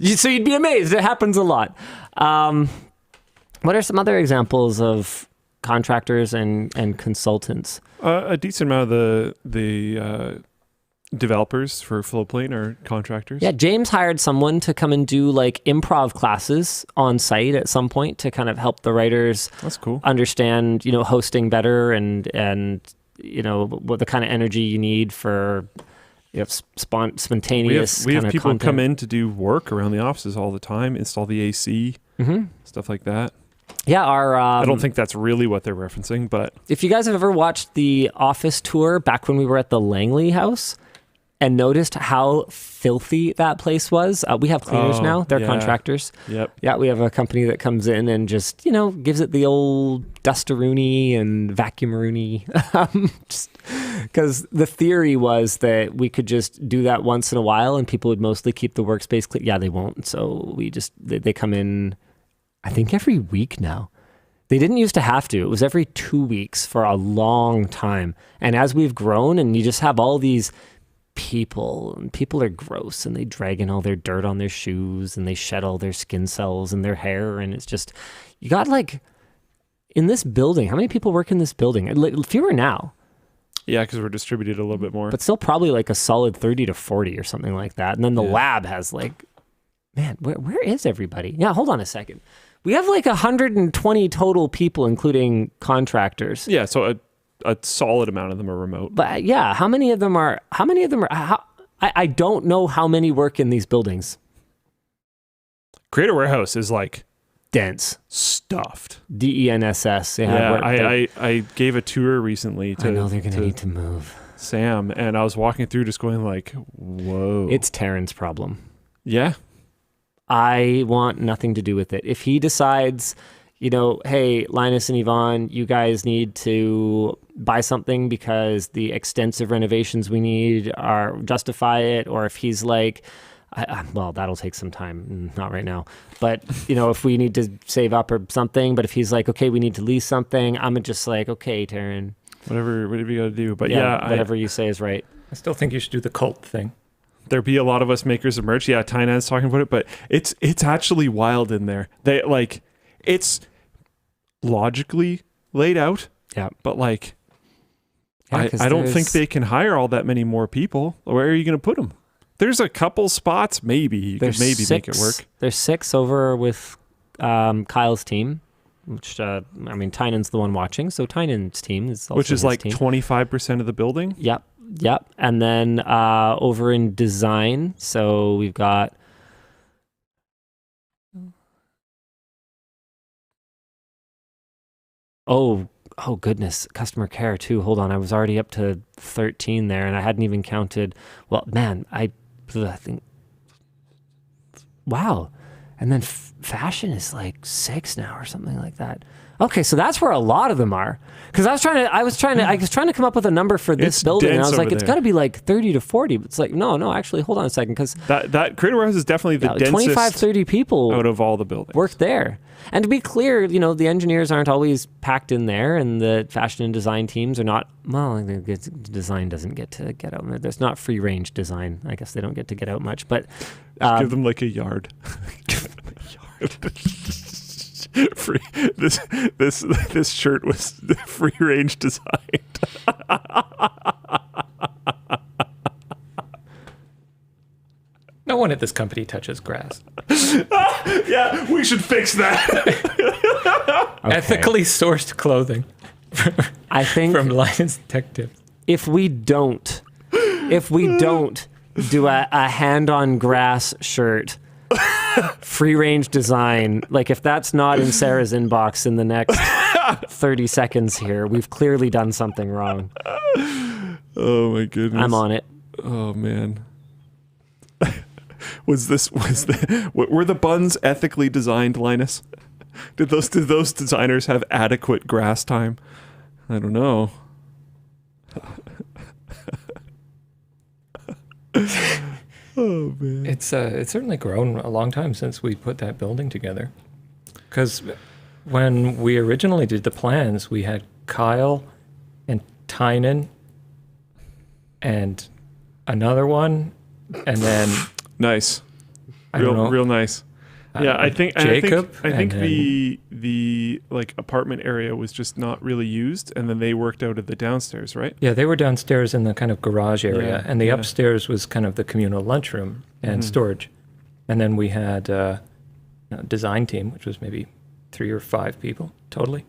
So you'd be amazed. It happens a lot. What are some other examples of contractors and consultants? A decent amount of the developers for Flowplane are contractors. Yeah, James hired someone to come and do like improv classes on site at some point to kind of help the writers. That's cool. Understand, hosting better and what the kind of energy you need for spontaneous. We have people content. come in to do work around the offices all the time, install the AC, stuff like that. Yeah, I don't think that's really what they're referencing, but if you guys have ever watched the office tour back when we were at the Langley house and noticed how filthy that place was, we have cleaners now. They're contractors. Yep. Yeah, we have a company that comes in and just, gives it the old dustaroony and vacuumaroony. Just because the theory was that we could just do that once in a while and people would mostly keep the workspace clean. Yeah, they won't. So they come in, I think every week now. They didn't used to have to. It was every 2 weeks for a long time. And as we've grown and you just have all these people, and people are gross and they drag in all their dirt on their shoes and they shed all their skin cells and their hair. And it's just, you got like, in this building, how many people work in this building? Fewer now. Yeah, because we're distributed a little bit more. But still probably like a solid 30 to 40 or something like that. And then the lab has like, man, where is everybody? Yeah, hold on a second. We have like 120 total people, including contractors. Yeah, so a solid amount of them are remote. But yeah, how many of them are, I don't know how many work in these buildings. Creator Warehouse is like Dense. Stuffed. DENSS. Yeah, I gave a tour recently to I know they're going to need to move. Sam, and I was walking through just going like, whoa. It's Taryn's problem. Yeah. I want nothing to do with it. If he decides, hey, Linus and Yvonne, you guys need to buy something because the extensive renovations we need justify it, or if he's like, well, that'll take some time, not right now. But, if we need to save up or something, but if he's like, okay, we need to lease something, I'm just like, okay, Taryn. Whatever you got to do. But whatever you say is right. I still think you should do the cult thing. There be a lot of us makers of merch. Yeah, Tynan's talking about it, but it's actually wild in there. They it's logically laid out. Yeah. But I don't think they can hire all that many more people. Where are you going to put them? There's a couple spots, maybe. You could maybe make it work. There's 6 over with Kyle's team, which, Tynan's the one watching, so Tynan's team is also which is like team. 25% of the building? Yep. And then over in design, so we've got oh goodness, customer care too. Hold on, I was already up to 13 there, and I hadn't even counted. Well, man, I think wow. And then fashion is like 6 now or something like that. Okay, so that's where a lot of them are. Because I was trying to come up with a number for this building, and I was like, it's got to be like 30 to 40. But it's like, no, actually, hold on a second, because that Creator Warehouse is definitely the densest 25, 30 people out of all the buildings. Work there. And to be clear, the engineers aren't always packed in there, and the fashion and design teams are not. Well, the design doesn't get to get out. There's not free range design. I guess they don't get to get out much. But give them like a yard. Free. This shirt was free range designed. at this company touches grass. Yeah, we should fix that. Okay. Ethically sourced clothing I think from Linus Tech Tips. if we don't do a hand on grass shirt, free range design, like if that's not in Sarah's inbox in the next 30 seconds here, we've clearly done something wrong. Oh my goodness. I'm on it. Oh man. Were the buns ethically designed, Linus? Did those designers have adequate grass time? I don't know. Oh man. It's certainly grown a long time since we put that building together. Because when we originally did the plans, we had Kyle and Tynan and another one, and then Nice. I don't know. Real nice. Yeah, I think Jacob. I think and the like apartment area was just not really used, and then they worked out of the downstairs, right? yeah, they were downstairs in the kind of garage area, Yeah, and the yeah. upstairs was kind of the communal lunchroom and storage. And then we had a design team, which was maybe 3 or 5 people totally.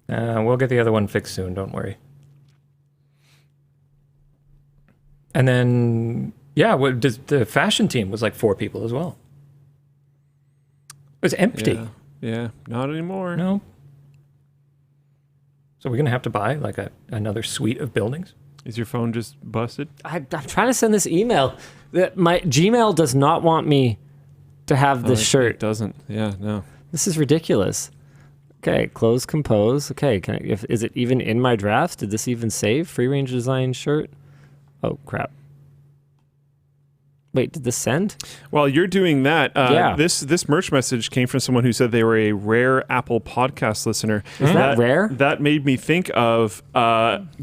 We'll get the other one fixed soon, don't worry. And then, yeah, the fashion team was like 4 people as well. It was empty. Yeah, not anymore. No. So we're going to have to buy like another suite of buildings. Is your phone just busted? I'm trying to send this email. My Gmail does not want me to have this It shirt. doesn't. Yeah, no. This is ridiculous. Okay, close compose. Okay, is it even in my drafts? Did this even save? Free range design shirt? Oh, crap. Wait, did this send? While you're doing that, Yeah. this merch message came from someone who said they were a rare Apple podcast listener. Is that rare? That made me think of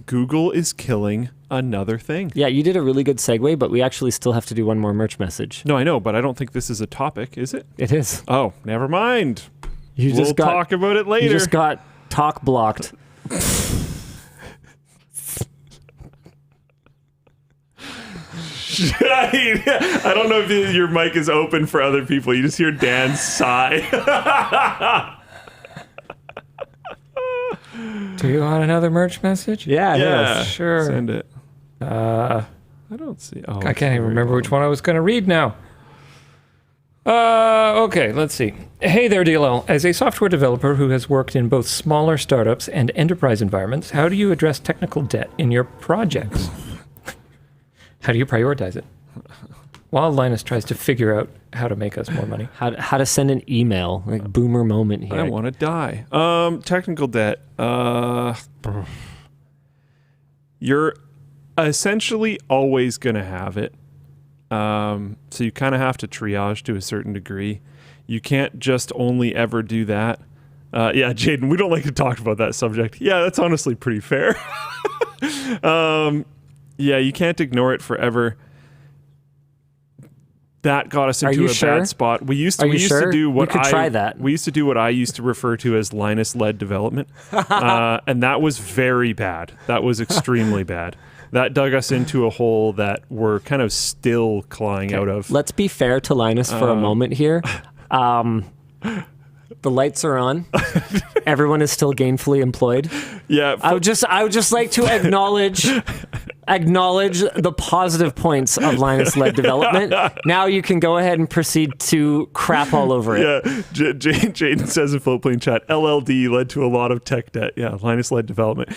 Google is killing another thing. Yeah, you did a really good segue, but we actually still have to do one more merch message. No, I know, but I don't think this is a topic, is it? It is. Oh, never mind. You We'll talk about it later. You just got talk blocked. I don't know if your mic is open for other people. You just hear Dan sigh. Do you want another merch message? Yeah, Yeah, sure. Send it. I don't see. Oh, I can't even remember which one I was going to read now. Okay, let's see. Hey there, DLL. As a software developer who has worked in both smaller startups and enterprise environments, how do you address technical debt in your projects? How do you prioritize it? While Linus tries to figure out how to make us more money. How to send an email, like boomer moment here. I want to die. Technical debt. You're essentially always going to have it. So you kind of have to triage to a certain degree. You can't just only ever do that. Yeah, Jaden, we don't like to talk about that subject. Yeah, that's honestly pretty fair. Yeah, you can't ignore it forever. That got us into a bad spot. We used to do what We used to do what I used to refer to as Linus-led development, and that was very bad. That was extremely bad. That dug us into a hole that we're kind of still clawing out of. Let's be fair to Linus for a moment here. The lights are on. Everyone is still gainfully employed. Yeah, I would just like to acknowledge the positive points of Linus-led development. Now you can go ahead and proceed to crap all over it. Yeah, Jaden says in Floatplane chat, LLD led to a lot of tech debt. Yeah, Linus-led development.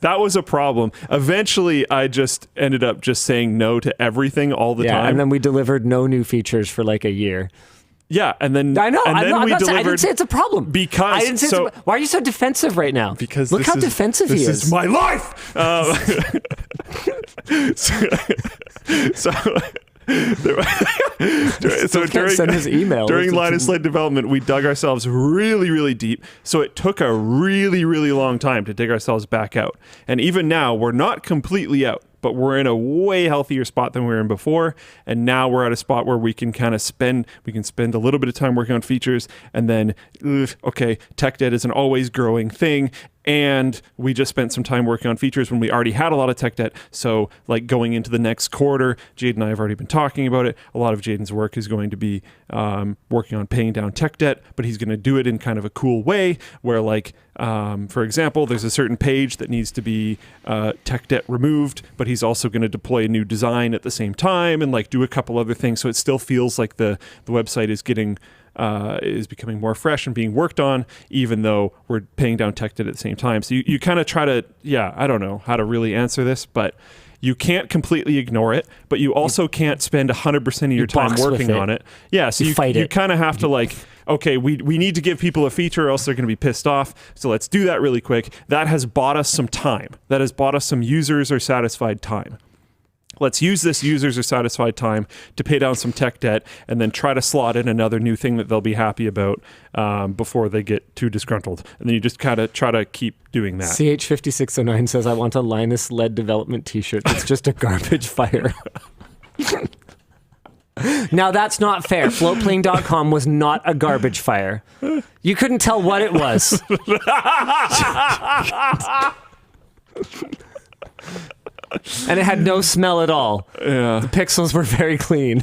That was a problem. Eventually, I just ended up just saying no to everything all the time. And then we delivered no new features for like a year. Yeah, and then I know. I didn't say it's a problem. Because I didn't say why are you so defensive right now? Because look how defensive he is. This is my life. Send his email. During Linus-led development, we dug ourselves really, really deep. So it took a really, really long time to dig ourselves back out. And even now, we're not completely out, but we're in a way healthier spot than we were in before. And now we're at a spot where we can kind of spend a little bit of time working on features. And then, okay, tech debt is an always growing thing. and we just spent some time working on features when we already had a lot of tech debt. So like going into the next quarter, Jade and I have already been talking about it. A lot of Jaden's work is going to be working on paying down tech debt, but he's going to do it in kind of a cool way where like, for example, there's a certain page that needs to be tech debt removed, but he's also going to deploy a new design at the same time and like do a couple other things. So it still feels like the website is getting is becoming more fresh and being worked on, even though we're paying down tech debt at the same time. So you kind of try to, I don't know how to really answer this, but you can't completely ignore it, but you also can't spend 100% of your time working on it. Yeah, so you kind of have to like, okay, we need to give people a feature or else they're going to be pissed off. So let's do that really quick. That has bought us some time. That has bought us some users or satisfied time. Let's use this users are satisfied time to pay down some tech debt and then try to slot in another new thing that they'll be happy about before they get too disgruntled. And then you just kind of try to keep doing that. CH5609 says, I want a Linus LED development t-shirt. It's just a garbage fire. Now, that's not fair. Floatplane.com was not a garbage fire. You couldn't tell what it was. And it had no smell at all. Yeah. The pixels were very clean.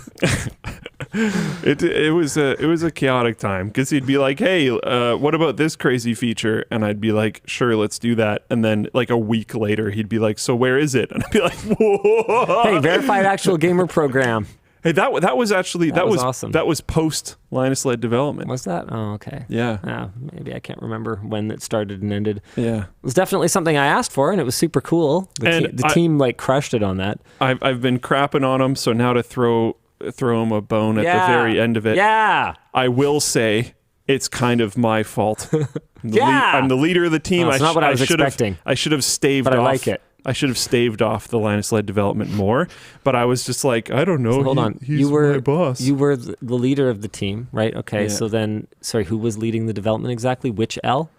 It was a chaotic time because he'd be like, hey, what about this crazy feature? And I'd be like, sure, let's do that. And then like a week later, he'd be like, so where is it? And I'd be like, whoa. Hey, verified actual gamer program. Hey, that was actually that was awesome. That was post Linus LED development. Was that? Oh, okay. Yeah. Maybe I can't remember when it started and ended. Yeah. It was definitely something I asked for, and it was super cool. The team like crushed it on that. I've been crapping on him, so now to throw him a bone at the very end of it. Yeah. I will say it's kind of my fault. I'm the leader of the team. That's not what I was expecting. I should have staved off. But I like it. I should have staved off the Linus LED development more, but I was just like, I don't know. So hold on. He's my boss. You were the leader of the team, right? Okay, Yeah. so then, sorry, who was leading the development exactly? Which L?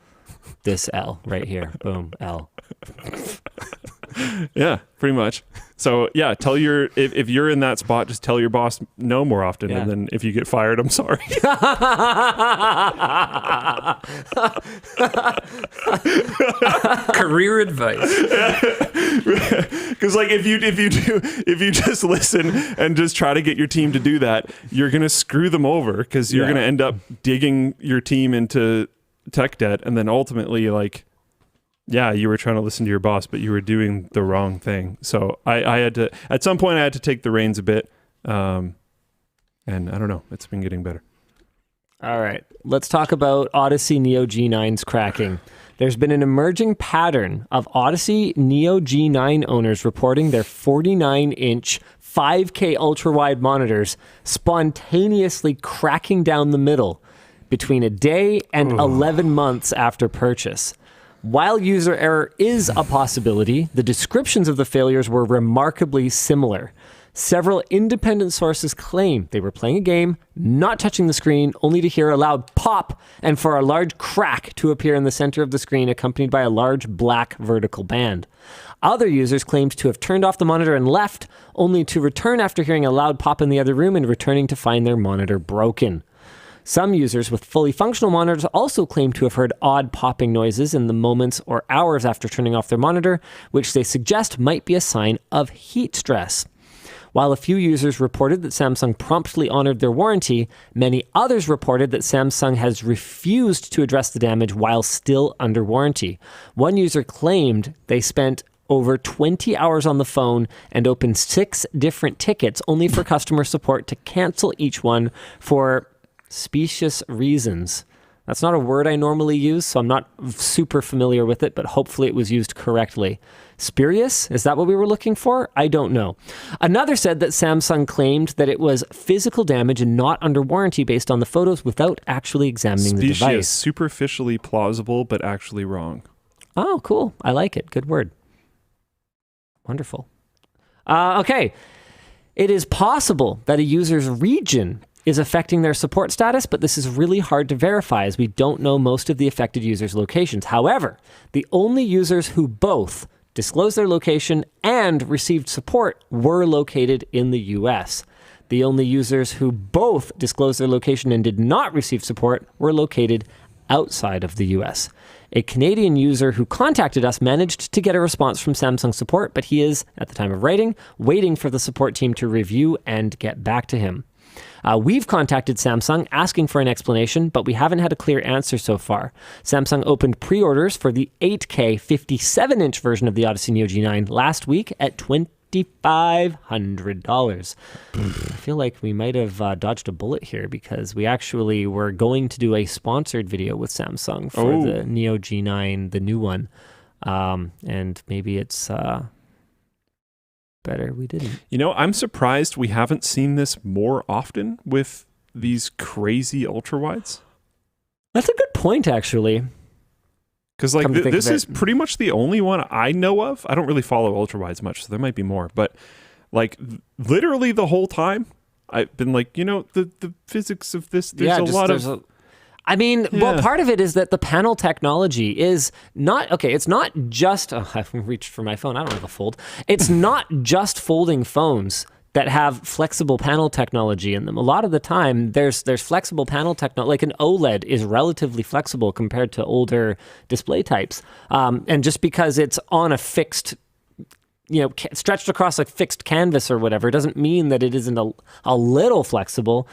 This L right here. Boom, L. Yeah, pretty much. So yeah, if you're in that spot, just tell your boss no more often, and then if you get fired, I'm sorry. Career advice. Because like if you just listen and just try to get your team to do that, you're gonna screw them over because you're gonna end up digging your team into tech debt, and then ultimately like. Yeah, you were trying to listen to your boss, but you were doing the wrong thing. So I had to, at some point I had to take the reins a bit. And I don't know, it's been getting better. All right, let's talk about Odyssey Neo G9's cracking. There's been an emerging pattern of Odyssey Neo G9 owners reporting their 49-inch 5K ultra-wide monitors spontaneously cracking down the middle between a day and 11 months after purchase. While user error is a possibility, the descriptions of the failures were remarkably similar. Several independent sources claim they were playing a game, not touching the screen, only to hear a loud pop and for a large crack to appear in the center of the screen, accompanied by a large black vertical band. Other users claimed to have turned off the monitor and left, only to return after hearing a loud pop in the other room and returning to find their monitor broken. Some users with fully functional monitors also claim to have heard odd popping noises in the moments or hours after turning off their monitor, which they suggest might be a sign of heat stress. While a few users reported that Samsung promptly honored their warranty, many others reported that Samsung has refused to address the damage while still under warranty. One user claimed they spent over 20 hours on the phone and opened 6 different tickets only for customer support to cancel each one for specious reasons. That's not a word I normally use, so I'm not super familiar with it, but hopefully it was used correctly. Spurious? Is that what we were looking for? I don't know. Another said that Samsung claimed that it was physical damage and not under warranty based on the photos without actually examining the device. Superficially plausible, but actually wrong. Oh, cool. I like it. Good word. Wonderful. Okay. It is possible that a user's region is affecting their support status, but this is really hard to verify as we don't know most of the affected users' locations. However, the only users who both disclosed their location and received support were located in the US. The only users who both disclosed their location and did not receive support were located outside of the US. A Canadian user who contacted us managed to get a response from Samsung support, but he is, at the time of writing, waiting for the support team to review and get back to him. We've contacted Samsung asking for an explanation, but we haven't had a clear answer so far. Samsung opened pre-orders for the 8K 57-inch version of the Odyssey Neo G9 last week at $2,500. I feel like we might have dodged a bullet here because we actually were going to do a sponsored video with Samsung for the Neo G9, the new one. And maybe it's better we didn't. You know, I'm surprised we haven't seen this more often with these crazy ultra-wides. That's a good point, actually. Because like this is pretty much the only one I know of. I don't really follow ultrawides much, so there might be more. But like literally the whole time, I've been like, you know, the physics of this. There's a lot of. Well, part of it is that the panel technology is not okay. It's not just. Oh, I've reached for my phone. I don't have a fold. It's not just folding phones that have flexible panel technology in them. A lot of the time, there's flexible panel technology. Like an OLED is relatively flexible compared to older display types. And just because it's on a fixed, stretched across a fixed canvas or whatever, doesn't mean that it isn't a little flexible.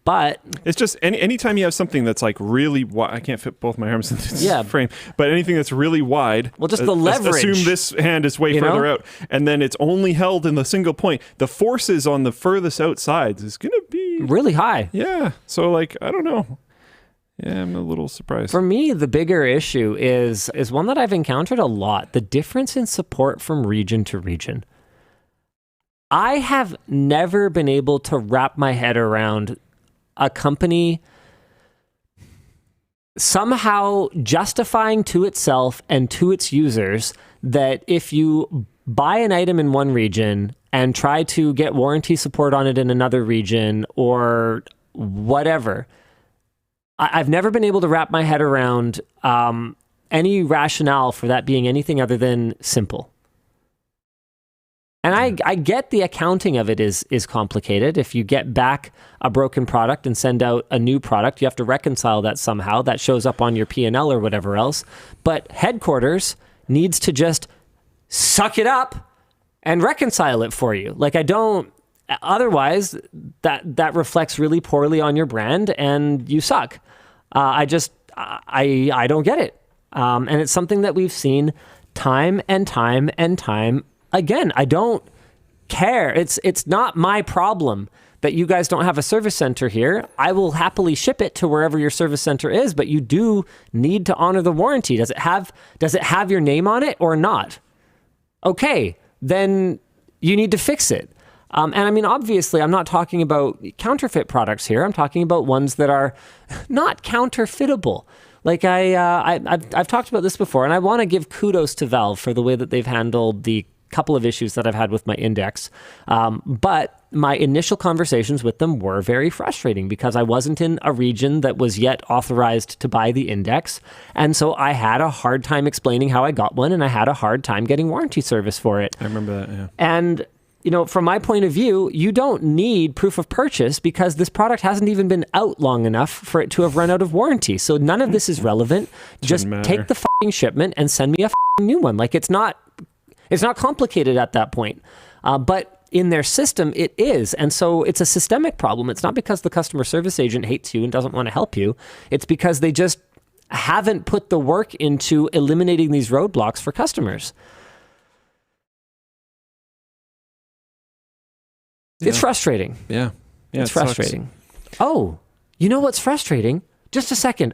But it's just anytime you have something that's like really wide, I can't fit both my arms in this frame, but anything that's really wide, well, just the leverage. Assume this hand is way further out, and then it's only held in the single point. The forces on the furthest outsides is going to be really high. Yeah. So like, I don't know. Yeah, I'm a little surprised. For me, the bigger issue is one that I've encountered a lot: the difference in support from region to region. I have never been able to wrap my head around a company somehow justifying to itself and to its users that if you buy an item in one region and try to get warranty support on it in another region or whatever, I've never been able to wrap my head around any rationale for that being anything other than simple. And I get the accounting of it is complicated. If you get back a broken product and send out a new product, you have to reconcile that somehow. That shows up on your P&L or whatever else. But headquarters needs to just suck it up and reconcile it for you. Like otherwise that reflects really poorly on your brand and you suck. I don't get it. And it's something that we've seen time and time and time again. I don't care. It's not my problem that you guys don't have a service center here. I will happily ship it to wherever your service center is, but you do need to honor the warranty. Does it have your name on it or not? Okay, then you need to fix it. And I mean, obviously, I'm not talking about counterfeit products here. I'm talking about ones that are not counterfeitable. Like I've talked about this before, and I want to give kudos to Valve for the way that they've handled the couple of issues that I've had with my index. But my initial conversations with them were very frustrating because I wasn't in a region that was yet authorized to buy the index. And so I had a hard time explaining how I got one, and I had a hard time getting warranty service for it. I remember that, yeah. And from my point of view, you don't need proof of purchase because this product hasn't even been out long enough for it to have run out of warranty. So none of this is relevant. Just take the fucking shipment and send me a fucking new one. Like it's not complicated at that point. But in their system, it is. And so it's a systemic problem. It's not because the customer service agent hates you and doesn't want to help you. It's because they just haven't put the work into eliminating these roadblocks for customers. It's frustrating. Yeah. It's frustrating. Oh, you know what's frustrating? Just a second.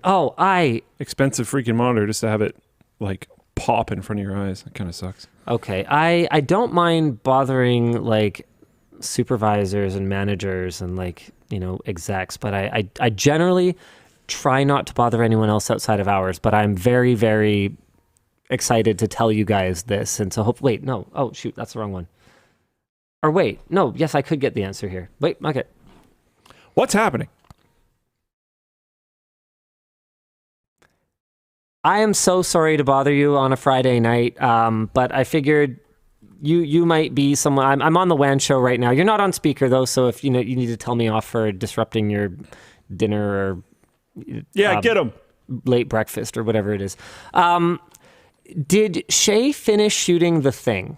Expensive freaking monitor just to have it like pop in front of your eyes. That kind of sucks. Okay. I don't mind bothering like supervisors and managers and like, execs, but I generally try not to bother anyone else outside of hours, but I'm very, very excited to tell you guys this. And so wait, no. Oh, shoot. That's the wrong one. Or wait, no, yes, I could get the answer here. Wait, okay. What's happening? I am so sorry to bother you on a Friday night, but I figured you might be someone. I'm on the WAN Show right now. You're not on speaker though, so if you need to tell me off for disrupting your dinner or get him. late breakfast or whatever it is. Did Shay finish shooting the thing?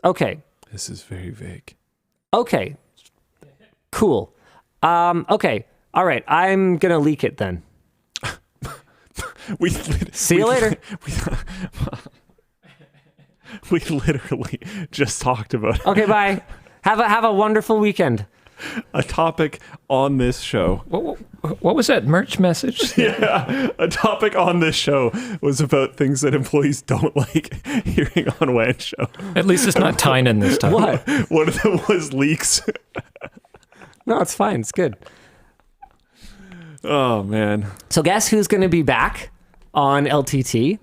Okay. This is very vague. Okay. Cool. Okay. All right. I'm going to leak it then. See you later. We literally just talked about it. Okay, bye. Have a wonderful weekend. A topic on this show. What was that merch message? Yeah, a topic on this show was about things that employees don't like hearing on WAN Show. At least it's not Tynan this time. What? One of them was leaks. No, it's fine. It's good. Oh, man. So guess who's going to be back on LTT?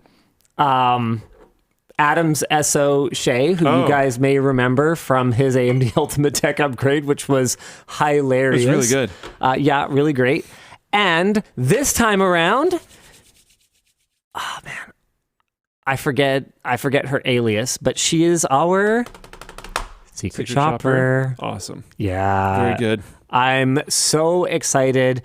Adam's SO Shay, who you guys may remember from his AMD Ultimate Tech upgrade, which was hilarious. It was really good. Yeah, really great. And this time around, oh man, I forget her alias, but she is our secret shopper. Awesome. Yeah. Very good. I'm so excited.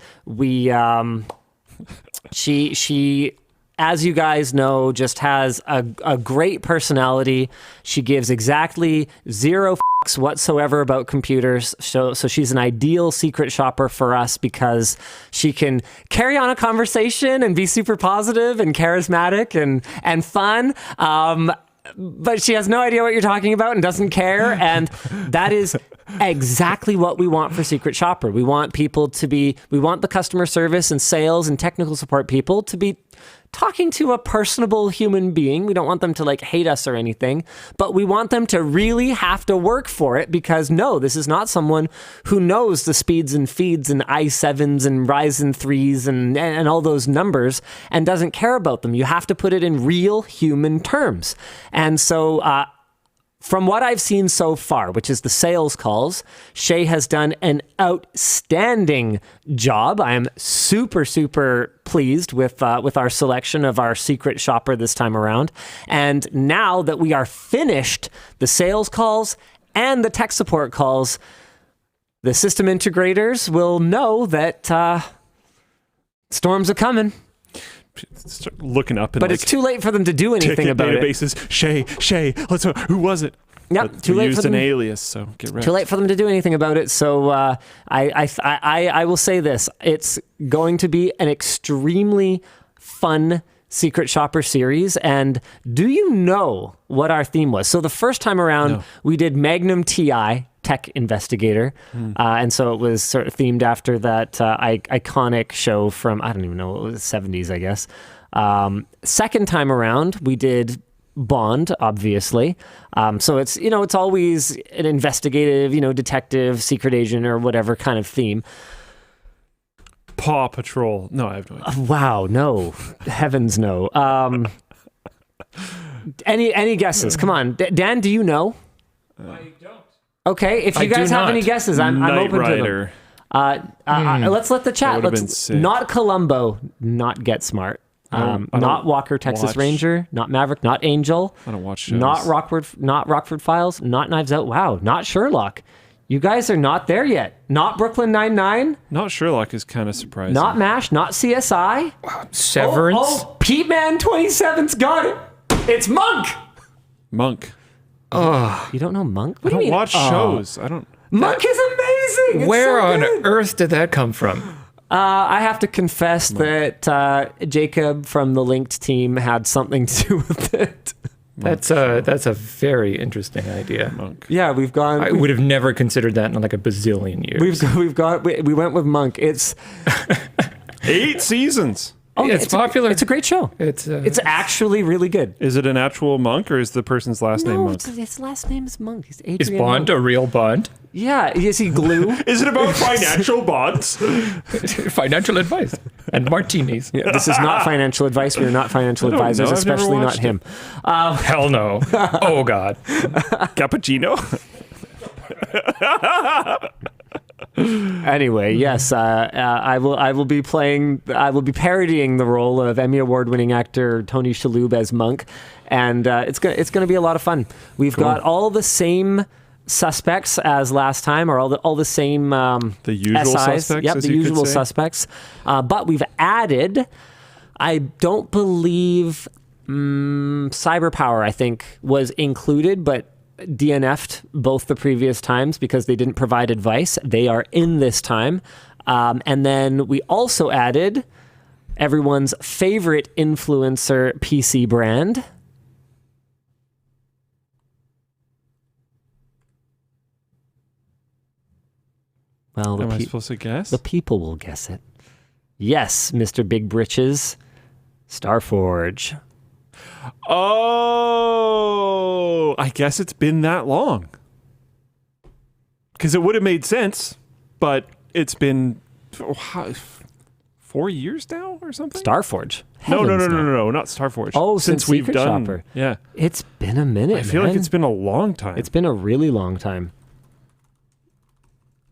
She as you guys know, just has a great personality. She gives exactly zero fucks whatsoever about computers. So she's an ideal secret shopper for us because she can carry on a conversation and be super positive and charismatic and fun. But she has no idea what you're talking about and doesn't care. And that is exactly what we want for Secret Shopper. We want the customer service and sales and technical support people to be talking to a personable human being. We don't want them to like hate us or anything, but we want them to really have to work for it because no, this is not someone who knows the speeds and feeds and i7s and Ryzen 3s and all those numbers and doesn't care about them. You have to put it in real human terms. And so, from what I've seen so far, which is the sales calls, Shay has done an outstanding job. I am super, super pleased with our selection of our secret shopper this time around. And now that we are finished the sales calls and the tech support calls, the system integrators will know that storms are coming. Start looking up, but it's too late for them to do anything about databases. it. Shay, who was it? Yep, but too late used for them. an alias, so get ready. Too late for them to do anything about it. So I will say this: it's going to be an extremely fun Secret Shopper series. And do you know what our theme was? So the first time around, we did Magnum TI. Tech Investigator. And so it was sort of themed after that iconic show from, I don't even know, it was 70s, I guess. Second time around, we did Bond, obviously. So it's, it's always an investigative, detective, secret agent, or whatever kind of theme. Paw Patrol. No, I have no idea. Wow, no. Heavens no. Any guesses? Come on. Dan, do you know? I don't. Okay, if you guys have any guesses, I'm open Rider. to them. Let's let the chat. That would've been sick. Not Columbo, not Get Smart, not Walker Texas Ranger, not Maverick, not Angel. I don't watch shows. Not Rockford Files, not Knives Out. Wow, not Sherlock. You guys are not there yet. Not Brooklyn Nine-Nine. Not Sherlock is kind of surprising. Not MASH. Not CSI. Severance. Oh, Pete Man 27's got it. It's Monk. You don't know Monk? What I do you don't mean? watch shows. I don't. Monk is amazing. It's Where so on good. earth did that come from? I have to confess that Jacob from the Linked team had something to do with it. That's a very interesting idea. Monk. Yeah, we've gone. I would have never considered that in like a bazillion years. We went with Monk. It's 8 seasons. Oh, it's popular. It's a great show. It's actually really good. Is it an actual monk or is the person's last name Monk? His last name is Monk. He's Adrian Is Bond Monk. a real Bond? Yeah, is he glue? Is it about financial bonds? Financial advice and martinis. Yeah, this is not financial advice. We're not financial don't advisors, know. I've never especially not watched him. Hell no. Oh God. Cappuccino? Anyway, yes, I will be parodying the role of Emmy Award-winning actor Tony Shalhoub as Monk, and it's gonna be a lot of fun. We've got all the same suspects as last time, or all the same The usual SIs. suspects, Yep, as the you could usual say. suspects. But we've added, I don't believe Cyberpower, I think, was included, but DNF'd both the previous times because they didn't provide advice. They are in this time. And then we also added everyone's favorite influencer PC brand. Well, Am I supposed to guess? the people will guess it. Yes, Mr. Big Britches, Starforge. Oh, I guess it's been that long. Because it would have made sense, but it's been 4 years now or something? Starforge. No, Heavens, not Starforge. Oh, since we've Secret done. Shopper. Yeah. It's been a minute, I feel like it's been a long time. It's been a really long time.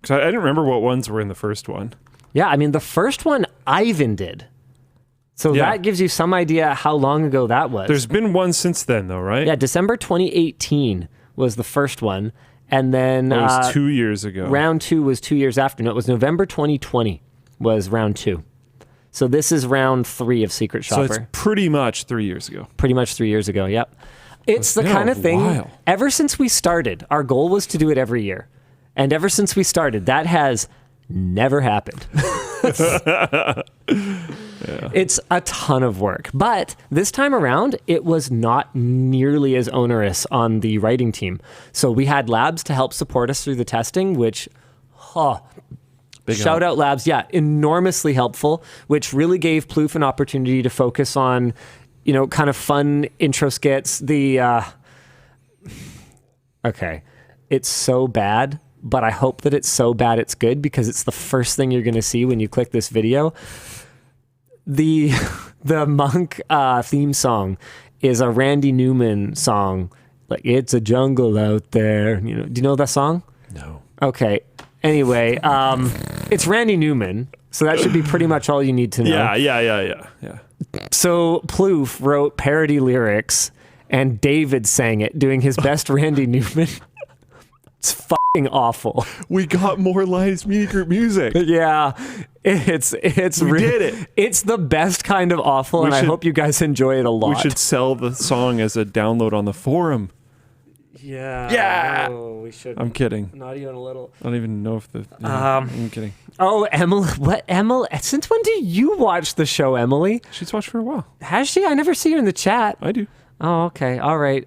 Because I didn't remember what ones were in the first one. Yeah, I mean, the first one Ivan did. So Yeah. that gives you some idea how long ago that was. There's been one since then, though, right? Yeah, December 2018 was the first one. And then That was 2 years ago. round 2 was 2 years after. No, it was November 2020 was round 2. So this is round 3 of Secret so Shopper. it's pretty much 3 years ago. Pretty much 3 years ago, yep. It's the been kind a of thing, while. ever since we started, our goal was to do it every year. And ever since we started, that has never happened. It's a ton of work. But this time around, it was not nearly as onerous on the writing team. So we had labs to help support us through the testing, which, Big shout help. out labs, yeah, enormously helpful, which really gave Plouffe an opportunity to focus on, kind of fun intro skits. Okay, it's so bad, but I hope that it's so bad it's good, because it's the first thing you're going to see when you click this video. The Monk theme song is a Randy Newman song, like "It's a Jungle Out There." Do you know that song? No. Okay. Anyway, it's Randy Newman, so that should be pretty much all you need to know. Yeah. So Plouffe wrote parody lyrics, and David sang it, doing his best Randy Newman. It's fucking awful. We got more Linus Media Group music. Yeah, it's We did it. It's the best kind of awful, and I should- hope you guys enjoy it a lot. We should sell the song as a download on the forum. Yeah. No, we should. I'm kidding. Not even a little. I don't even know if I'm kidding. Oh, Emily. What, Emily? Since when do you watch the show, Emily? She's watched for a while. Has she? I never see her in the chat. I do. Oh, okay. All right.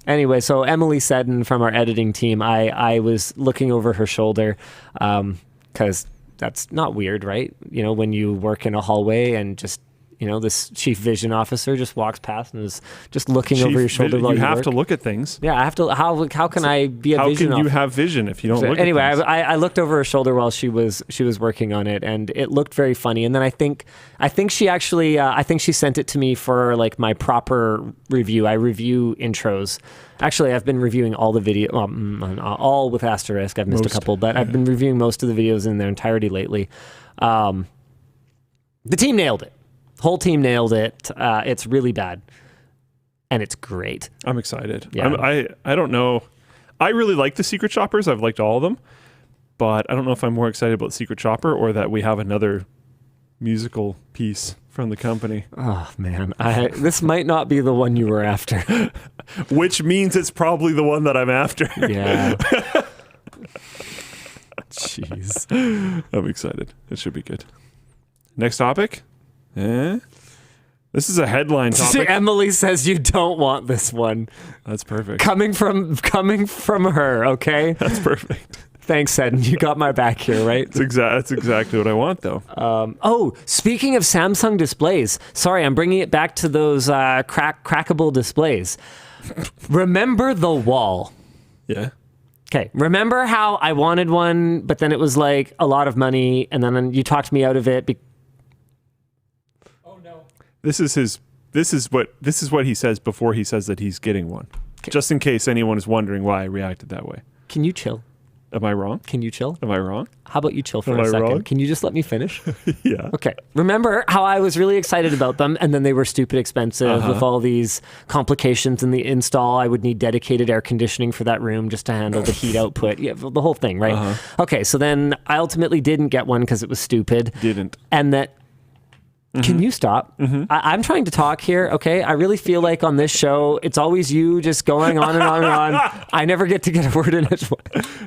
Anyway, so Emily Seddon from our editing team, I was looking over her shoulder, because that's not weird, right? When you work in a hallway and just, this chief vision officer just walks past and is just looking over your shoulder while you have work. to look at things. Yeah, I have to. How can I be a How vision can you officer? have vision if you don't look Anyway, at things? I looked over her shoulder while she was working on it, and it looked very funny. And then I think she actually she sent it to me for like my proper review. I review intros. Actually, I've been reviewing all the video, all with asterisk. I've missed a couple, but I've been reviewing most of the videos in their entirety lately. The team nailed it. Whole team nailed it. It's really bad, and it's great. I'm excited. Yeah. I don't know. I really like the Secret Shoppers. I've liked all of them, but I don't know if I'm more excited about Secret Shopper or that we have another musical piece from the company. Oh man, this might not be the one you were after. Which means it's probably the one that I'm after. Yeah. Jeez. I'm excited. It should be good. Next topic. This is a headline topic. Emily says you don't want this one. That's perfect. Coming from her, okay? That's perfect. Thanks, Seddon. You got my back here, right? That's exactly what I want, though. Speaking of Samsung displays, sorry, I'm bringing it back to those crackable displays. Remember the wall? Yeah. Okay, remember how I wanted one, but then it was like a lot of money, and then you talked me out of it. This is what he says before he says that he's getting one. Just in case anyone is wondering why I reacted that way. Can you chill? Am I wrong? Can you chill? Am I wrong? How about you chill for Am a I second? wrong? Can you just let me finish? Yeah. Okay. Remember how I was really excited about them, and then they were stupid expensive with all these complications in the install. I would need dedicated air conditioning for that room just to handle the heat output. Yeah, the whole thing, right? Okay, so then I ultimately didn't get one because it was stupid. Didn't. And that... Can you stop? I'm trying to talk here, okay? I really feel like on this show, it's always you just going on and on and on. I never get to get a word in it.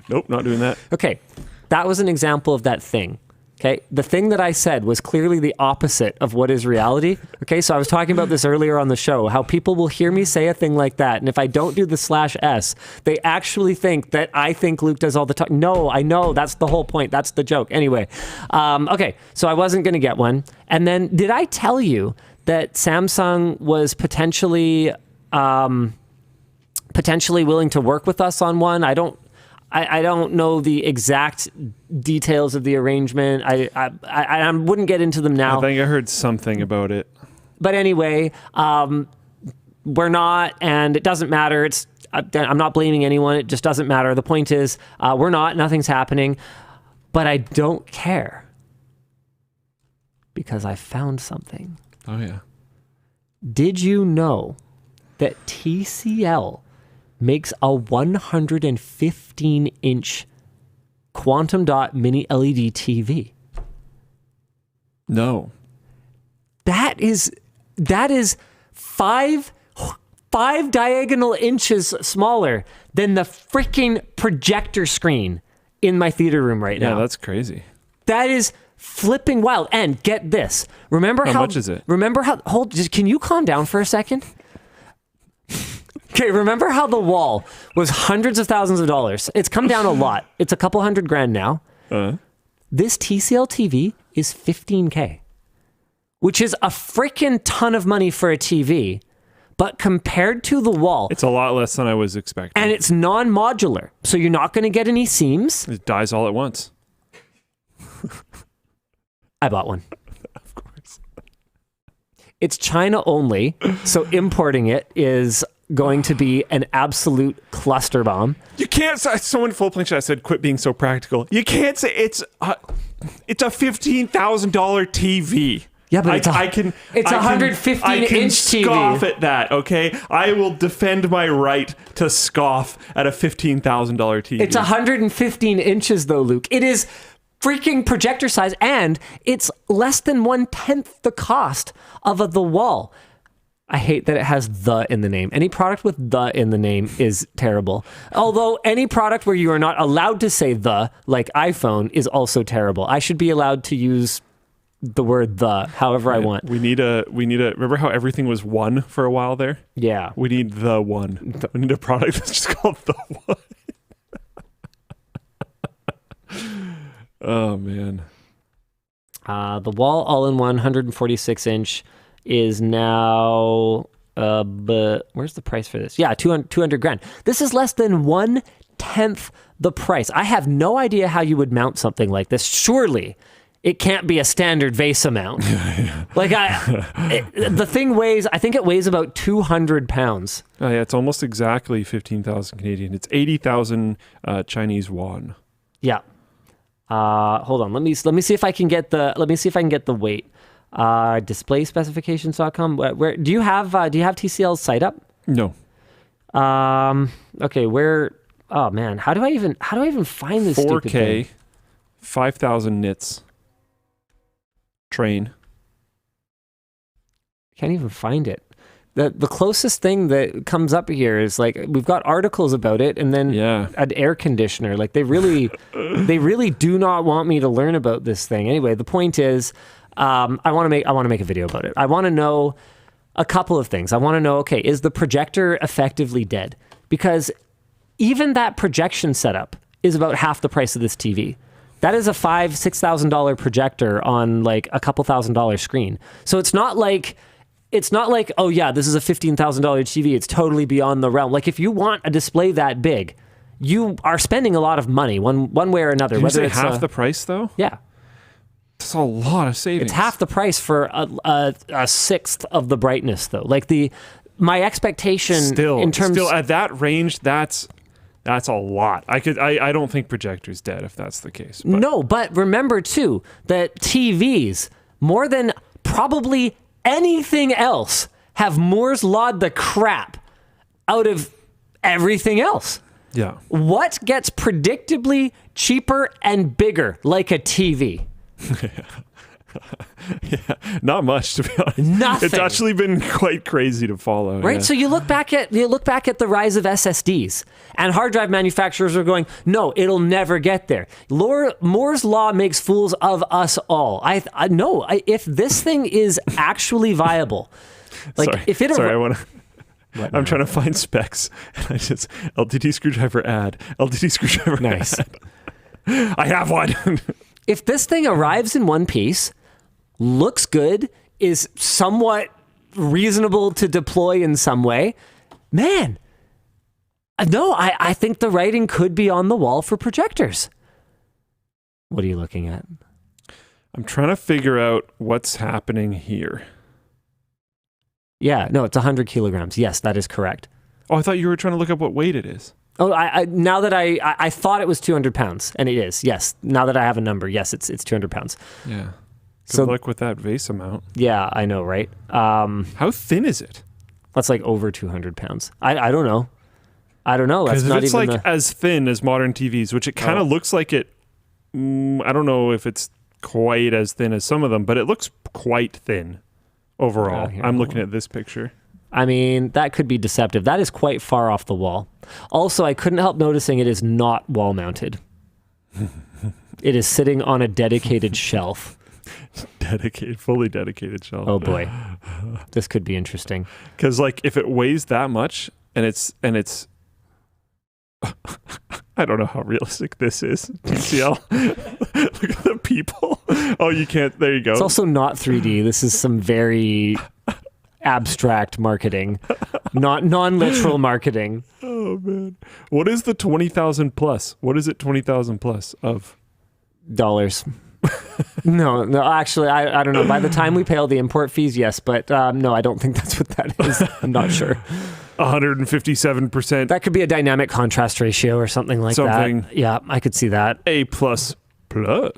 Nope, not doing that. Okay, that was an example of that thing. Okay, the thing that I said was clearly the opposite of what is reality. Okay, so I was talking about this earlier on the show, how people will hear me say a thing like that, and if I don't do the /s, they actually think that I think Luke does all the talk. No, I know, that's the whole point. That's the joke. Anyway, okay, so I wasn't going to get one. And then did I tell you that Samsung was potentially willing to work with us on one? I don't know the exact details of the arrangement. I wouldn't get into them now. I think I heard something about it. But anyway, we're not, and it doesn't matter. I'm not blaming anyone. It just doesn't matter. The point is, we're not. Nothing's happening. But I don't care because I found something. Oh, yeah. Did you know that TCL makes a 115-inch quantum dot mini LED TV? No. That is five diagonal inches smaller than the freaking projector screen in my theater room right now. Yeah, that's crazy. That is flipping wild. And get this. Remember how much is it? Can you calm down for a second? Okay, remember how the wall was hundreds of thousands of dollars? It's come down a lot. It's a couple $100,000 now. This TCL TV is $15K, which is a freaking ton of money for a TV. But compared to the wall, it's a lot less than I was expecting. And it's non-modular, so you're not going to get any seams. It dies all at once. I bought one. Of course. It's China only, so importing it is going to be an absolute cluster bomb. You can't say, someone full plane chat said, quit being so practical. You can't say it's a $15,000 TV. Yeah, but it's a 115-inch TV. Scoff at that, okay? I will defend my right to scoff at a $15,000 TV. It's 115 inches, though, Luke. It is freaking projector size, and it's less than 1/10 the cost of the wall. I hate that it has "the" in the name. Any product with "the" in the name is terrible. Although any product where you are not allowed to say "the," like iPhone, is also terrible. I should be allowed to use the word "the" however I want. We need a remember how everything was one for a while there? Yeah. We need the one. We need a product that's just called the one. Oh man. The wall all-in-one 146-inch is now but where's the price for this? Yeah, 200 grand. This is less than 1/10 the price. I have no idea how you would mount something like this. Surely it can't be a standard VESA mount. Like the thing weighs, I think it weighs about 200 pounds. Oh yeah, it's almost exactly 15,000 Canadian. It's 80,000 Chinese yuan. Yeah. Hold on. Let me see if I can get the weight. Displayspecifications.com. Where do you have TCL's site up? No. Okay, where? Oh man, how do I even find this 4K, stupid thing? 5,000 nits. Train. Can't even find it. The closest thing that comes up here is like we've got articles about it, and then an air conditioner. Like they really do not want me to learn about this thing. Anyway, the point is, I want to make a video about it. I want to know a couple of things. I want to know, okay, is the projector effectively dead? Because even that projection setup is about half the price of this TV. That is a $5,000-$6,000 projector on like a couple $1,000 screen. So it's not like, oh yeah, this is a $15,000 TV. It's totally beyond the realm. Like if you want a display that big, you are spending a lot of money one way or another. Did you say it's half the price though? Yeah. That's a lot of savings. It's half the price for a sixth of the brightness though. Like my expectation still in terms at that range, that's That's a lot. I don't think projector's dead if that's the case. But. No, but remember too that TVs, more than probably anything else, have Moore's lawed the crap out of everything else. Yeah. What gets predictably cheaper and bigger like a TV? Yeah, not much, to be honest. Nothing. It's actually been quite crazy to follow. Right? Yeah. So you look back at the rise of SSDs, and hard drive manufacturers are going, no, it'll never get there. Moore's law makes fools of us all. I know if this thing is actually viable, like sorry, if it sorry, I want to. I'm trying to find specs, and I just LTT screwdriver LTT screwdriver nice. Ad. I have one. If this thing arrives in one piece, looks good, is somewhat reasonable to deploy in some way, man, no, I think the writing could be on the wall for projectors. What are you looking at? I'm trying to figure out what's happening here. Yeah, no, it's 100 kilograms. Yes, that is correct. Oh, I thought you were trying to look up what weight it is. Oh, now that I thought it was 200 pounds, and it is. Yes, now that I have a number, yes, it's 200 pounds. Yeah. Good So- luck with that vase amount. Yeah, I know, right? How thin is it? That's like over 200 pounds. I don't know. I don't know. That's Because not if it's even like as thin as modern TVs, which it kind of looks like it. I don't know if it's quite as thin as some of them, but it looks quite thin overall. Here, I'm hold looking at this picture. I mean, that could be deceptive. That is quite far off the wall. Also, I couldn't help noticing it is not wall mounted. It is sitting on a dedicated shelf. Fully dedicated shelf. Oh boy. This could be interesting. Because like if it weighs that much and it's I don't know how realistic this is. TCL. Look at the people. Oh, you can't. There you go. It's also not 3D. This is some very abstract marketing, not non-literal marketing. Oh man. What is the 20,000 plus? What is it 20,000 plus of? Dollars. No, actually, I don't know. By the time we pay all the import fees, yes, but no, I don't think that's what that is. I'm not sure. 157%. That could be a dynamic contrast ratio or something like that. Yeah, I could see that. A plus.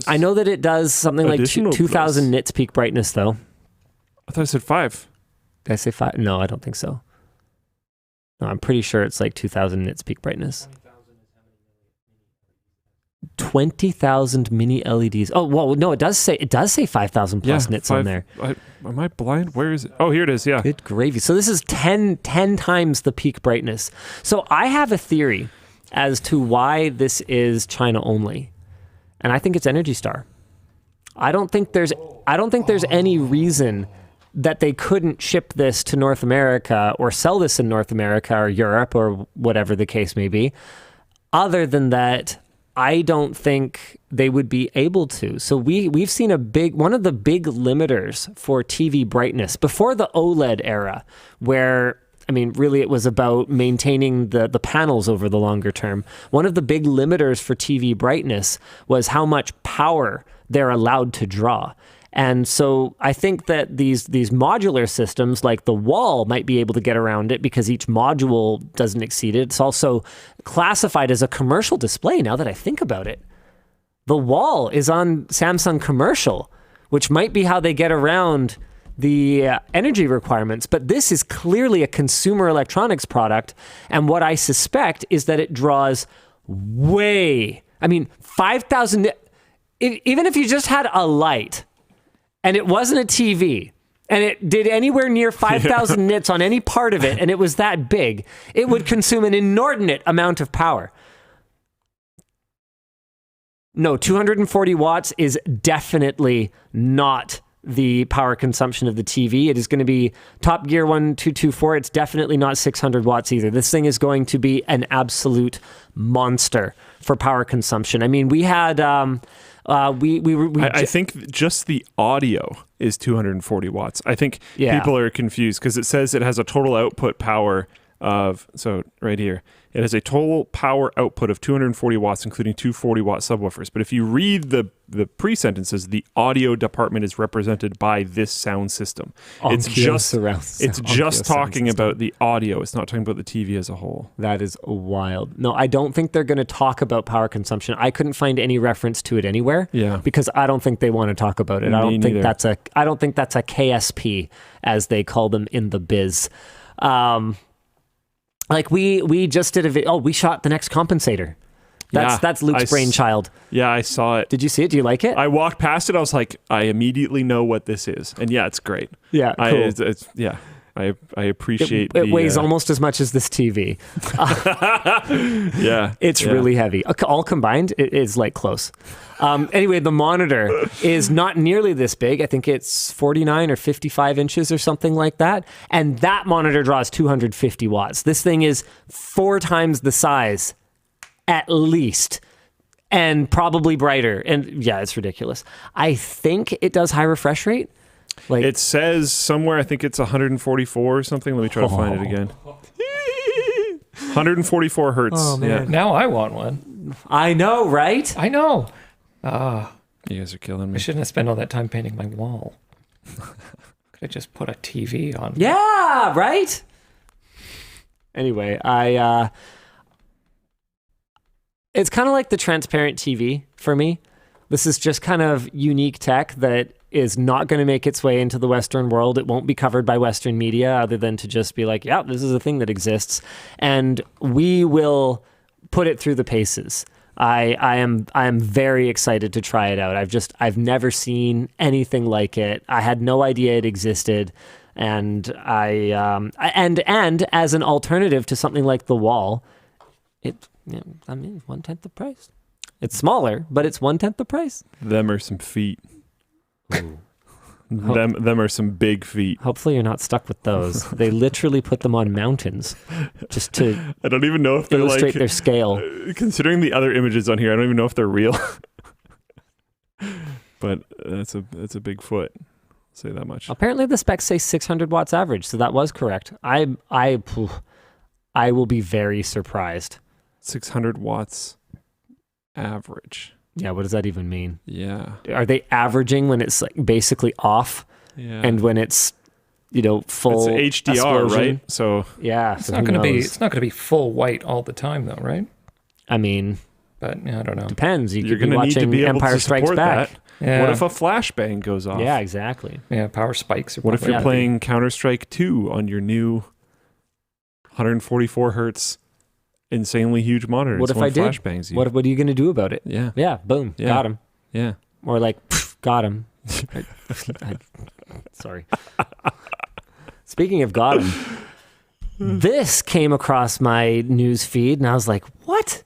I know that it does something like Additional 2,000 nits peak brightness, though. I thought I said 5. Did I say 5? No, I don't think so. No, I'm pretty sure it's like 2,000 nits peak brightness. 20,000 mini LEDs. Oh, well, no, it does say 5,000 plus nits on there. Am I blind? Where is it? Oh, here it is. Yeah. Good gravy. So this is 10 times the peak brightness. So I have a theory as to why this is China only. And I think it's Energy Star. I don't think there's any reason that they couldn't ship this to North America or sell this in North America or Europe or whatever the case may be. Other than that, I don't think they would be able to. So we've seen one of the big limiters for TV brightness before the OLED era, where, I mean, really it was about maintaining the panels over the longer term. One of the big limiters for TV brightness was how much power they're allowed to draw. And so I think that these modular systems like the wall might be able to get around it because each module doesn't exceed it. It's also classified as a commercial display now that I think about it. The wall is on Samsung commercial, which might be how they get around the energy requirements. But this is clearly a consumer electronics product. And what I suspect is that it draws 5,000, even if you just had a light, and it wasn't a TV, and it did anywhere near 5,000 nits on any part of it, and it was that big, it would consume an inordinate amount of power. No, 240 watts is definitely not the power consumption of the TV. It is going to be Top Gear 1224. It's definitely not 600 watts either. This thing is going to be an absolute monster for power consumption. I mean, we had... I think just the audio is 240 watts. I think people are confused because it says it has a total output power so right here, it has a total power output of 240 watts, including two 40-watt subwoofers. But if you read the pre-sentences, the audio department is represented by this sound system. It's just talking about the audio. It's not talking about the TV as a whole. That is wild. No, I don't think they're going to talk about power consumption. I couldn't find any reference to it anywhere. Yeah. Because I don't think they want to talk about it. I don't think that's a KSP, as they call them in the biz. Like we just did a video. Oh, we shot the next Compensator. That's Luke's brainchild. Yeah, I saw it. Did you see it? Do you like it? I walked past it. I was like, I immediately know what this is, and yeah, it's great. Yeah, cool. I appreciate it. It weighs almost as much as this TV. Yeah, it's really heavy. All combined, it is like close. Anyway, the monitor is not nearly this big. I think it's 49 or 55 inches or something like that. And that monitor draws 250 watts. This thing is 4 times the size, at least, and probably brighter. And yeah, it's ridiculous. I think it does high refresh rate. Like, it says somewhere, I think it's 144 or something. Let me try to find it again. 144 hertz. Oh, man. Yeah. Now I want one. I know, right? I know. You guys are killing me. I shouldn't have spent all that time painting my wall. Could have just put a TV on. Yeah, right? Anyway, it's kind of like the transparent TV for me. This is just kind of unique tech that is not going to make its way into the Western world. It won't be covered by Western media other than to just be like, yeah, this is a thing that exists. And we will put it through the paces. I am very excited to try it out. I've never seen anything like it. I had no idea it existed. And and as an alternative to something like the wall, it's 1/10 the price. It's smaller, but it's 1/10 the price. Them are some feet. Ooh. Them are some big feet. Hopefully you're not stuck with those. They literally put them on mountains just to I don't even know if they're illustrate their scale. Considering the other images on here, I don't even know if they're real. But that's a big foot. I'll say that much. Apparently the specs say 600 watts average, so that was correct. I will be very surprised. 600 watts average. Yeah, what does that even mean? Yeah. Are they averaging when it's like basically off? Yeah. And when it's full it's HDR, explosion? right? So yeah, it's not going to be full white all the time though, right? I mean, but yeah, I don't know. Depends. You're could be going to need to watching be able Empire to Strikes support Back. that. Yeah. What if a flashbang goes off? Yeah, exactly. Yeah, power spikes. What if you're playing Counter-Strike 2 on your new 144 hertz insanely huge monitor? What if I did? Flashbangs you. What are you going to do about it? Yeah. Yeah, boom, Yeah. got him. Yeah. Or like, got him. Sorry. Speaking of got him, this came across my news feed and I was like, what?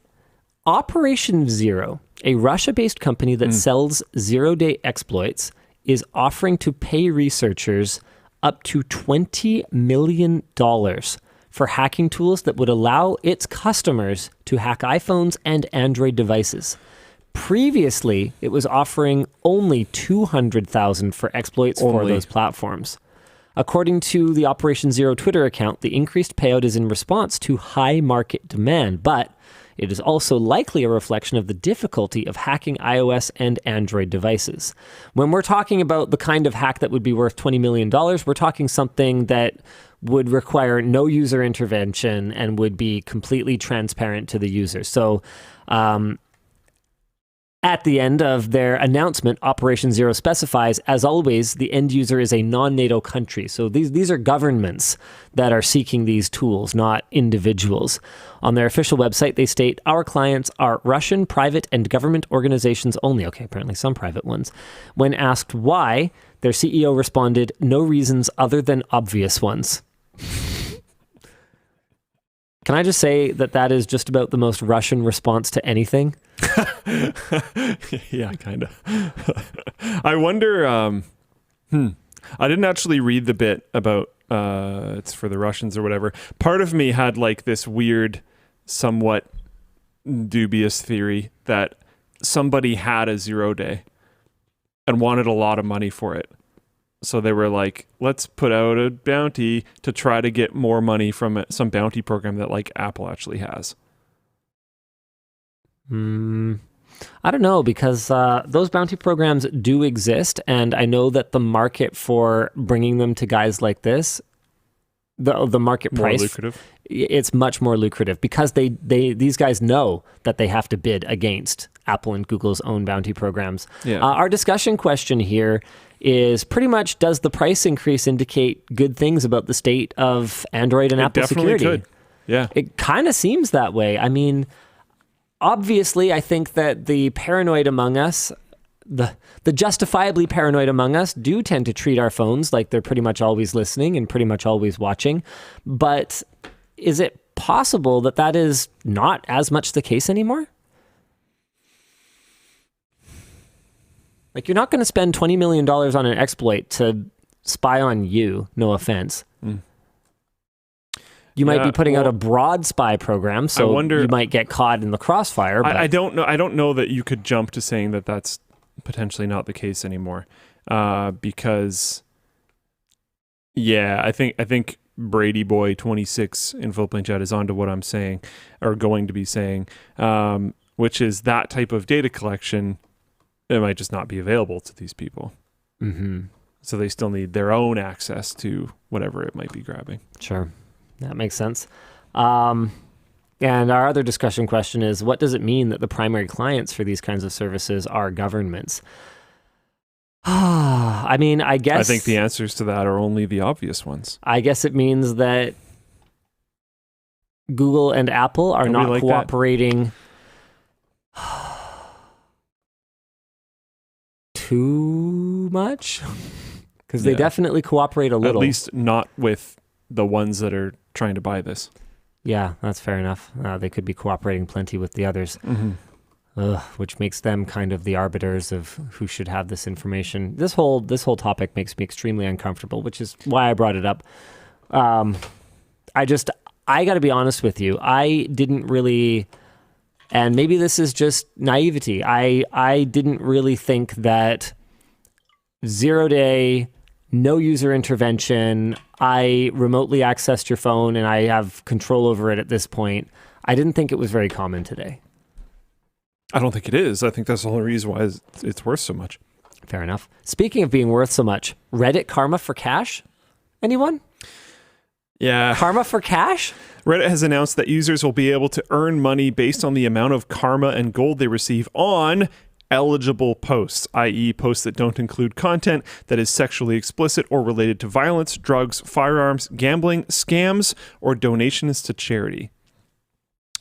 Operation Zero, a Russia-based company that sells zero-day exploits, is offering to pay researchers up to $20 million for hacking tools that would allow its customers to hack iPhones and Android devices. Previously, it was offering only $200,000 for exploits for those platforms. According to the Operation Zero Twitter account, the increased payout is in response to high market demand, but it is also likely a reflection of the difficulty of hacking iOS and Android devices. When we're talking about the kind of hack that would be worth $20 million, we're talking something that would require no user intervention and would be completely transparent to the user. So, at the end of their announcement, Operation Zero specifies, as always, the end user is a non-NATO country. So these are governments that are seeking these tools, not individuals. On their official website, they state, our clients are Russian private and government organizations only. Okay, apparently some private ones. When asked why, their CEO responded, no reasons other than obvious ones. Can I just say that is just about the most Russian response to anything? Yeah, kind of. I wonder, I didn't actually read the bit about it's for the Russians or whatever. Part of me had like this weird, somewhat dubious theory that somebody had a 0 day and wanted a lot of money for it. So they were like, let's put out a bounty to try to get more money from some bounty program that like Apple actually has. I don't know, because those bounty programs do exist, and I know that the market for bringing them to guys like this, the market More price, lucrative. it's much more lucrative because these guys know that they have to bid against Apple and Google's own bounty programs. Yeah. Our discussion question here is pretty much, does the price increase indicate good things about the state of Android and Apple definitely security? could. Yeah. It kind of seems that way. I mean, obviously, I think that the paranoid among us, the justifiably paranoid among us, do tend to treat our phones like they're pretty much always listening and pretty much always watching. But is it possible that that is not as much the case anymore? Like, you're not going to spend $20 million on an exploit to spy on you, no offense. You might be putting out a broad spy program, so you might get caught in the crossfire. But I don't know. I don't know that you could jump to saying that that's potentially not the case anymore, because, I think Brady Boy 26 in Full Plane Chat is onto what I'm saying, or going to be saying, which is that type of data collection. It might just not be available to these people. Mm-hmm. So they still need their own access to whatever it might be grabbing. Sure. That makes sense. And our other discussion question is, what does it mean that the primary clients for these kinds of services are governments? I mean, I guess... I think the answers to that are only the obvious ones. I guess it means that Google and Apple are not cooperating too much, because they definitely cooperate a little. At least not with the ones that are trying to buy this. Yeah, that's fair enough. They could be cooperating plenty with the others, which makes them kind of the arbiters of who should have this information. This whole topic makes me extremely uncomfortable, which is why I brought it up. I got to be honest with you. I didn't really... And maybe this is just naivety. I didn't really think that 0-day, no user intervention, I remotely accessed your phone and I have control over it at this point. I didn't think it was very common today. I don't think it is. I think that's the only reason why it's worth so much. Fair enough. Speaking of being worth so much, Reddit Karma for Cash? Anyone? Yeah. Karma for cash? Reddit has announced that users will be able to earn money based on the amount of karma and gold they receive on eligible posts, i.e. posts that don't include content that is sexually explicit or related to violence, drugs, firearms, gambling, scams, or donations to charity.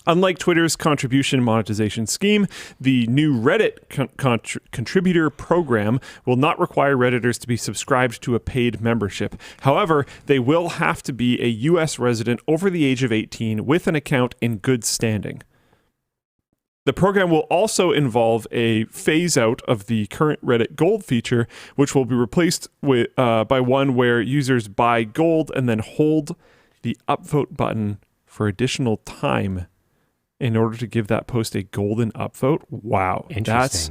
Unlike Twitter's contribution monetization scheme, the new Reddit contributor program will not require Redditors to be subscribed to a paid membership. However, they will have to be a U.S. resident over the age of 18 with an account in good standing. The program will also involve a phase-out of the current Reddit Gold feature, which will be replaced by one where users buy gold and then hold the upvote button for additional time in order to give that post a golden upvote. Wow, that's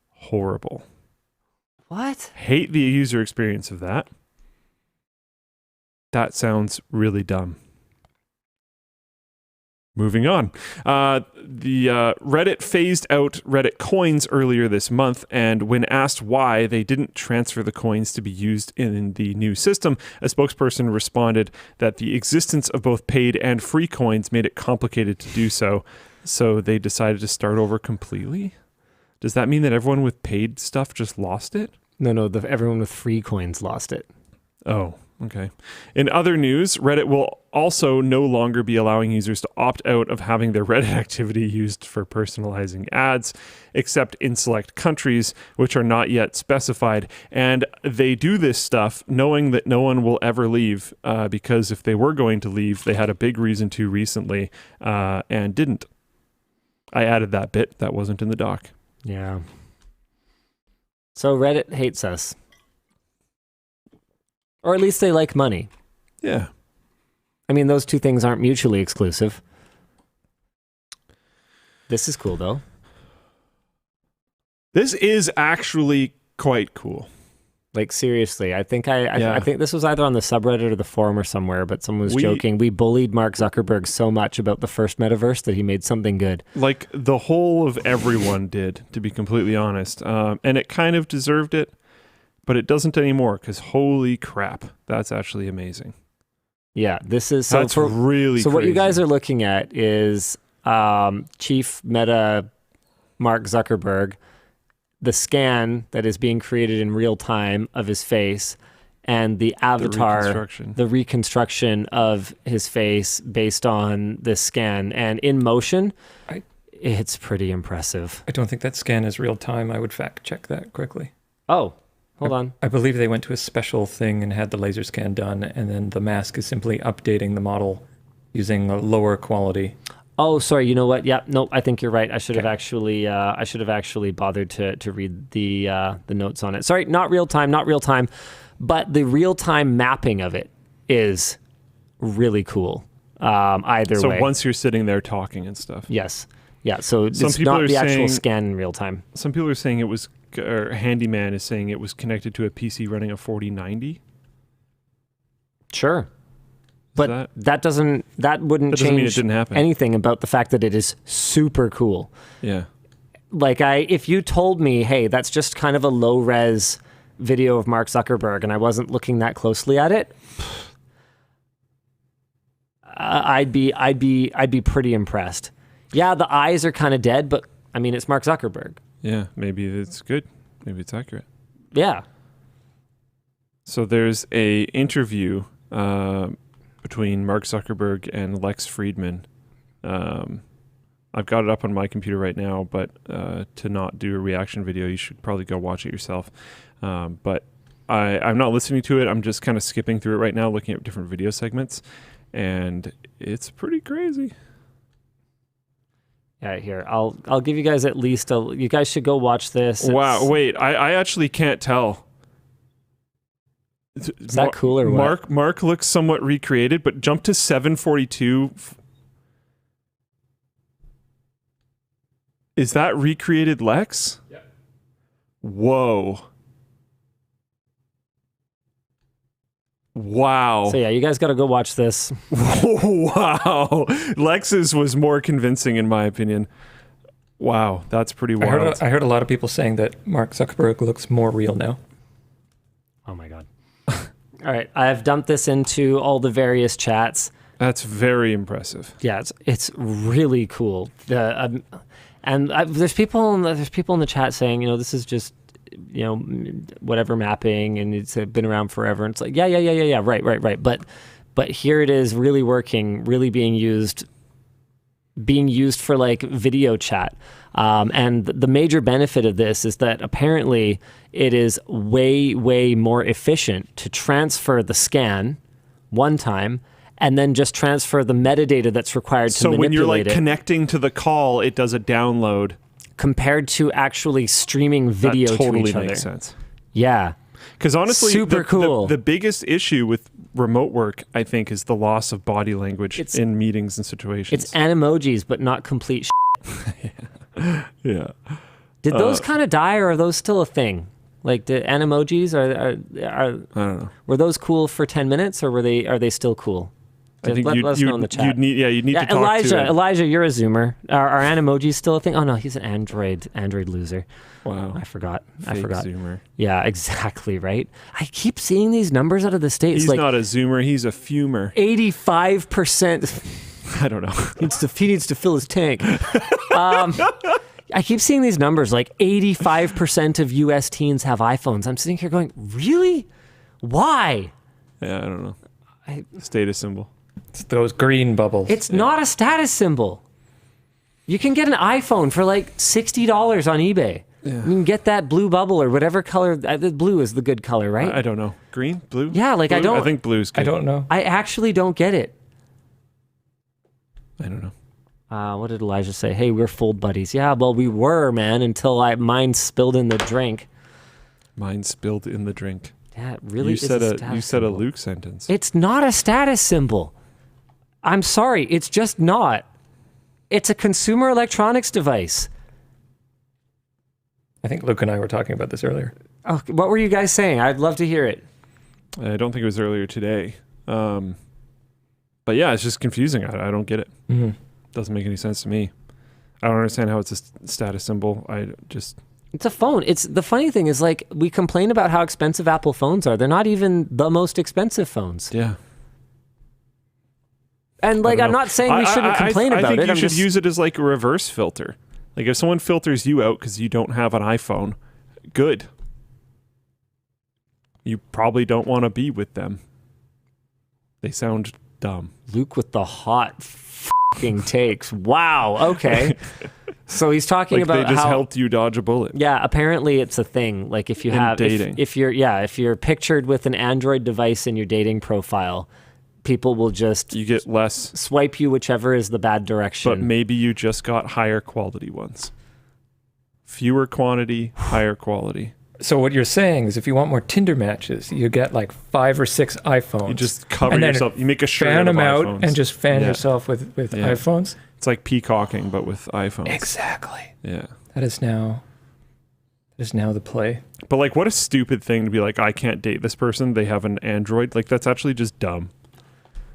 horrible. What? Hate the user experience of that. That sounds really dumb. Moving on. The Reddit phased out Reddit coins earlier this month, and when asked why they didn't transfer the coins to be used in the new system, a spokesperson responded that the existence of both paid and free coins made it complicated to do so, so they decided to start over completely? Does that mean that everyone with paid stuff just lost it? No, everyone with free coins lost it. Oh, okay. In other news, Reddit will also no longer be allowing users to opt out of having their Reddit activity used for personalizing ads, except in select countries, which are not yet specified. And they do this stuff knowing that no one will ever leave, because if they were going to leave, they had a big reason to recently, and didn't. I added that bit. That wasn't in the doc. Yeah. So Reddit hates us. Or at least they like money. Yeah. I mean, those two things aren't mutually exclusive. This is cool, though. This is actually quite cool. Like seriously, I think I think this was either on the subreddit or the forum or somewhere, but someone was joking. We bullied Mark Zuckerberg so much about the first metaverse that he made something good. Like the whole of everyone did, to be completely honest. And it kind of deserved it, but it doesn't anymore because holy crap, that's actually amazing. Yeah, this is really so. Crazy. What you guys are looking at is Chief Meta Mark Zuckerberg. The scan that is being created in real time of his face and the avatar, the reconstruction of his face based on this scan and in motion, it's pretty impressive. I don't think that scan is real time. I would fact check that quickly. Oh, hold on. I believe they went to a special thing and had the laser scan done, and then the mask is simply updating the model using a lower quality. Oh, sorry. You know what? Yeah, no, I think you're right. I should have actually bothered to read the notes on it. Sorry, not real time, but the real time mapping of it is really cool. Either way. So once you're sitting there talking and stuff. Yes. Yeah. So it's not the actual scan in real time. Some people are saying it was, or Handyman is saying it was connected to a PC running a 4090. Sure. But that wouldn't change mean it didn't happen. Anything about the fact that it is super cool. Yeah. Like if you told me, hey, that's just kind of a low res video of Mark Zuckerberg and I wasn't looking that closely at it, I'd be pretty impressed. Yeah, the eyes are kind of dead, but I mean, it's Mark Zuckerberg. Yeah, maybe it's good. Maybe it's accurate. Yeah. So there's a interview between Mark Zuckerberg and Lex Friedman. I've got it up on my computer right now, but to not do a reaction video, you should probably go watch it yourself. But I'm not listening to it. I'm just kind of skipping through it right now, looking at different video segments, and it's pretty crazy. Yeah, here, I'll give you guys at least you guys should go watch this. Wow, wait, I actually can't tell. Is that cool or what? Mark looks somewhat recreated, but jump to 742. Is that recreated Lex? Yeah. Whoa. Wow. So yeah, you guys got to go watch this. Wow. Lex's was more convincing in my opinion. Wow, that's pretty wild. I heard a lot of people saying that Mark Zuckerberg looks more real now. Oh my God. All right, I've dumped this into all the various chats. That's very impressive. Yeah, it's really cool. There's people in the chat saying, this is just, whatever mapping, and it's been around forever. And it's like, yeah, right. But here it is, really working, really being used for like video chat. And the major benefit of this is that apparently it is way, way more efficient to transfer the scan one time and then just transfer the metadata that's required to manipulate it. So when you're like connecting to the call, it does a download. Compared to actually streaming video to each other. That totally makes sense. Yeah. Because honestly, super cool. The biggest issue with remote work, I think, is the loss of body language in meetings and situations. It's Animojis, but not complete Yeah. Did those kind of die, or are those still a thing? Like, the Animojis are I don't know. Were those cool for 10 minutes, or are they still cool? I think let us know in the chat. You'd need to talk to Elijah, you're a Zoomer. Are Animojis still a thing? Oh no, he's an Android loser. Wow. I forgot. Zoomer. Yeah, exactly, right? I keep seeing these numbers out of the States. He's not a Zoomer, he's a fumer. 85%. I don't know. He needs to fill his tank. I keep seeing these numbers, like 85% of US teens have iPhones. I'm sitting here going, really? Why? Yeah, I don't know. Status symbol. It's those green bubbles. It's not a status symbol. You can get an iPhone for like $60 on eBay. Yeah. You can get that blue bubble or whatever color. Blue is the good color, right? I don't know. Green? Blue? Yeah, like blue? I think blue's good. I don't know. I actually don't get it. I don't know. What did Elijah say? Hey, we're fold buddies. Yeah, well, we were, man, until mine spilled in the drink. Mine spilled in the drink. Yeah, it really you said a Luke sentence. It's not a status symbol. I'm sorry, it's just not. It's a consumer electronics device. I think Luke and I were talking about this earlier. Oh, what were you guys saying? I'd love to hear it. I don't think it was earlier today. But yeah, it's just confusing. I don't get it. Mm-hmm. Doesn't make any sense to me. I don't understand how it's a status symbol. It's a phone. It's the funny thing is, like, we complain about how expensive Apple phones are. They're not even the most expensive phones. Yeah. And like, I'm not saying we shouldn't complain about it. I think you should use it as like a reverse filter. Like if someone filters you out because you don't have an iPhone, good. You probably don't want to be with them. They sound dumb. Luke with the hot fucking takes. Wow. Okay. So he's talking like about they just how, helped you dodge a bullet. Yeah, apparently it's a thing. Like if you have dating. if you're pictured with an Android device in your dating profile, people will just You get less, swipe you whichever is the bad direction. but maybe you just got higher quality ones. Fewer quantity, higher quality. So what you're saying is if you want more Tinder matches, you get like 5 or 6 iPhones. You just cover and then yourself. You make a shirt fan out of them out iPhones. and just fan Yeah. yourself with Yeah. iPhones. It's like peacocking, but with iPhones. Exactly. Yeah. That is now the play. But like, what a stupid thing to be like, I can't date this person. They have an Android. Like, that's actually just dumb.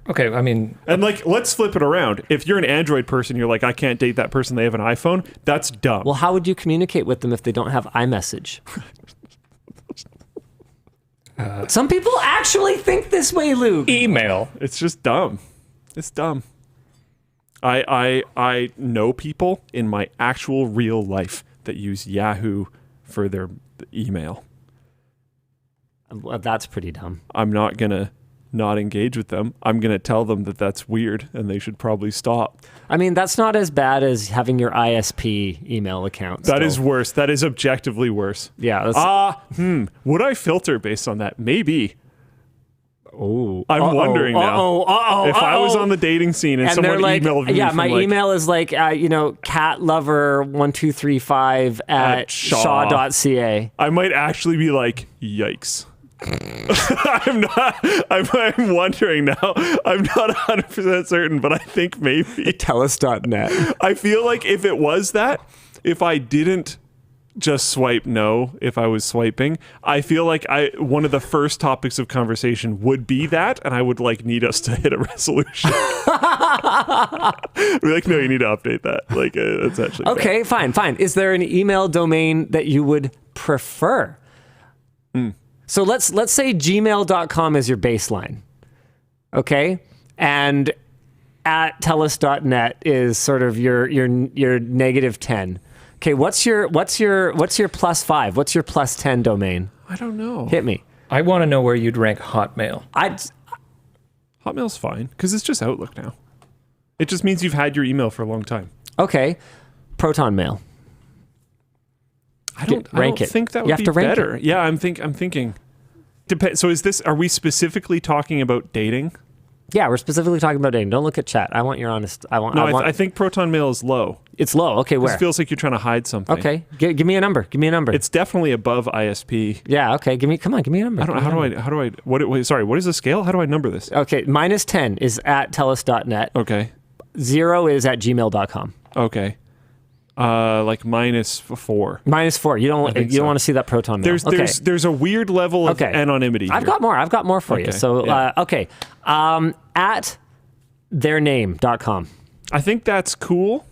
Okay, I mean, And like, let's flip it around. If you're an Android person, you're like, I can't date that person. They have an iPhone. That's dumb. well, how would you communicate with them if they don't have iMessage? Some people actually think this way, Luke. email. It's just dumb. It's dumb. I know people in my actual real life that use Yahoo for their email. Well, that's pretty dumb. I'm not going to not engage with them. I'm going to tell them that that's weird and they should probably stop. I mean, that's not as bad as having your ISP email account. That is worse. That is objectively worse. Yeah. That's, Would I filter based on that? Maybe. oh, I'm wondering now. If I was on the dating scene and someone they're like, emailed me yeah, from my like, email is like, catlover1235 at shaw.ca. I might actually be like, yikes. I'm wondering now. I'm not 100% certain, but I think maybe. Telus.net. I feel like if it was that, if I didn't just swipe no, if I was swiping, I feel like one of the first topics of conversation would be that, and I would like need us to hit a resolution. Be like, no, you need to update that. Like, that's actually Okay, fine. Is there an email domain that you would prefer? So let's say gmail.com is your baseline. Okay? And at telus.net is sort of your -10. Okay, what's your +5? What's your +10 domain? I don't know. Hit me. I want to know where you'd rank Hotmail. Hotmail's fine because it's just Outlook now. It just means you've had your email for a long time. Okay. Proton Mail. I don't rank it. think that You would have be to rank better. Yeah, I'm thinking. So are we specifically talking about dating? Yeah, we're specifically talking about dating. Don't look at chat. I want your honest. I think Proton Mail is low. It's low. Okay, where? It feels like you're trying to hide something. Okay, give me a number. Give me a number. It's definitely above ISP. Yeah. Okay. Give me a number. How do I? What is the scale? How do I number this? Okay, -10 is at telus.net. Okay. 0 is at gmail.com. Okay. Like -4. -4. You don't so. want to see that Proton Mail. There's a weird level of anonymity. I've got more for you. Okay, So yeah. At theirname.com. I think that's cool,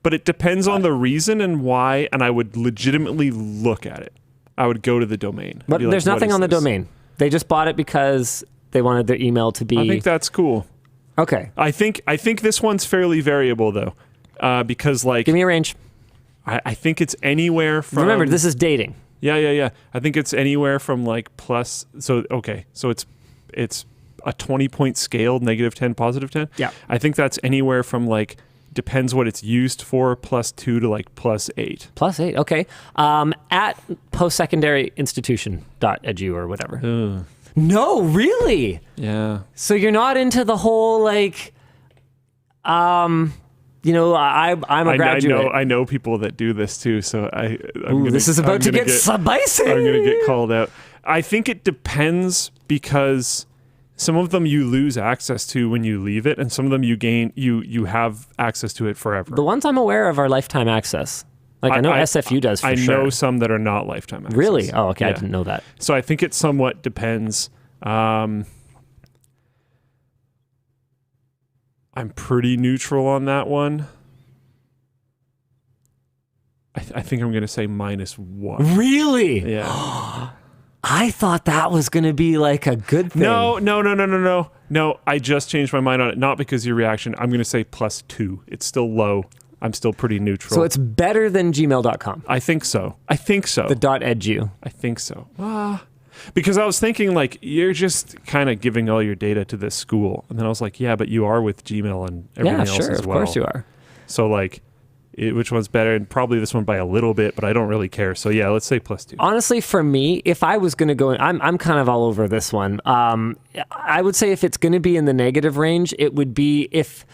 but it depends on the reason and why, and I would legitimately look at it. I would go to the domain. But Be like, there's nothing what is on the this? domain. They just bought it because they wanted their email to be. I think that's cool. Okay. I think this one's fairly variable though, because like Give me a range. I think it's anywhere from. Remember, this is dating. Yeah. I think it's anywhere from like plus. So it's a 20-point scale, -10, +10. Yeah. I think that's anywhere from like depends what it's used for, +2 to like +8. +8. Okay. At postsecondary.institution.edu or whatever. No, really. Yeah. So you're not into the whole like, I'm a graduate. I know people that do this too. So This is about to get spicy. I'm gonna get called out. I think it depends because some of them you lose access to when you leave it, and some of them you gain. You have access to it forever. The ones I'm aware of are lifetime access. Like I know SFU does for sure. I know some that are not lifetime access. Really? Oh, okay. I didn't know that. So I think it somewhat depends. I'm pretty neutral on that one. I think I'm going to say -1. Really? Yeah. I thought that was going to be like a good thing. No, I just changed my mind on it. Not because of your reaction. I'm going to say +2. It's still low. I'm still pretty neutral. So it's better than gmail.com. I think so. The .edu. I think so. Because I was thinking, like, you're just kind of giving all your data to this school. And then I was like, yeah, but you are with Gmail and everything else as well. Of course you are. So, like, which one's better? And probably this one by a little bit, but I don't really care. So, yeah, let's say +2. Honestly, for me, if I was going to go, I'm kind of all over this one. I would say if it's going to be in the negative range, it would be if...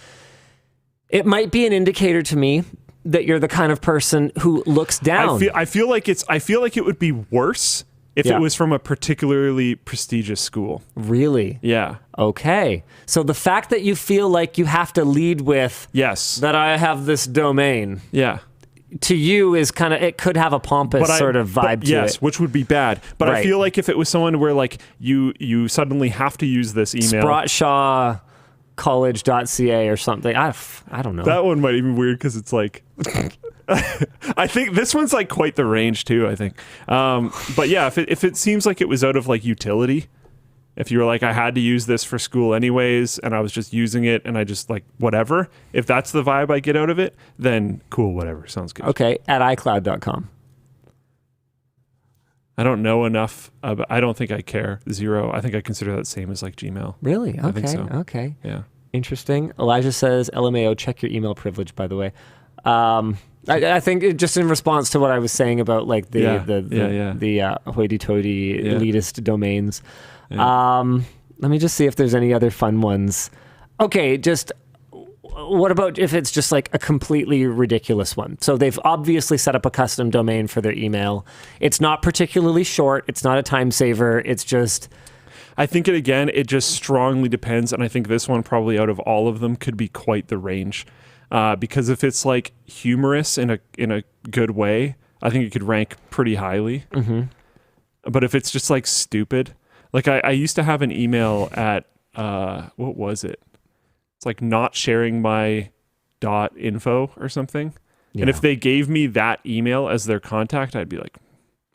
It might be an indicator to me that you're the kind of person who looks down. I feel like it would be worse if it was from a particularly prestigious school. Really? Yeah. Okay. So the fact that you feel like you have to lead with that I have this domain. Yeah. To you is kind of, it could have a pompous sort of vibe to it. Yes, which would be bad. But Right. I feel like if it was someone where like you suddenly have to use this email. Spratshaw college.ca or something. I don't know. That one might even be weird because it's like I think this one's like quite the range too, I think. But yeah, if it seems like it was out of like utility, if you were like, I had to use this for school anyways, and I was just using it and I just like whatever, if that's the vibe I get out of it, then cool, whatever. Sounds good. Okay, at iCloud.com. I don't know enough, but I don't think I care. 0. I think I consider that same as like Gmail. Really? Okay. I think so. Okay. Yeah. Interesting. Elijah says, LMAO, check your email privilege, by the way. I think just in response to what I was saying about like the hoity-toity elitist domains. Yeah. Let me just see if there's any other fun ones. Okay, just what about if it's just like a completely ridiculous one? So they've obviously set up a custom domain for their email. It's not particularly short. It's not a time saver. It's just... I think it just strongly depends. And I think this one probably out of all of them could be quite the range. Because if it's like humorous in a good way, I think it could rank pretty highly. Mm-hmm. But if it's just like stupid, like I used to have an email at, what was it? It's like not sharing my .info or something. Yeah. And if they gave me that email as their contact, I'd be like,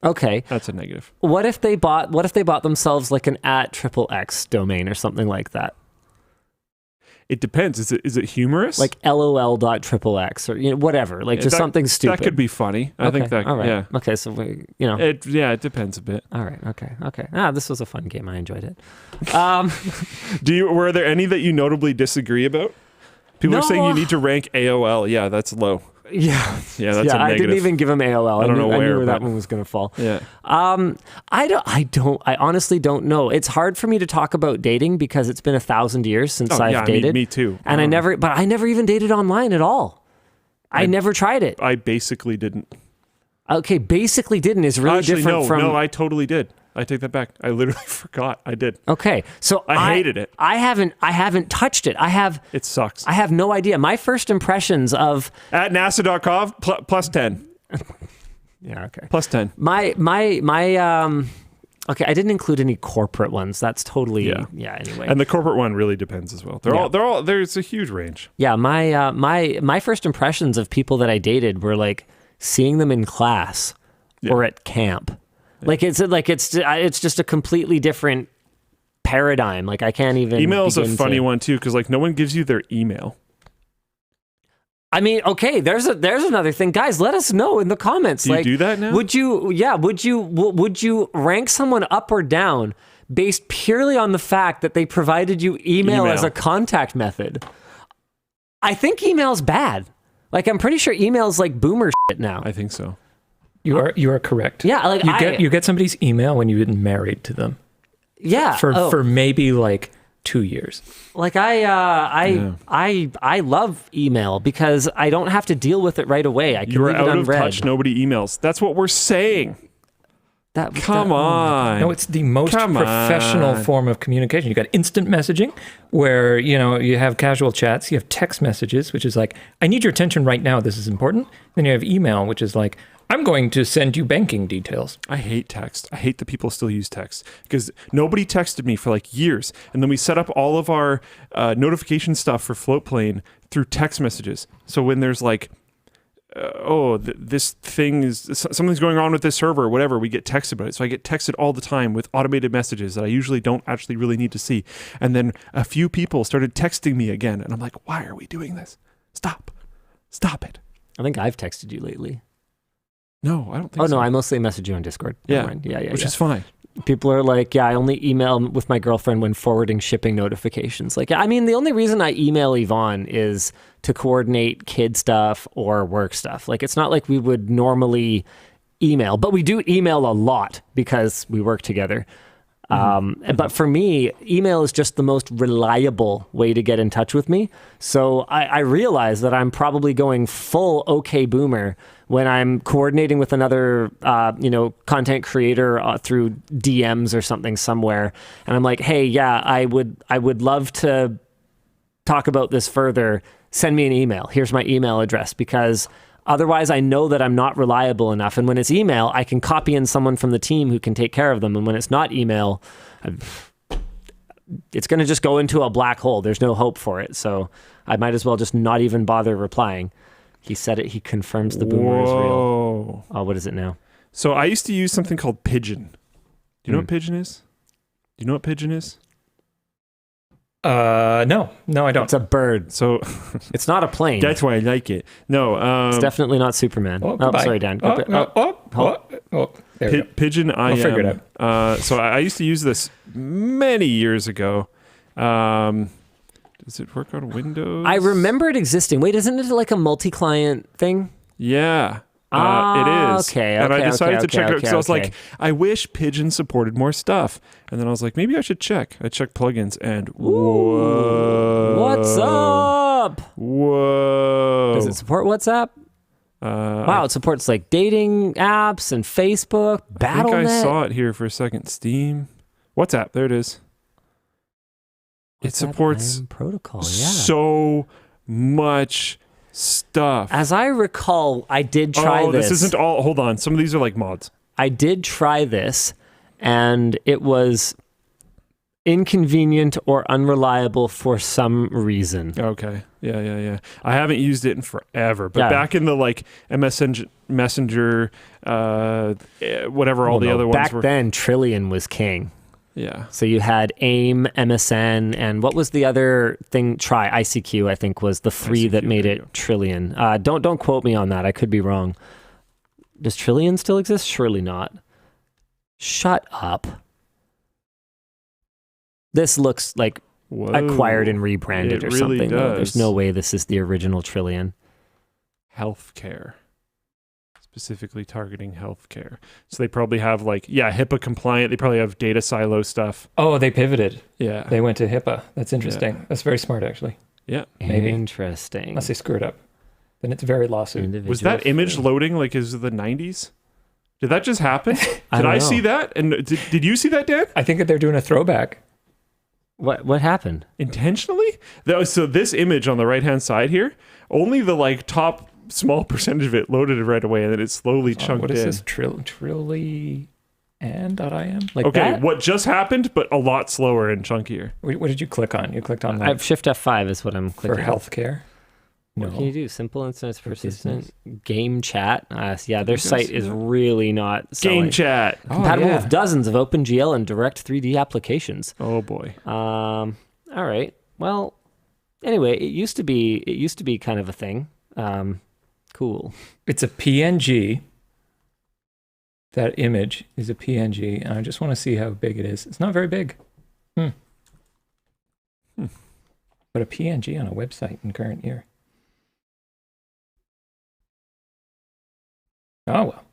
okay, that's a negative. What if they bought themselves like an @XXX domain or something like that? It depends. Is it humorous? Like LOL.XXX or whatever. Like just something stupid. That could be funny. I think that. All right. Yeah. Okay. So it depends a bit. All right. Okay. This was a fun game. I enjoyed it. Were there any that you notably disagree about? People are saying you need to rank AOL. Yeah, that's low. Yeah, that's a negative. I didn't even give him AOL. I knew where that one was going to fall. Yeah. I honestly don't know. It's hard for me to talk about dating because it's been 1,000 years since I've dated. Me too. And I never even dated online at all. I never tried it. I basically didn't. Okay, basically didn't is really different from... No, I totally did. I take that back. I literally forgot. I did. Okay, so I hated it. I haven't touched it. It sucks. I have no idea. My first impressions of... At nasa.com, plus 10. Yeah, okay. Plus 10. Okay, I didn't include any corporate ones. That's totally... Yeah, anyway. And the corporate one really depends as well. They're all there's a huge range. Yeah, my first impressions of people that I dated were like seeing them in class or at camp. Like it's just a completely different paradigm. Like I can't even. Email's a funny one too because like no one gives you their email. I mean, okay, there's another thing, guys. Let us know in the comments. Do you do that now? Would you rank someone up or down based purely on the fact that they provided you email as a contact method? I think email's bad. Like I'm pretty sure email's like boomer shit now. I think so. You are correct. Yeah, like you get somebody's email when you've been married to them. Yeah, for maybe like 2 years. Like I love email because I don't have to deal with it right away. I can You're leave it out unread. of touch. Nobody emails. That's what we're saying. Come on. No, it's the most professional form of communication. You got instant messaging, where you have casual chats. You have text messages, which is like, I need your attention right now. This is important. Then you have email, which is like, I'm going to send you banking details. I hate text. I hate that people still use text because nobody texted me for like years. And then we set up all of our notification stuff for Floatplane through text messages. So when there's like, this thing is, something's going on with this server or whatever, we get texted about it. So I get texted all the time with automated messages that I usually don't actually really need to see. And then a few people started texting me again. And I'm like, why are we doing this? Stop it. I think I've texted you lately. No, I don't think so. Oh, no, I mostly message you on Discord. Yeah, which is fine. People are like, I only email with my girlfriend when forwarding shipping notifications. Like, I mean, the only reason I email Yvonne is to coordinate kid stuff or work stuff. Like, it's not like we would normally email, but we do email a lot because we work together. But for me, email is just the most reliable way to get in touch with me. So I realize that I'm probably going full okay boomer when I'm coordinating with another, content creator through DMs or something somewhere. And I'm like, hey, yeah, I would love to talk about this further. Send me an email. Here's my email address, because otherwise, I know that I'm not reliable enough. And when it's email, I can copy in someone from the team who can take care of them. And when it's not email, it's going to just go into a black hole. There's no hope for it. So I might as well just not even bother replying. He said it. He confirms the boomer is real. Oh, what is it now? So I used to use something called Pidgin. Do you know what Pidgin is? Do you know what Pidgin is? No, I don't. It's a bird. So it's not a plane. That's why I like it. No, it's definitely not Superman. Oh, sorry, Dan. Pidgin. I'll figure it out. So I used to use this many years ago. Does it work on Windows? I remember it existing. Wait, isn't it like a multi-client thing? Yeah. It is. Okay. And I decided to check it out because I was like, I wish Pidgin supported more stuff. And then I was like, maybe I should check. I checked plugins and whoa. What's up? Whoa. Does it support WhatsApp? Wow, it supports like dating apps and Facebook, Battle.net. I think I saw it here for a second. Steam. WhatsApp. There it is. It supports protocol. Yeah. So much stuff. As I recall, I did try this. This isn't all. Hold on. Some of these are like mods. I did try this, and it was inconvenient or unreliable for some reason. Okay. Yeah. I haven't used it in forever, but back in the like MSN Messenger, whatever all the other ones were. Back then, Trillian was king. Yeah. So you had AIM, MSN, and what was the other thing? ICQ, I think, was the three that made it Trillian. Don't quote me on that. I could be wrong. Does Trillian still exist? Surely not. Shut up. This looks like acquired and rebranded or really something. Does. There's no way this is the original Trillian. Healthcare. Specifically targeting healthcare. So they probably have HIPAA compliant. They probably have data silo stuff. Oh, they pivoted. Yeah. They went to HIPAA. That's interesting. Yeah. That's very smart, actually. Yeah. Maybe. Interesting. Unless they screwed up. Then it's very lawsuit. Was that image loading like is the 90s? Did that just happen? Did I see that? And did you see that, Dan? I think that they're doing a throwback. What happened? Intentionally? So this image on the right-hand side here, only the top small percentage of it loaded right away, and then it slowly chunked what is in. This? Trillian.im? Like okay, that? What just happened, but a lot slower and chunkier. What did you click on? You clicked on Shift F5 is what I'm clicking for healthcare. What can you do? Simple instance, persistent, game chat. Their site is really not selling. Game chat. Compatible with dozens of OpenGL and Direct 3D applications. Oh boy. All right. Well, anyway, it used to be kind of a thing. Cool. It's a PNG. That image is a PNG, and I just want to see how big it is. It's not very big. But a PNG on a website in current year. Oh, well.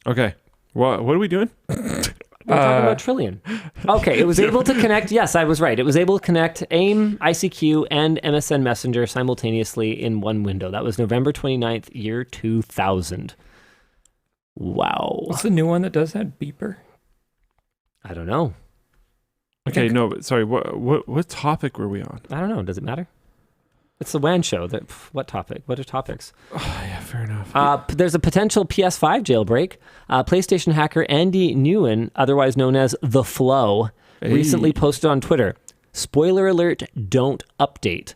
Okay. What are we doing? We're talking about Trillian. Okay, it was able to connect. Yes, I was right. It was able to connect AIM, ICQ, and MSN Messenger simultaneously in one window. That was November 29th, year 2000. Wow. What's the new one that does that beeper? I don't know. Okay, no, but sorry. What topic were we on? I don't know. Does it matter? It's the WAN show. What topic? What are topics? Oh, yeah, fair enough. There's a potential PS5 jailbreak. PlayStation hacker Andy Nguyen, otherwise known as TheFloW, recently posted on Twitter, spoiler alert, don't update.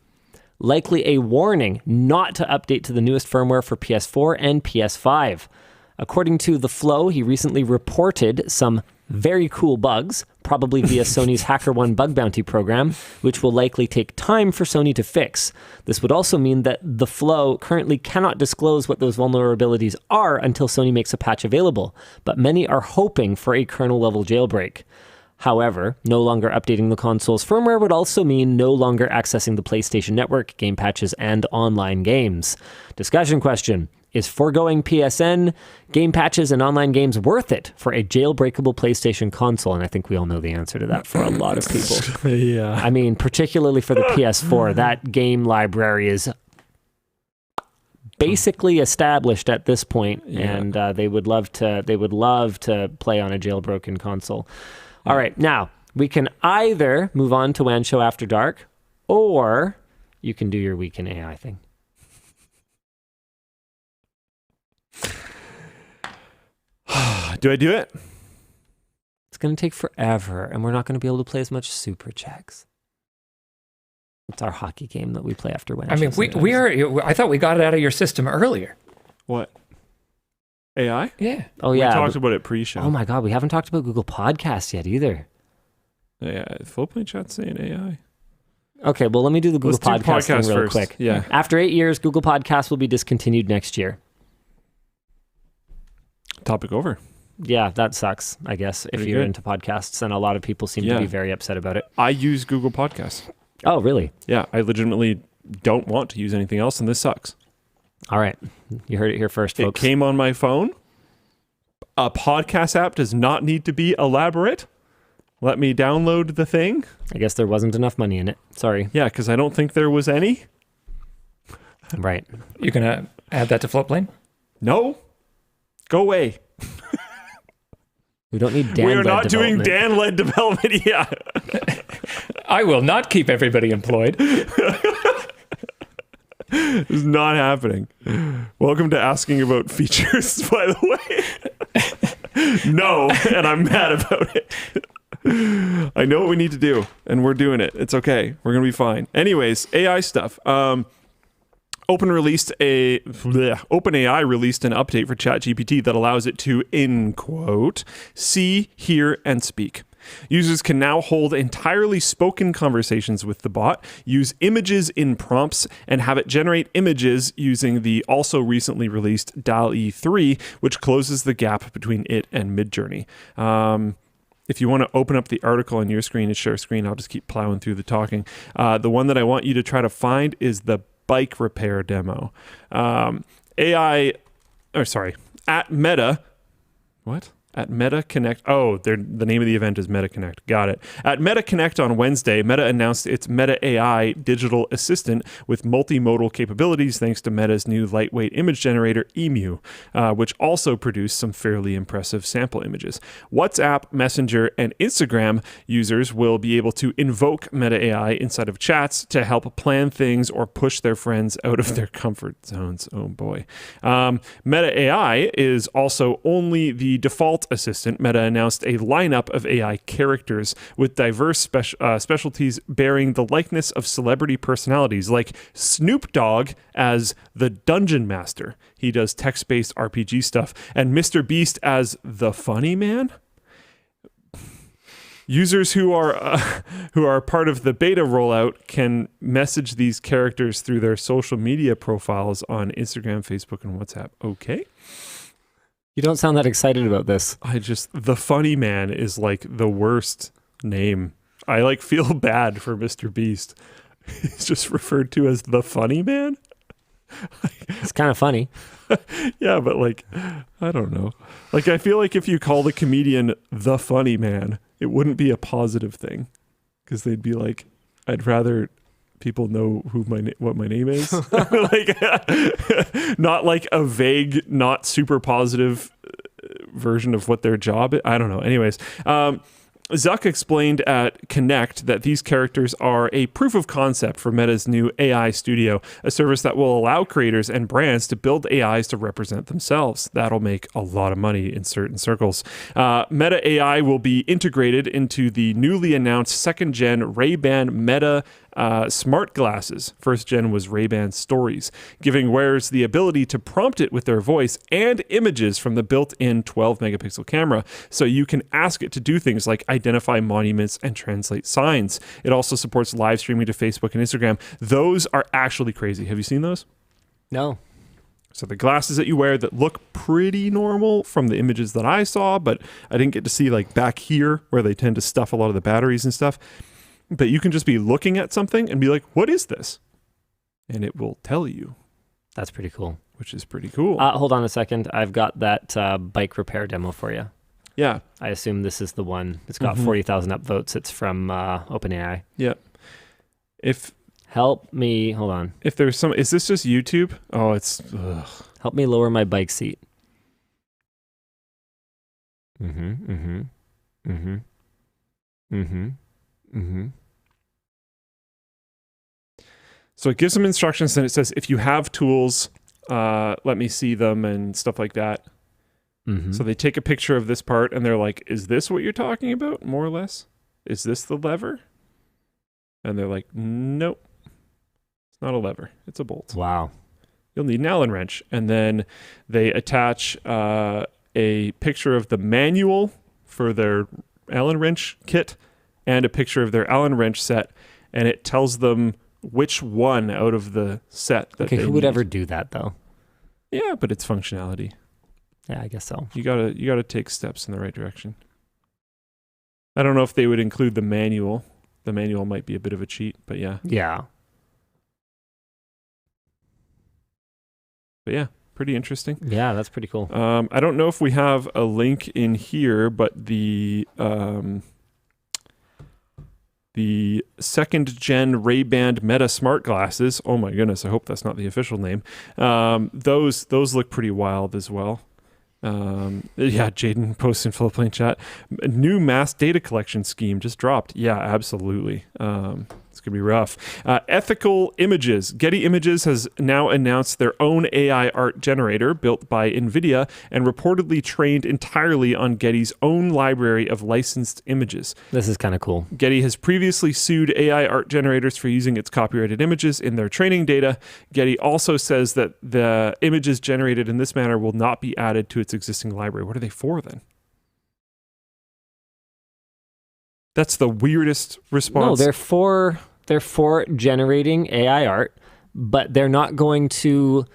Likely a warning not to update to the newest firmware for PS4 and PS5. According to TheFloW, he recently reported some very cool bugs, probably via Sony's HackerOne bug bounty program, which will likely take time for Sony to fix. This would also mean that TheFloW currently cannot disclose what those vulnerabilities are until Sony makes a patch available, but many are hoping for a kernel-level jailbreak. However, no longer updating the console's firmware would also mean no longer accessing the PlayStation Network, game patches, and online games. Discussion question. Is foregoing PSN, game patches, and online games worth it for a jailbreakable PlayStation console? And I think we all know the answer to that for a lot of people. Yeah. I mean, particularly for the PS4, that game library is basically established at this point, and they would love to play on a jailbroken console. All right, now we can either move on to WAN Show After Dark, or you can do your Week in AI thing. Do I do it? It's going to take forever, and we're not going to be able to play as much Superchats. It's our hockey game that we play after WAN. I mean, we are. I thought we got it out of your system earlier. What? AI? Yeah. Oh, yeah. We talked about it pre-show. Oh, my God. We haven't talked about Google Podcasts yet either. Yeah, Flowplane chat's saying AI. Okay, well, let me do the Google Let's do Podcast thing real first. quick. Yeah. After 8 years, Google Podcasts will be discontinued next year. Topic over. Yeah, that sucks, I guess, if Pretty you're good. into podcasts, and a lot of people seem to be very upset about it. I use Google Podcasts. Oh, really? Yeah, I legitimately don't want to use anything else, and this sucks. All right. You heard it here first, folks. It came on my phone. A podcast app does not need to be elaborate. Let me download the thing. I guess there wasn't enough money in it. Sorry. Yeah, because I don't think there was any. Right. You're going to add that to Floatplane? No. Go away. We don't need Dan-led We are not doing development. Dan-led development. Yeah. I will not keep everybody employed. This is not happening. Welcome to asking about features, by the way. No, and I'm mad about it. I know what we need to do, and we're doing it. It's okay. We're going to be fine. Anyways, AI stuff. OpenAI released an update for ChatGPT that allows it to, in quote, see, hear, and speak. Users can now hold entirely spoken conversations with the bot, use images in prompts, and have it generate images using the also recently released DALL-E 3, which closes the gap between it and Midjourney. If you want to open up the article on your screen and share screen, I'll just keep plowing through the talking. The one that I want you to try to find is the bike repair demo. At Meta, what? At Meta Connect. Oh, the name of the event is Meta Connect. Got it. At Meta Connect on Wednesday, Meta announced its Meta AI digital assistant with multimodal capabilities thanks to Meta's new lightweight image generator, Emu, which also produced some fairly impressive sample images. WhatsApp, Messenger, and Instagram users will be able to invoke Meta AI inside of chats to help plan things or push their friends out of their comfort zones. Oh boy. Meta AI is also only the default assistant. Meta announced a lineup of AI characters with diverse specialties bearing the likeness of celebrity personalities, like Snoop Dogg as the Dungeon Master. He does text-based RPG stuff, and Mr. Beast as the Funny Man. Users who are part of the beta rollout can message these characters through their social media profiles on Instagram, Facebook, and WhatsApp. Okay. You don't sound that excited about this. The Funny Man is like the worst name. I feel bad for Mr. Beast. He's just referred to as the Funny Man. It's kind of funny. Yeah, but I don't know. I feel like if you call the comedian the Funny Man, it wouldn't be a positive thing, because they'd be like, I'd rather people know what my name is. Not like a vague, not super positive version of what their job is. I don't know. Anyways, Zuck explained at Connect that these characters are a proof of concept for Meta's new AI Studio, a service that will allow creators and brands to build AIs to represent themselves. That'll make a lot of money in certain circles. Meta AI will be integrated into the newly announced second-gen Ray-Ban Meta smart glasses. First gen was Ray-Ban Stories, giving wearers the ability to prompt it with their voice and images from the built-in 12 megapixel camera, so you can ask it to do things like identify monuments and translate signs. It also supports live streaming to Facebook and Instagram. Those are actually crazy. Have you seen those? No. So the glasses that you wear that look pretty normal from the images that I saw, but I didn't get to see like back here where they tend to stuff a lot of the batteries and stuff. But you can just be looking at something and be like, what is this? And it will tell you. That's pretty cool. Which is pretty cool. Hold on a second. I've got that bike repair demo for you. Yeah. I assume this is the one. It's got 40,000 upvotes. It's from OpenAI. Yeah. Help me. Hold on. If there's some... Is this just YouTube? Oh, it's... Ugh. Help me lower my bike seat. So it gives them instructions and it says, if you have tools, let me see them and stuff like that. So they take a picture of this part and they're like, is this what you're talking about? More or less. Is this the lever? And they're like, nope. It's not a lever. It's a bolt. Wow. You'll need an Allen wrench. And then they attach a picture of the manual for their Allen wrench kit and a picture of their Allen wrench set. And it tells them which one out of the set that Okay, they who would need. ever do that though? Yeah, but it's functionality. Yeah, I guess so. You gotta take steps in the right direction. I don't know if they would include the manual. The manual might be a bit of a cheat, but yeah. Yeah. But yeah, pretty interesting. Yeah, that's pretty cool. I don't know if we have a link in here, but the second gen Ray-Ban Meta smart glasses. Oh my goodness, I hope that's not the official name. Those look pretty wild as well. Yeah, Jaden posts in Floatplane chat. A new mass data collection scheme just dropped. Yeah, absolutely. It's going to be rough. Ethical Images. Getty Images has now announced their own AI art generator built by NVIDIA and reportedly trained entirely on Getty's own library of licensed images. This is kind of cool. Getty has previously sued AI art generators for using its copyrighted images in their training data. Getty also says that the images generated in this manner will not be added to its existing library. What are they for then? That's the weirdest response. No, they're for generating AI art, but they're not going to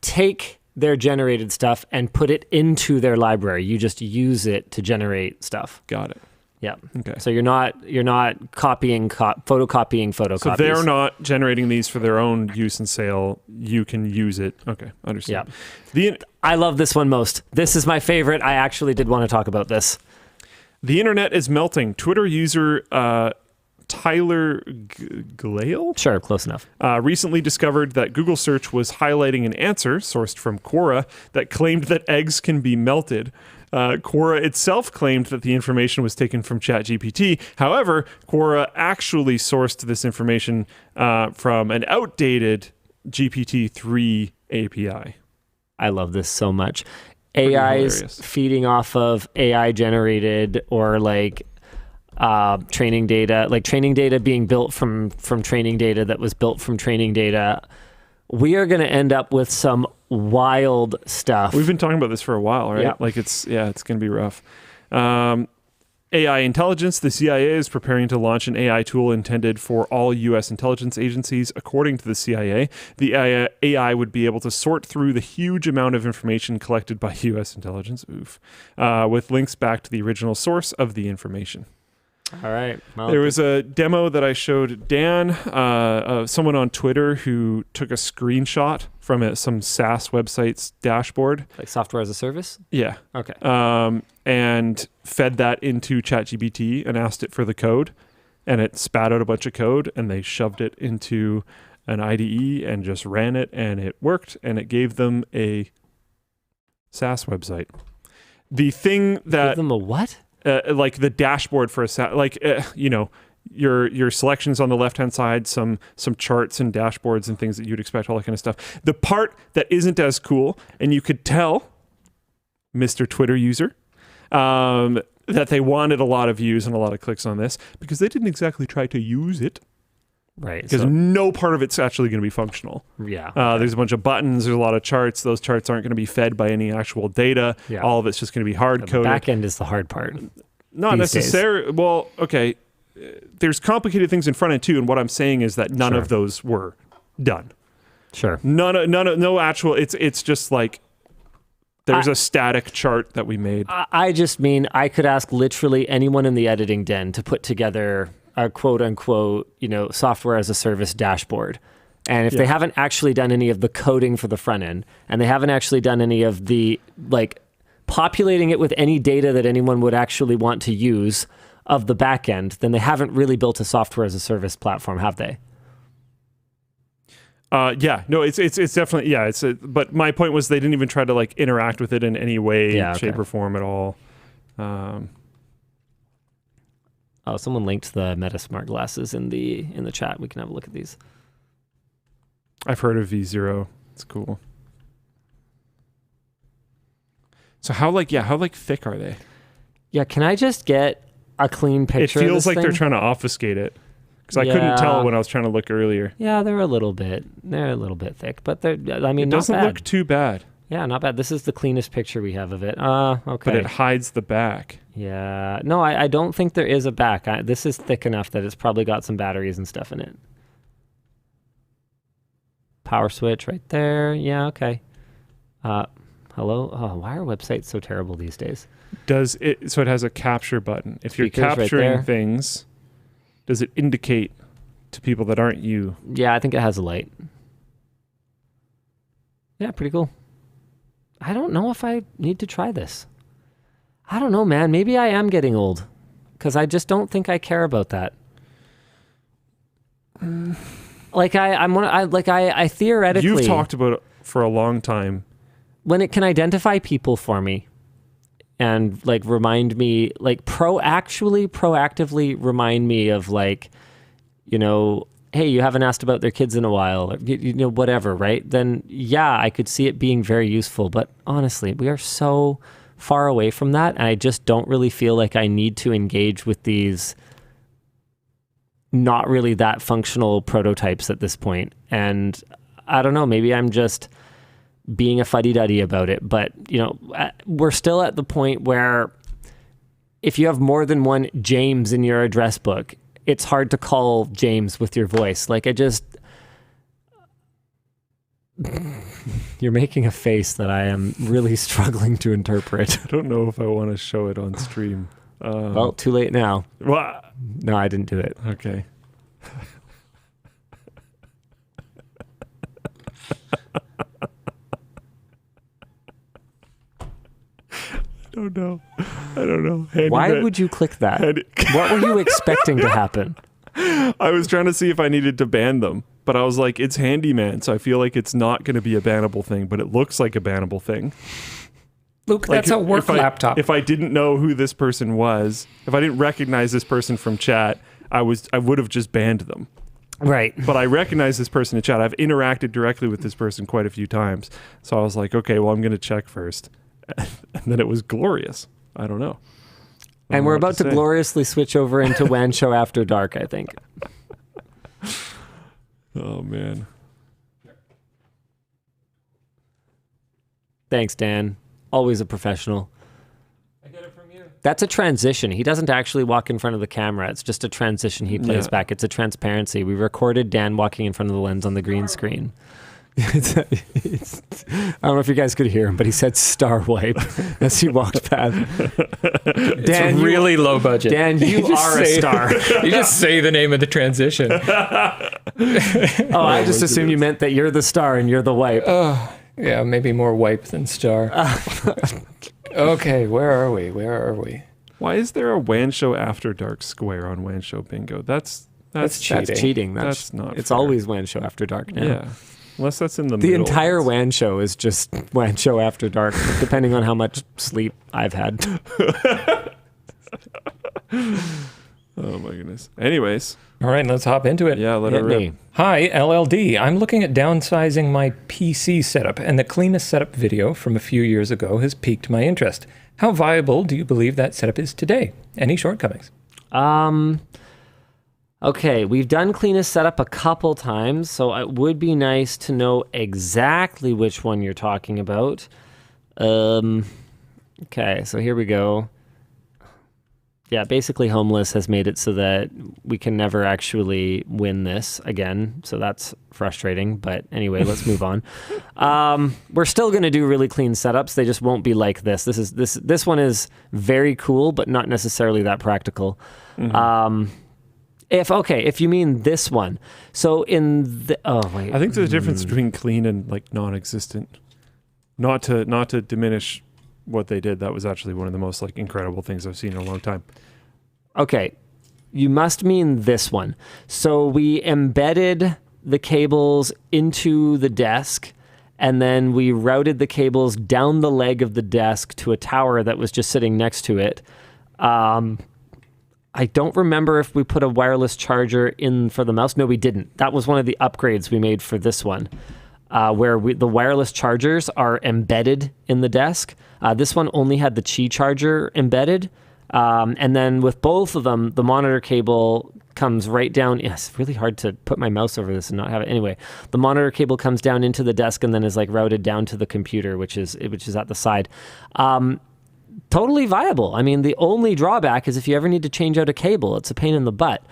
take their generated stuff and put it into their library. You just use it to generate stuff. Got it. Yeah. Okay. So you're not photocopying photocopies. So they're not generating these for their own use and sale. You can use it. Okay, understand. Yeah. I love this one most. This is my favorite. I actually did want to talk about this. The internet is melting. Twitter user Tyler Glale? Sure, close enough. Recently discovered that Google search was highlighting an answer sourced from Quora that claimed that eggs can be melted. Quora itself claimed that the information was taken from ChatGPT. However, Quora actually sourced this information from an outdated GPT-3 API. I love this so much. AI's feeding off of AI generated or like training data, like training data being built from training data that was built from training data. We are going to end up with some wild stuff. We've been talking about this for a while, right? Yeah. Like it's going to be rough. AI intelligence. The CIA is preparing to launch an AI tool intended for all U.S. intelligence agencies. According to the CIA, the AI would be able to sort through the huge amount of information collected by U.S. intelligence, with links back to the original source of the information. All right. Well, there was a demo that I showed Dan, someone on Twitter who took a screenshot from some SaaS website's dashboard. Like software as a service? Yeah. Okay. And fed that into ChatGPT and asked it for the code. And it spat out a bunch of code and they shoved it into an IDE and just ran it and it worked and it gave them a SaaS website. the thing Give that them a what? like the dashboard for your selections on the left hand side, some charts and dashboards and things that you'd expect, all that kind of stuff. The part that isn't as cool, and you could tell, Mr. Twitter user, that they wanted a lot of views and a lot of clicks on this because they didn't exactly try to use it. Right. Because no part of it's actually going to be functional. Yeah. There's a bunch of buttons. There's a lot of charts. Those charts aren't going to be fed by any actual data. Yeah. All of it's just going to be hard coded. The back end is the hard part. Not necessarily. Well, okay. There's complicated things in front end too, and what I'm saying is that none of those were done. Sure. No actual. It's just like there's a static chart that we made. I just mean I could ask literally anyone in the editing den to put together a quote unquote, software as a service dashboard. And if they haven't actually done any of the coding for the front end, and they haven't actually done any of the populating it with any data that anyone would actually want to use of the back end, then they haven't really built a software as a service platform, have they? It's definitely, but my point was they didn't even try to interact with it in any way, shape or form at all. Oh, someone linked the Meta smart glasses in the chat. We can have a look at these. I've heard of V0. It's cool. So how thick are they? Yeah, can I just get a clean picture? It feels of this like they're thing? trying to obfuscate it because I couldn't tell when I was trying to look earlier. Yeah, they're a little bit thick, but it doesn't look too bad. Yeah, not bad. This is the cleanest picture we have of it. Okay. But it hides the back. Yeah. No, I don't think there is a back. This is thick enough that it's probably got some batteries and stuff in it. Power switch right there. Yeah, okay. Hello? Oh, why are websites so terrible these days? So it has a capture button. If you're Speakers capturing right things, does it indicate to people that aren't you? Yeah, I think it has a light. Yeah, pretty cool. I don't know if I need to try this. I don't know, man. Maybe I am getting old because I just don't think I care about that. I theoretically. You've talked about it for a long time. When it can identify people for me and remind me, proactively remind me of hey, you haven't asked about their kids in a while, or, whatever, right? Then, yeah, I could see it being very useful. But honestly, we are so far away from that. And I just don't really feel like I need to engage with these not really that functional prototypes at this point. And I don't know, maybe I'm just being a fuddy-duddy about it. But, we're still at the point where if you have more than one James in your address book, it's hard to call James with your voice. You're making a face that I am really struggling to interpret. I don't know if I want to show it on stream. Well, too late now. Well, No, I didn't do it. Okay. I don't know. Why would you click that? What were you expecting to happen? I was trying to see if I needed to ban them, but I was like, it's Handyman, so I feel like it's not going to be a bannable thing, but it looks like a bannable thing. Luke, that's a work laptop. If I didn't know who this person was, if I didn't recognize this person from chat, I would have just banned them. Right. But I recognize this person in chat. I've interacted directly with this person quite a few times. So I was like, okay, well, I'm going to check first. And then it was glorious. I don't know. And we're about to gloriously switch over into WAN Show After Dark, I think. Oh, man. Thanks, Dan. Always a professional. I get it from you. That's a transition. He doesn't actually walk in front of the camera. It's just a transition he plays back. It's a transparency. We recorded Dan walking in front of the lens on the green screen. I don't know if you guys could hear him, but he said star wipe as he walked past. Dan, it's really low budget. Dan, you are a star. You just say the name of the transition. I just assumed you meant that you're the star and you're the wipe. Yeah, maybe more wipe than star. Okay, where are we? Why is there a WAN Show After Dark square on WAN Show Bingo? That's cheating. That's not It's fair. always WAN Show After Dark now. Yeah. Unless that's in the The middle. entire WAN Show is just WAN Show After Dark, depending on how much sleep I've had. Oh my goodness. Anyways. All right, let's hop into it. Yeah, let Hit it me. rip. Hi, LLD. I'm looking at downsizing my PC setup, and the cleanest setup video from a few years ago has piqued my interest. How viable do you believe that setup is today? Any shortcomings? Okay, we've done cleanest setup a couple times, so it would be nice to know exactly which one you're talking about. Okay, so here we go. Yeah, basically Homeless has made it so that we can never actually win this again, so that's frustrating. But anyway, let's move on. We're still going to do really clean setups. They just won't be like this. This one is very cool, but not necessarily that practical. Mm-hmm. If you mean this one, so in the I think there's a difference between clean and like non-existent. Not to diminish what they did. That was actually one of the most like incredible things I've seen in a long time. Okay, you must mean this one. So we embedded the cables into the desk, and then we routed the cables down the leg of the desk to a tower that was just sitting next to it. I don't remember if we put a wireless charger in for the mouse. No, we didn't. That was one of the upgrades we made for this one, where the wireless chargers are embedded in the desk. This one only had the Qi charger embedded. And then with both of them, the monitor cable comes right down. Yeah, it's really hard to put my mouse over this and not have it. Anyway, the monitor cable comes down into the desk and then is like routed down to the computer, which is at the side. Totally viable. I mean, the only drawback is if you ever need to change out a cable, it's a pain in the butt.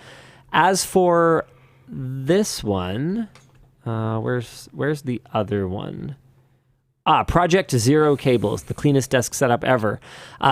As for this one, where's the other one? Project Zero cables, the cleanest desk setup ever.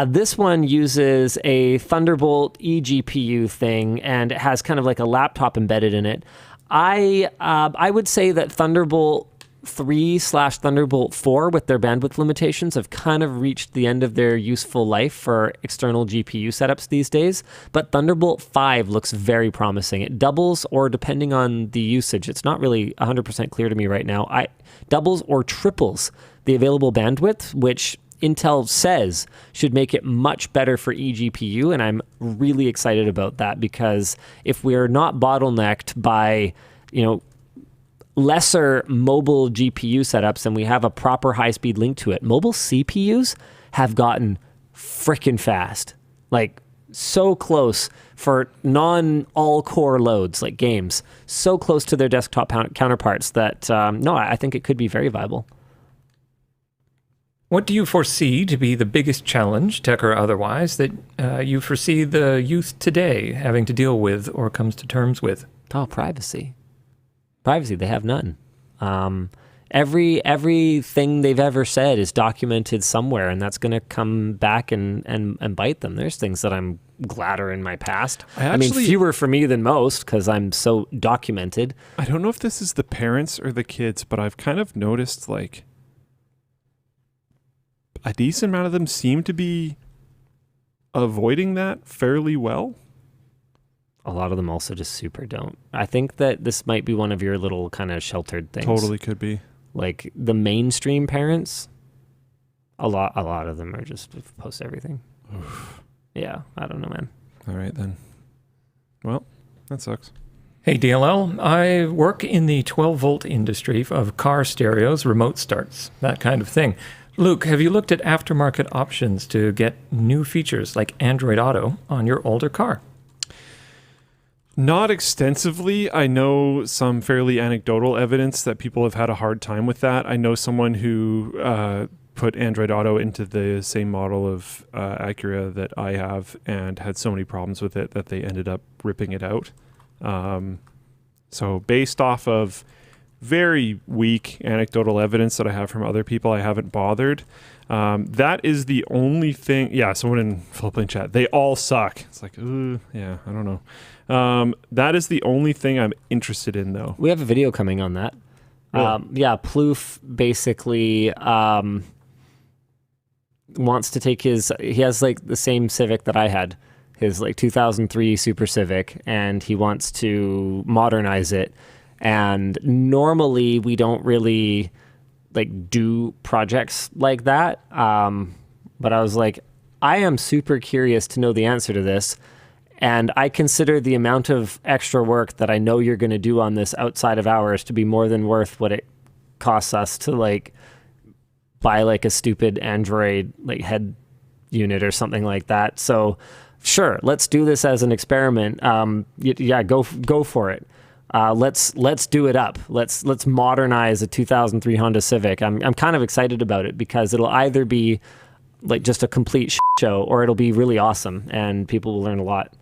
This one uses a Thunderbolt eGPU thing, and it has kind of like a laptop embedded in it. I would say that Thunderbolt 3/Thunderbolt 4 with their bandwidth limitations have kind of reached the end of their useful life for external GPU setups these days, but Thunderbolt 5 looks very promising. It doubles, or depending on the usage, it's not really 100% clear to me right now, doubles or triples the available bandwidth, which Intel says should make it much better for eGPU, and I'm really excited about that, because if we're not bottlenecked by, lesser mobile GPU setups and we have a proper high-speed link to it, mobile CPUs have gotten frickin' fast. Like, so close for non-all-core loads, like games. So close to their desktop counterparts that, I think it could be very viable. What do you foresee to be the biggest challenge, tech or otherwise, that you foresee the youth today having to deal with or comes to terms with? Oh, privacy. Privacy, they have none. Everything they've ever said is documented somewhere, and that's going to come back and bite them. There's things that I'm glad are in my past. I mean, fewer for me than most, because I'm so documented. I don't know if this is the parents or the kids, but I've kind of noticed like a decent amount of them seem to be avoiding that fairly well. A lot of them also just super don't. I think that this might be one of your little kind of sheltered things. Totally could be. Like the mainstream parents, a lot of them are just post everything. Oof. Yeah, I don't know, man. All right then. Well, that sucks. Hey DLL, I work in the 12-volt industry of car stereos, remote starts, that kind of thing. Luke, have you looked at aftermarket options to get new features like Android Auto on your older car? Not extensively. I know some fairly anecdotal evidence that people have had a hard time with that. I know someone who put Android Auto into the same model of Acura that I have and had so many problems with it that they ended up ripping it out. So based off of very weak anecdotal evidence that I have from other people, I haven't bothered. That is the only thing. Yeah, someone in Philippine chat, they all suck. It's like, yeah, I don't know. That is the only thing I'm interested in, though. We have a video coming on that. Really? Yeah, Plouffe basically wants to take he has like the same Civic that I had, his like 2003 Super Civic, and he wants to modernize it. And normally we don't really like do projects like that. But I was like, I am super curious to know the answer to this. And I consider the amount of extra work that I know you're going to do on this outside of hours to be more than worth what it costs us to like buy like a stupid Android like head unit or something like that. So sure, let's do this as an experiment. Yeah, go for it. Let's do it up. Let's modernize a 2003 Honda Civic. I'm kind of excited about it because it'll either be like just a complete show or it'll be really awesome and people will learn a lot.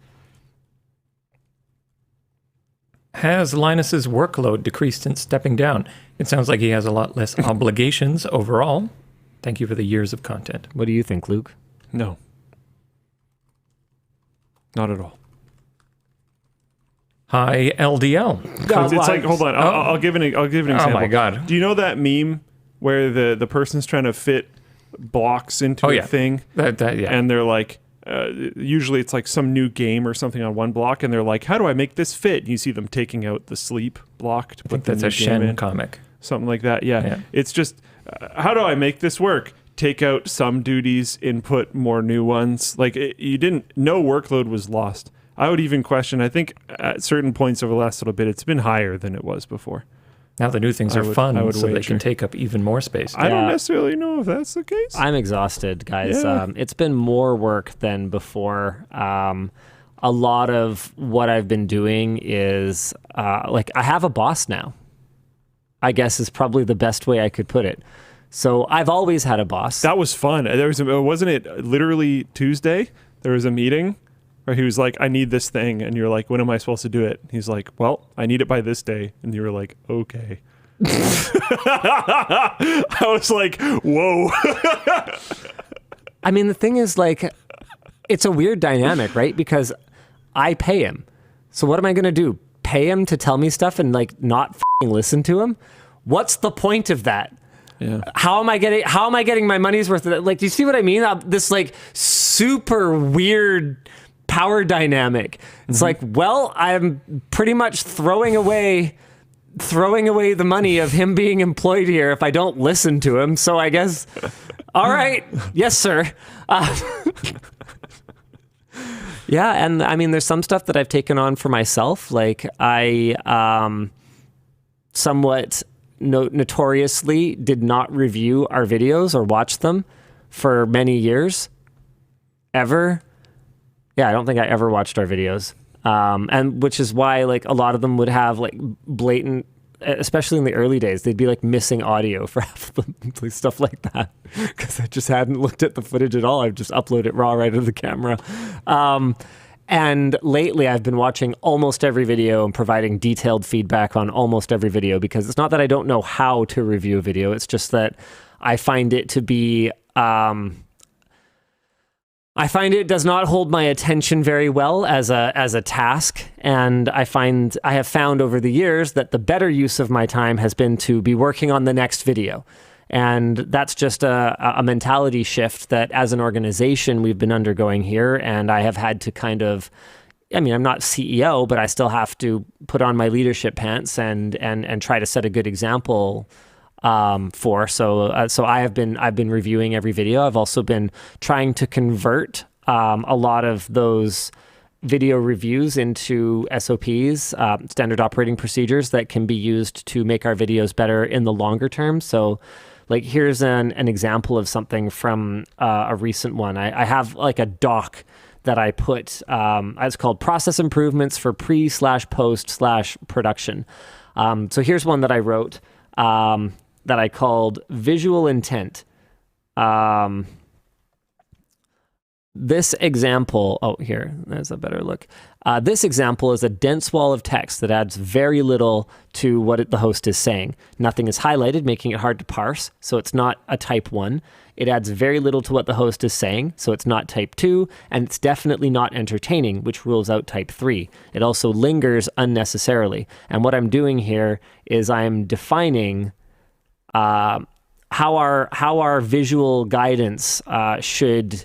Has Linus's workload decreased since stepping down? It sounds like he has a lot less obligations overall. Thank you for the years of content. What do you think, Luke? No. Not at all. Hi, LDL. It's like, hold on, I'll give an example. Oh my God. Do you know that meme where the person's trying to fit blocks into a thing? Yeah. And they're like, usually it's like some new game or something on one block, and they're like, how do I make this fit? And you see them taking out the sleep block to put the that's a new game in. Shen comic. Something like that, yeah. It's just, how do I make this work? Take out some duties, input more new ones. Like, no workload was lost. I would even question, I think at certain points over the last little bit, it's been higher than it was before. Now the new things are fun, so they can take up even more space. I don't necessarily know if that's the case. I'm exhausted, guys. Yeah. It's been more work than before. A lot of what I've been doing is, like, I have a boss now, I guess is probably the best way I could put it. So I've always had a boss. That was fun. Wasn't it literally Tuesday? There was a meeting where he was like, I need this thing. And you're like, when am I supposed to do it? He's like, well, I need it by this day. And you were like, okay. I was like, whoa. I mean, the thing is, like, it's a weird dynamic, right? Because I pay him. So what am I going to do? Pay him to tell me stuff and, like, not listen to him? What's the point of that? Yeah. How am I getting my money's worth of that? Like, do you see what I mean? This, like, super weird power dynamic. It's like, well, I'm pretty much throwing away the money of him being employed here if I don't listen to him. So I guess, all right, yes, sir. Yeah, and I mean, there's some stuff that I've taken on for myself. Like I somewhat notoriously did not review our videos or watch them for many years, ever. Yeah, I don't think I ever watched our videos. And which is why, like, a lot of them would have, like, blatant, especially in the early days, they'd be, like, missing audio for half of them, like, stuff like that. Because I just hadn't looked at the footage at all. I've just uploaded it raw right to the camera. And lately, I've been watching almost every video and providing detailed feedback on almost every video, because it's not that I don't know how to review a video. It's just that I find it to be... I find it does not hold my attention very well as a task, and I have found over the years that the better use of my time has been to be working on the next video. And that's just a mentality shift that as an organization we've been undergoing here, and I have had to kind of, I mean, I'm not CEO, but I still have to put on my leadership pants and try to set a good example so I've been reviewing every video. I've also been trying to convert a lot of those video reviews into SOPs, standard operating procedures that can be used to make our videos better in the longer term. So, like, here's an example of something from a recent one. I have like a doc that I put. It's called Process Improvements for Pre/Post/Production. So here's one that I wrote. That I called Visual Intent. This example, there's a better look. This example is a dense wall of text that adds very little to what the host is saying. Nothing is highlighted, making it hard to parse, so it's not a type 1. It adds very little to what the host is saying, so it's not type 2, and it's definitely not entertaining, which rules out type 3. It also lingers unnecessarily. And what I'm doing here is I'm defining how our visual guidance should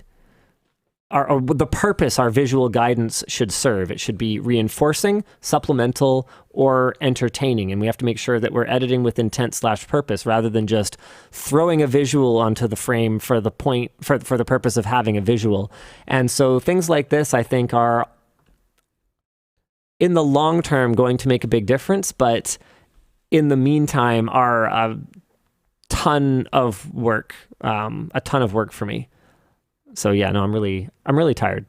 or the purpose our visual guidance should serve. It should be reinforcing, supplemental, or entertaining. And we have to make sure that we're editing with intent/purpose rather than just throwing a visual onto the frame for the purpose of having a visual. And so things like this, I think, are in the long term going to make a big difference, but in the meantime are a ton of work for me. So yeah, no, I'm really tired.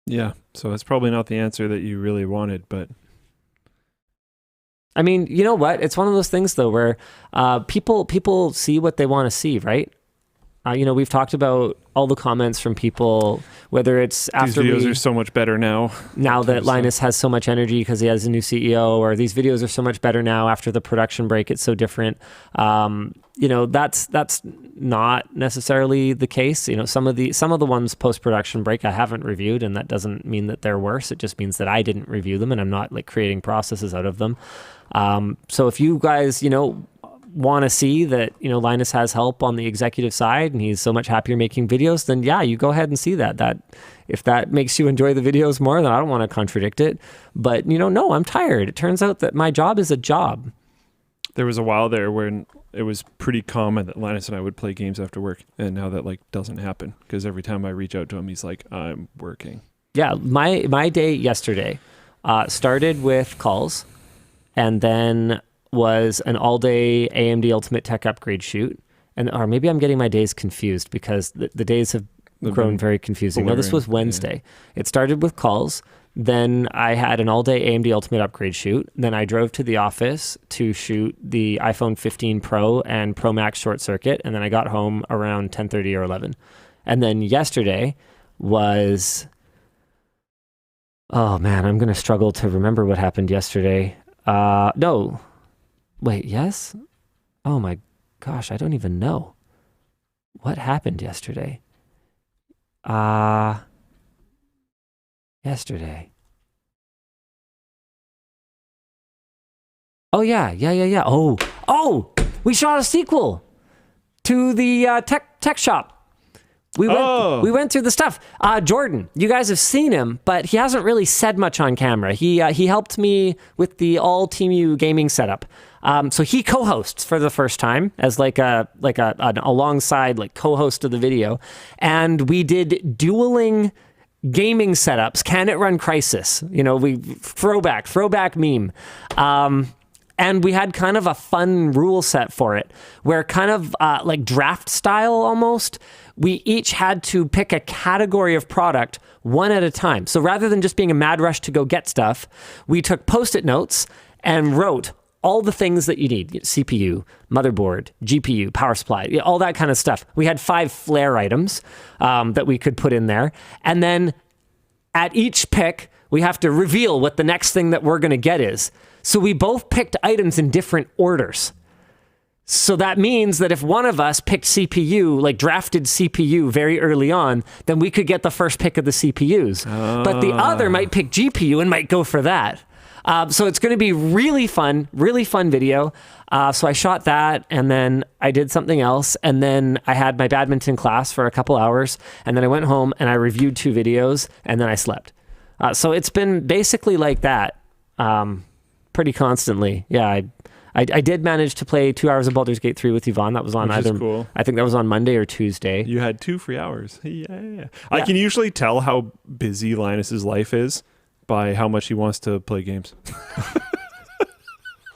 Yeah, so it's probably not the answer that you really wanted, but I mean, you know what? It's one of those things though where people see what they want to see, right? We've talked about all the comments from people, whether it's after these videos are so much better now that Linus has so much energy because he has a new CEO, or these videos are so much better now after the production break. It's so different. That's not necessarily the case. Some of the ones post-production break I haven't reviewed, and that doesn't mean that they're worse. It just means that I didn't review them and I'm not like creating processes out of them. So if you guys, want to see that, Linus has help on the executive side and he's so much happier making videos, then yeah, you go ahead and see that. If that makes you enjoy the videos more, then I don't want to contradict it. But, no, I'm tired. It turns out that my job is a job. There was a while there when it was pretty common that Linus and I would play games after work, and now that doesn't happen because every time I reach out to him, he's like, I'm working. Yeah, my day yesterday started with calls, and then was an all-day AMD Ultimate Tech upgrade shoot. Or maybe I'm getting my days confused because the days have grown very confusing. No, this was Wednesday. Yeah. It started with calls. Then I had an all-day AMD Ultimate upgrade shoot. Then I drove to the office to shoot the iPhone 15 Pro and Pro Max short circuit. And then I got home around 10:30 or 11. And then yesterday was... Oh, man, I'm going to struggle to remember what happened yesterday. No. Wait, yes? Oh my gosh, I don't even know. What happened yesterday? Yesterday. Oh, yeah. Oh, we shot a sequel to the tech shop. We went through the stuff. Jordan, you guys have seen him, but he hasn't really said much on camera. He helped me with the all Team U gaming setup. So he co-hosts for the first time as an alongside co-host of the video, and we did dueling gaming setups. Can it run Crisis? We throwback meme. And we had kind of a fun rule set for it, where kind of like draft style almost, we each had to pick a category of product one at a time. So rather than just being a mad rush to go get stuff, we took Post-it notes and wrote all the things that you need: CPU, motherboard, GPU, power supply, all that kind of stuff. We had 5 flare items that we could put in there. And then at each pick, we have to reveal what the next thing that we're going to get is. So we both picked items in different orders. So that means that if one of us picked CPU, drafted CPU very early on, then we could get the first pick of the CPUs. But the other might pick GPU and might go for that. So it's going to be really fun video. So I shot that, and then I did something else, and then I had my badminton class for a couple hours, and then I went home and I reviewed 2 videos, and then I slept. So it's been basically like that pretty constantly. Yeah, I did manage to play 2 hours of Baldur's Gate 3 with Yvonne. That was on cool. I think that was on Monday or Tuesday. You had 2 free hours. Yeah. I can usually tell how busy Linus's life is by how much he wants to play games.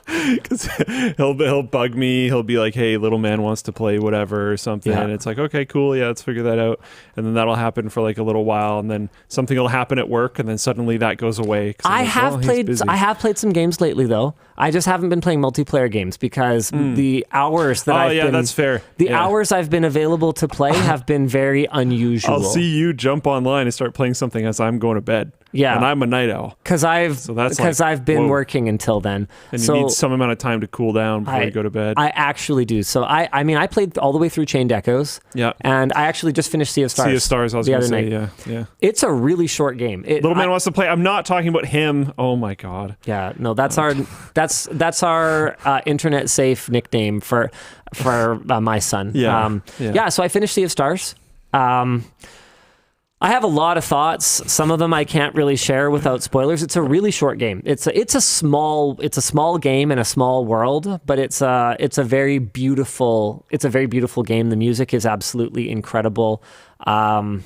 Because he'll bug me. He'll be like, hey, little man wants to play whatever or something. Yeah. And it's like, okay, cool. Yeah, let's figure that out. And then that'll happen for a little while. And then something will happen at work. And then suddenly that goes away. I have played some games lately, though. I just haven't been playing multiplayer games because the hours that that's fair. Hours I've been available to play have been very unusual. I'll see you jump online and start playing something as I'm going to bed. Yeah, and I'm a night owl because I've been working until then, and you need some amount of time to cool down before you go to bed. I actually do. So I played all the way through Chained Echoes. Yeah, and I actually just finished Sea of Stars. Sea of Stars, I was going to say. Yeah. It's a really short game. Little man wants to play. I'm not talking about him. Oh my god. Yeah, no, that's our internet safe nickname for my son. Yeah. So I finished Sea of Stars. I have a lot of thoughts. Some of them I can't really share without spoilers. It's a really short game. It's a small game in a small world, but it's a very beautiful game. The music is absolutely incredible. I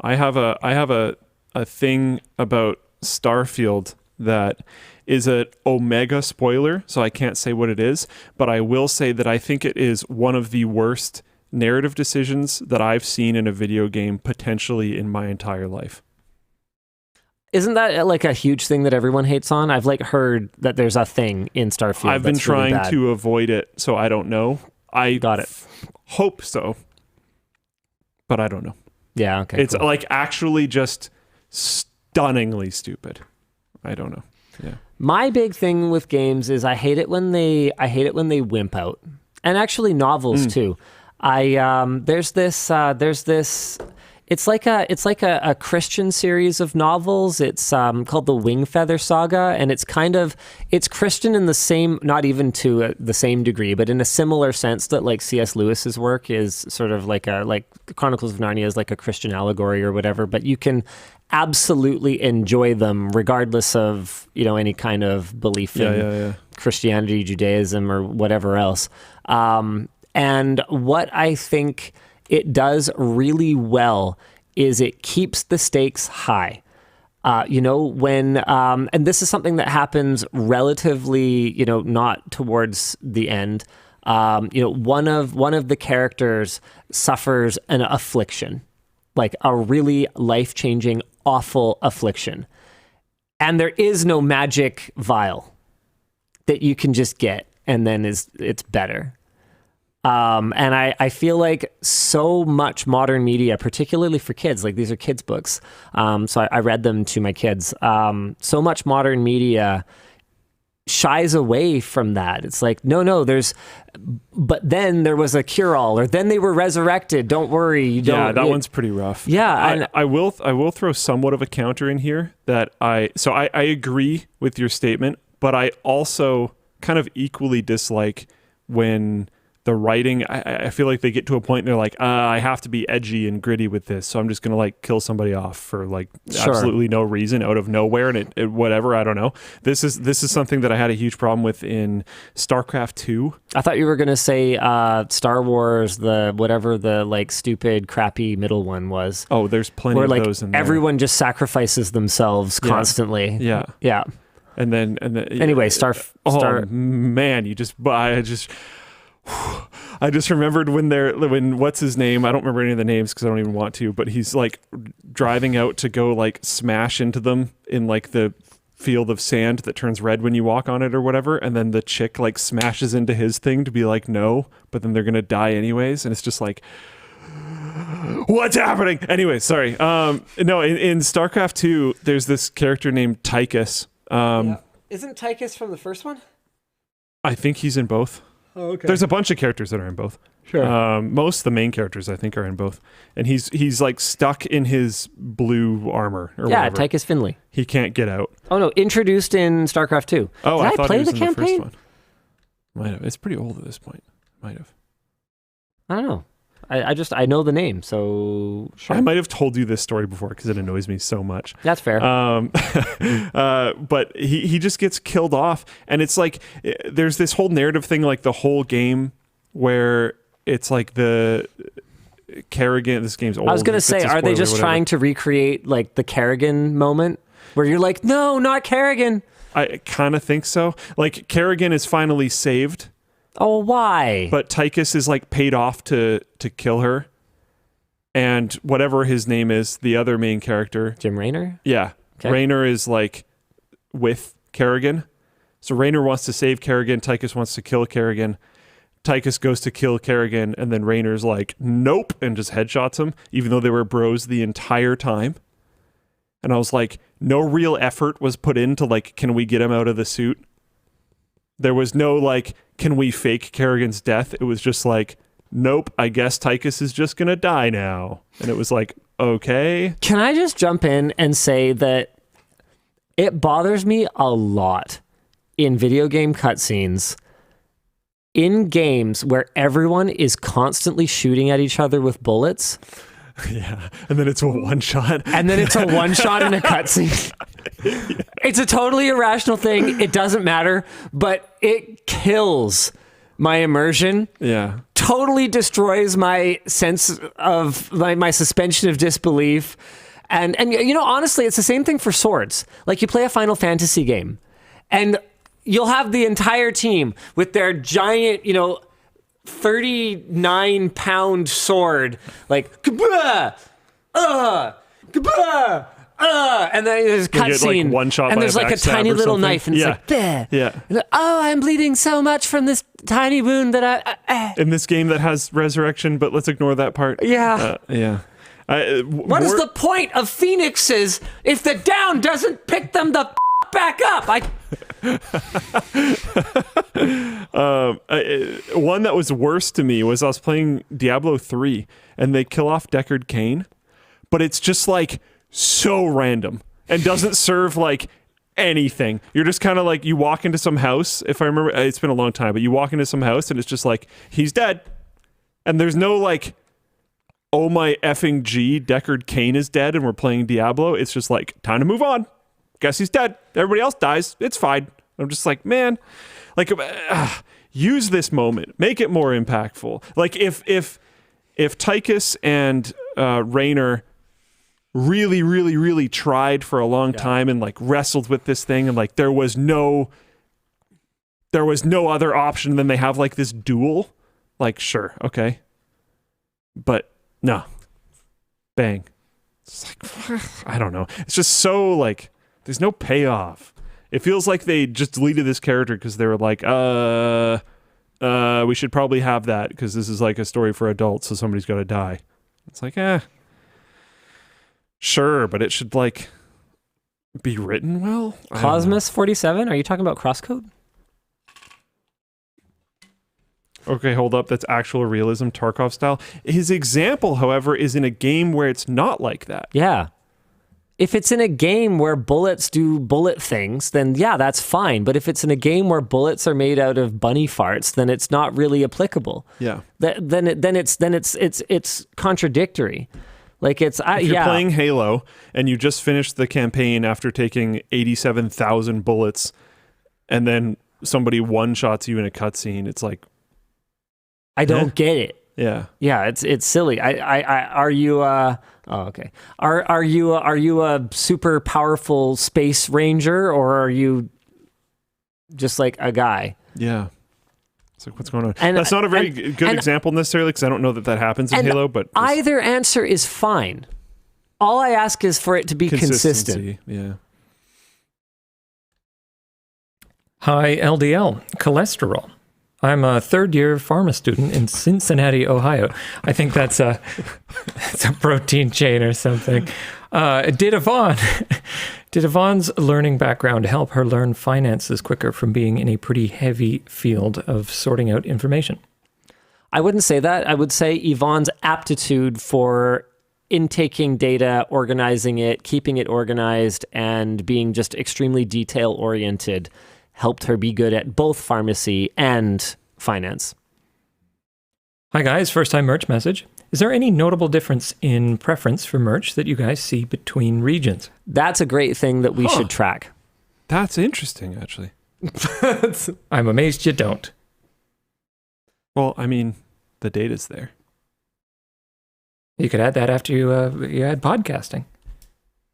have a thing about Starfield that is an omega spoiler, so I can't say what it is, but I will say that I think it is one of the worst narrative decisions that I've seen in a video game potentially in my entire life. Isn't that like a huge thing that everyone hates on? I've like heard that there's a thing in Starfield. I've been trying really to avoid it, so I don't know. I got it. Hope so, but I don't know. Yeah, okay. It's cool. like actually just stunningly stupid. I don't know. Yeah. My big thing with games is I hate it when they wimp out, and actually novels too. There's this it's like a Christian series of novels. It's called the Wingfeather Saga, and it's Christian in the same, not even to the same degree, but in a similar sense that like C.S. Lewis's work is sort of like Chronicles of Narnia is like a Christian allegory or whatever, but you can absolutely enjoy them regardless of, any kind of belief in Christianity, Judaism, or whatever else. And what I think it does really well is it keeps the stakes high. And this is something that happens relatively, not towards the end. One of the characters suffers an affliction, like a really life-changing, awful affliction. And there is no magic vial that you can just get and then it's better. And I feel like so much modern media, particularly for kids, like these are kids' books. So I read them to my kids. So much modern media shies away from that. It's like, no, but then there was a cure-all, or then they were resurrected. Don't worry. That one's pretty rough. Yeah. I will throw somewhat of a counter in here that I agree with your statement, but I also kind of equally dislike when the writing, I feel like they get to a point and they're like, I have to be edgy and gritty with this, so I'm just gonna like kill somebody off for like absolutely no reason out of nowhere, and it whatever, I don't know. This is something that I had a huge problem with in StarCraft 2. I thought you were gonna say Star Wars, the whatever the like stupid crappy middle one was. Oh, there's plenty where, of like, those in there. Everyone just sacrifices themselves constantly. Yeah. And then anyway, man, I just remembered when what's his name? I don't remember any of the names because I don't even want to, but he's like driving out to go like smash into them in like the field of sand that turns red when you walk on it or whatever, and then the chick like smashes into his thing to be like no, but then they're gonna die anyways, and it's just like, what's happening? Anyway, sorry. No, in StarCraft 2, there's this character named Tychus. Isn't Tychus from the first one? I think he's in both. Oh, okay. There's a bunch of characters that are in both. Sure. Most of the main characters, I think, are in both. And he's like stuck in his blue armor or whatever. Tychus Finley. He can't get out. Oh, no. Introduced in StarCraft 2. Oh, Did I thought play he was the in campaign? the first one. Might have. It's pretty old at this point. Might have. I don't know. I know the name, so sure. I might have told you this story before because it annoys me so much. That's fair. But he just gets killed off, and it's like there's this whole narrative thing, like the whole game, where it's like the Kerrigan. This game's old. I was going to say, are they just trying to recreate like the Kerrigan moment, where you're like, no, not Kerrigan? I kind of think so. Like Kerrigan is finally saved. Oh, why? But Tychus is like paid off to kill her, and whatever his name is, the other main character, Jim Raynor. Yeah, okay. Raynor is like with Kerrigan, so Raynor wants to save Kerrigan. Tychus wants to kill Kerrigan. Tychus goes to kill Kerrigan, and then Raynor's like, nope, and just headshots him, even though they were bros the entire time. And I was like, no real effort was put into like, can we get him out of the suit? There was no like, can we fake Kerrigan's death? It was just like, nope, I guess Tychus is just gonna die now. And it was like, okay. Can I just jump in and say that it bothers me a lot in video game cutscenes, in games where everyone is constantly shooting at each other with bullets, Yeah, and then it's a one shot. And then it's a one shot in a cutscene. It's a totally irrational thing. It doesn't matter, but it kills my immersion. Yeah. Totally destroys my sense of my suspension of disbelief. And honestly, it's the same thing for swords. Like, you play a Final Fantasy game and you'll have the entire team with their giant, 39-pound sword, like, kabah, kabah, and then there's a cutscene, one shot and by there's a like a backstab tiny or little something. knife, and it's like, bleh. Yeah. Like, oh, I'm bleeding so much from this tiny wound that In this game that has resurrection, but let's ignore that part. Yeah. Yeah. What is the point of phoenixes if the down doesn't pick them the back up? One that was worse to me was I was playing Diablo 3 and they kill off Deckard Cain, but it's just like so random and doesn't serve like anything. You're just kind of like, you walk into some house, if I remember, it's been a long time, but you walk into some house and it's just like, he's dead. And there's no like, oh my effing G, Deckard Cain is dead and we're playing Diablo. It's just like, time to move on. Guess he's dead. Everybody else dies. It's fine. I'm just like, man, like, use this moment. Make it more impactful. Like, if Tychus and Raynor really, really, really tried for a long time and like wrestled with this thing, and like there was no other option than they have like this duel, like, sure, okay, but no, bang. It's like, I don't know. It's just so like, there's no payoff. It feels like they just deleted this character because they were like, we should probably have that because this is like a story for adults, so somebody's got to die. It's like, sure, but it should like be written well. Cosmos 47? Are you talking about Crosscode? Okay, hold up. That's actual realism, Tarkov style. His example, however, is in a game where it's not like that. Yeah. If it's in a game where bullets do bullet things, then yeah, that's fine. But if it's in a game where bullets are made out of bunny farts, then it's not really applicable. Yeah. Then it's contradictory. Like, it's if you're playing Halo and you just finished the campaign after taking 87,000 bullets, and then somebody one-shots you in a cutscene, it's like, I don't get it. Yeah. Yeah, it's silly. Are you okay. Are you a super powerful space ranger, or are you just like a guy? Yeah. It's like, what's going on? And that's not a very good example necessarily, because I don't know that happens in Halo, but either answer is fine. All I ask is for it to be consistent. Yeah. Hi, LDL, cholesterol. I'm a third-year pharma student in Cincinnati, Ohio. I think that's a protein chain or something. Did Yvonne's learning background help her learn finances quicker from being in a pretty heavy field of sorting out information? I wouldn't say that. I would say Yvonne's aptitude for intaking data, organizing it, keeping it organized, and being just extremely detail-oriented helped her be good at both pharmacy and finance. Hi guys, first time merch message. Is there any notable difference in preference for merch that you guys see between regions? That's a great thing that we should track. That's interesting, actually. I'm amazed you don't. Well, I mean, the data's there. You could add that after you add podcasting.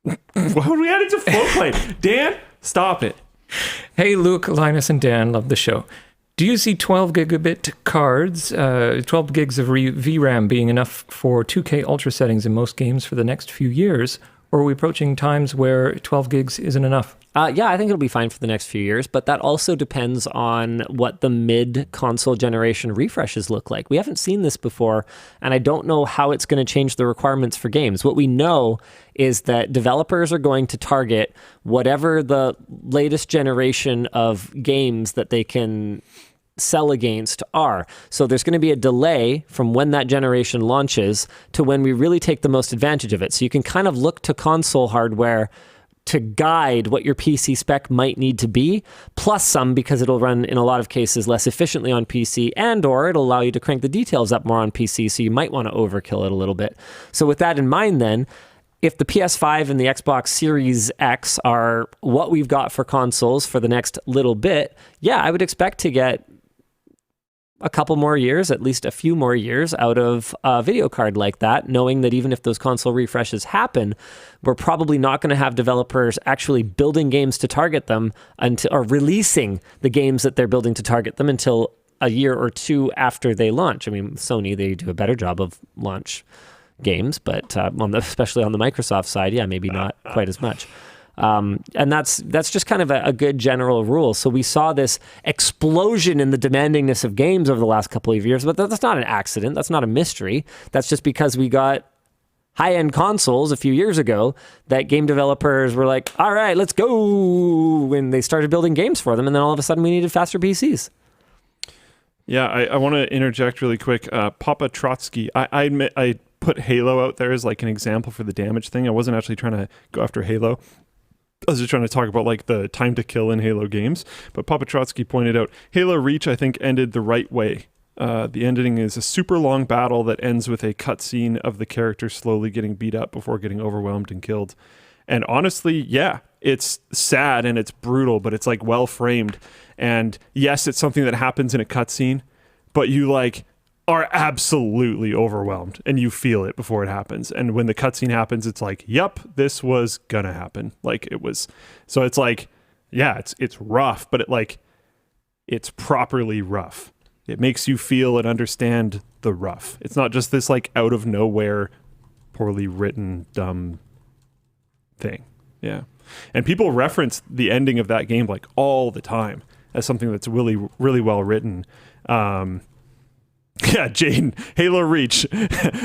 Why would we add it to FlowPlay? Dan, stop it. Hey, Luke, Linus, and Dan, love the show. Do you see 12 gigabit cards, 12 gigs of VRAM being enough for 2K Ultra settings in most games for the next few years? Or are we approaching times where 12 gigs isn't enough? Yeah, I think it'll be fine for the next few years, but that also depends on what the mid-console generation refreshes look like. We haven't seen this before, and I don't know how it's going to change the requirements for games. What we know is that developers are going to target whatever the latest generation of games that they can sell against are. So there's going to be a delay from when that generation launches to when we really take the most advantage of it. So you can kind of look to console hardware to guide what your PC spec might need to be, plus some because it'll run in a lot of cases less efficiently on PC, and or it'll allow you to crank the details up more on PC, so you might want to overkill it a little bit. So with that in mind then, if the PS5 and the Xbox Series X are what we've got for consoles for the next little bit, yeah, I would expect to get a couple more years, at least a few more years out of a video card like that, knowing that even if those console refreshes happen, we're probably not going to have developers actually building games to target them until, or releasing the games that they're building to target them until a year or two after they launch. I mean, Sony, they do a better job of launch games, but especially on the Microsoft side, yeah, maybe not quite as much. And that's just kind of a good general rule. So we saw this explosion in the demandingness of games over the last couple of years, but that's not an accident. That's not a mystery. That's just because we got high-end consoles a few years ago that game developers were like, all right, let's go, when they started building games for them, and then all of a sudden we needed faster PCs. Yeah, I want to interject really quick. Papa Trotsky, I admit I put Halo out there as like an example for the damage thing. I wasn't actually trying to go after Halo. I was just trying to talk about like the time to kill in Halo games. But Papa Trotsky pointed out, Halo Reach, I think, ended the right way. The ending is a super long battle that ends with a cutscene of the character slowly getting beat up before getting overwhelmed and killed. And honestly, yeah, it's sad and it's brutal, but it's like well framed. And yes, it's something that happens in a cutscene, but you like are absolutely overwhelmed and you feel it before it happens. And when the cutscene happens, it's like, yep, this was gonna happen. Like it was. So it's like, yeah, it's rough, but it's properly rough. It makes you feel and understand the rough. It's not just this like out of nowhere, poorly written, dumb thing. Yeah. And people reference the ending of that game like all the time as something that's really, really well written. Yeah, Jane, Halo Reach.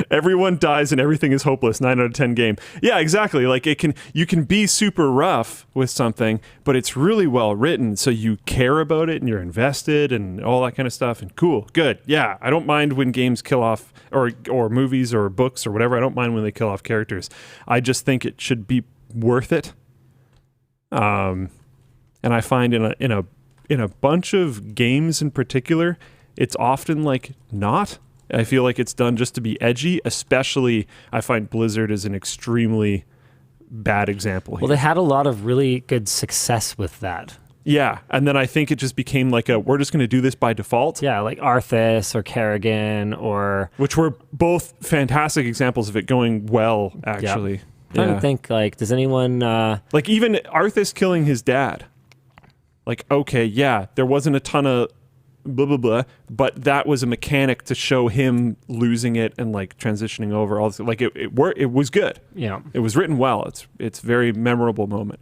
Everyone dies and everything is hopeless. 9 out of 10 game. Yeah, exactly. Like you can be super rough with something, but it's really well written, so you care about it and you're invested and all that kind of stuff. And cool, good. Yeah, I don't mind when games kill off, or movies or books or whatever. I don't mind when they kill off characters. I just think it should be worth it. And I find in a bunch of games in particular, it's often like not. I feel like it's done just to be edgy, especially I find Blizzard is an extremely bad example here. Well, they had a lot of really good success with that. Yeah, and then I think it just became like we're just going to do this by default. Yeah, like Arthas or Kerrigan or... Which were both fantastic examples of it going well, actually. Yep. I'm trying to think, like, does anyone... Like, even Arthas killing his dad. Like, okay, yeah, there wasn't a ton of blah, blah, blah, but that was a mechanic to show him losing it and, like, transitioning over. All this. Like, it was good. Yeah. It was written well. It's a very memorable moment.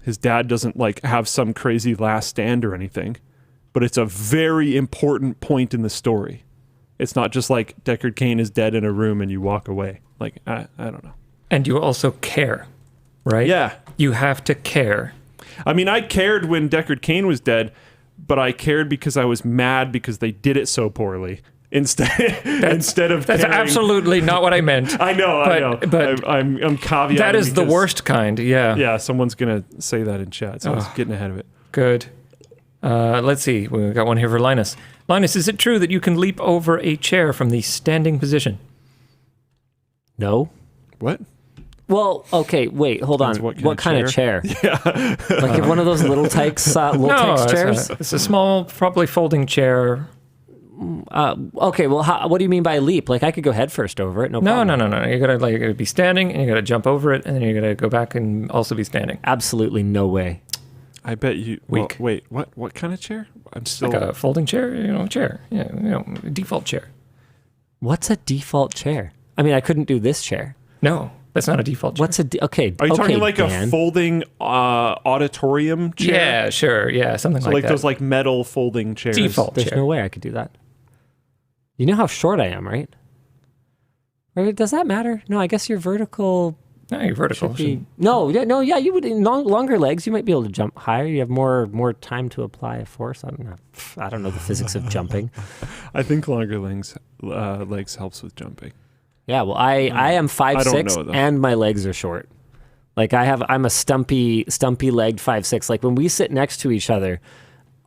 His dad doesn't, like, have some crazy last stand or anything, but it's a very important point in the story. It's not just like Deckard Cain is dead in a room and you walk away. Like, I don't know. And you also care, right? Yeah. You have to care. I mean, I cared when Deckard Cain was dead, but I cared because I was mad because they did it so poorly. Instead of that's caring. Absolutely not what I meant. I know. But I'm caveating. That is the worst kind. Yeah. Yeah. Someone's gonna say that in chat, so I was getting ahead of it. Good. Let's see. We've got one here for Linus. Linus, is it true that you can leap over a chair from the standing position? No. What? Well, okay, wait, hold on. What kind of chair? Yeah. Like one of those little Tykes chairs? It's a small, probably folding chair. Okay, well, what do you mean by leap? Like I could go head first over it, no problem. No. You gotta be standing, and you gotta jump over it, and then you gotta go back and also be standing. Absolutely no way. I bet you. Weak. Well, wait, what? What kind of chair? I'm still like a folding chair. Chair. Yeah, default chair. What's a default chair? I mean, I couldn't do this chair. No, that's not a default chair. What's okay? Are you talking like Dan. a folding auditorium chair? Yeah, sure. Yeah, something like that. Like those like metal folding chairs. Default There's chair. no way I could do that. You know how short I am, right? Or does that matter? No, I guess you're vertical. No, you're vertical. No, you would in longer legs. You might be able to jump higher. You have more time to apply a force. I don't know the physics of jumping. I think longer legs helps with jumping. Yeah, well, I am 5'6", and my legs are short. Like I'm a stumpy legged 5'6". Like when we sit next to each other,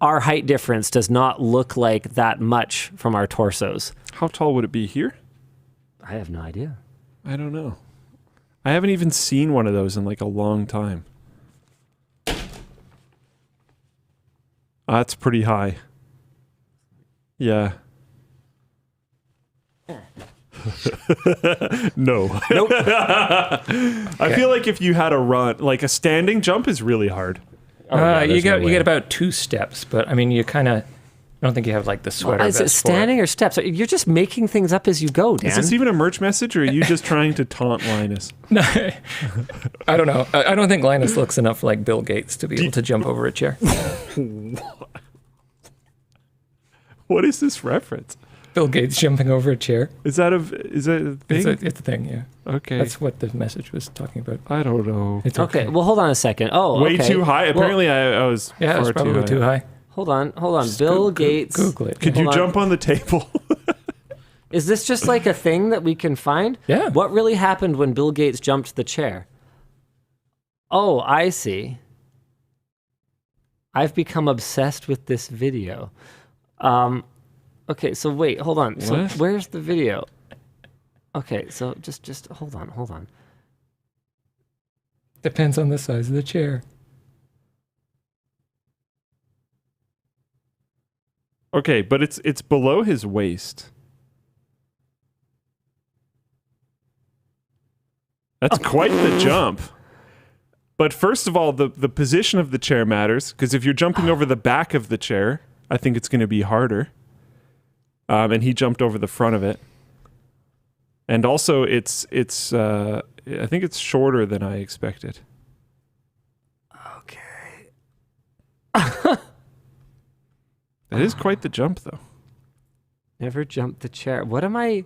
our height difference does not look like that much from our torsos. How tall would it be here? I have no idea. I don't know. I haven't even seen one of those in like a long time. That's pretty high. Yeah. No. Nope. I feel like if you had a run, like a standing jump is really hard. You get about 2 steps, but I mean, you kind of. I don't think you have like the sweater. Is it standing or steps? You're just making things up as you go, Dan. Is this even a merch message, or are you just trying to taunt Linus? No, I don't know. I don't think Linus looks enough like Bill Gates to be able to jump over a chair. What is this reference? Bill Gates jumping over a chair. Is that a thing? It's a thing, yeah. Okay. That's what the message was talking about. I don't know. It's okay. Well, hold on a second. Oh, way okay. too high. Apparently, I was yeah, far it's probably too high. Hold on. Bill Gates. Google it. Could you jump on the table? Is this just like a thing that we can find? Yeah. What really happened when Bill Gates jumped the chair? Oh, I see. I've become obsessed with this video. Okay, so wait, hold on. So What? where's the video? Okay, so just hold on. Depends on the size of the chair. Okay, but it's below his waist. That's quite the jump. But first of all, the position of the chair matters, because if you're jumping over the back of the chair, I think it's going to be harder. And he jumped over the front of it. And also, it's I think it's shorter than I expected. Okay. That is quite the jump, though. Never jumped the chair. What am I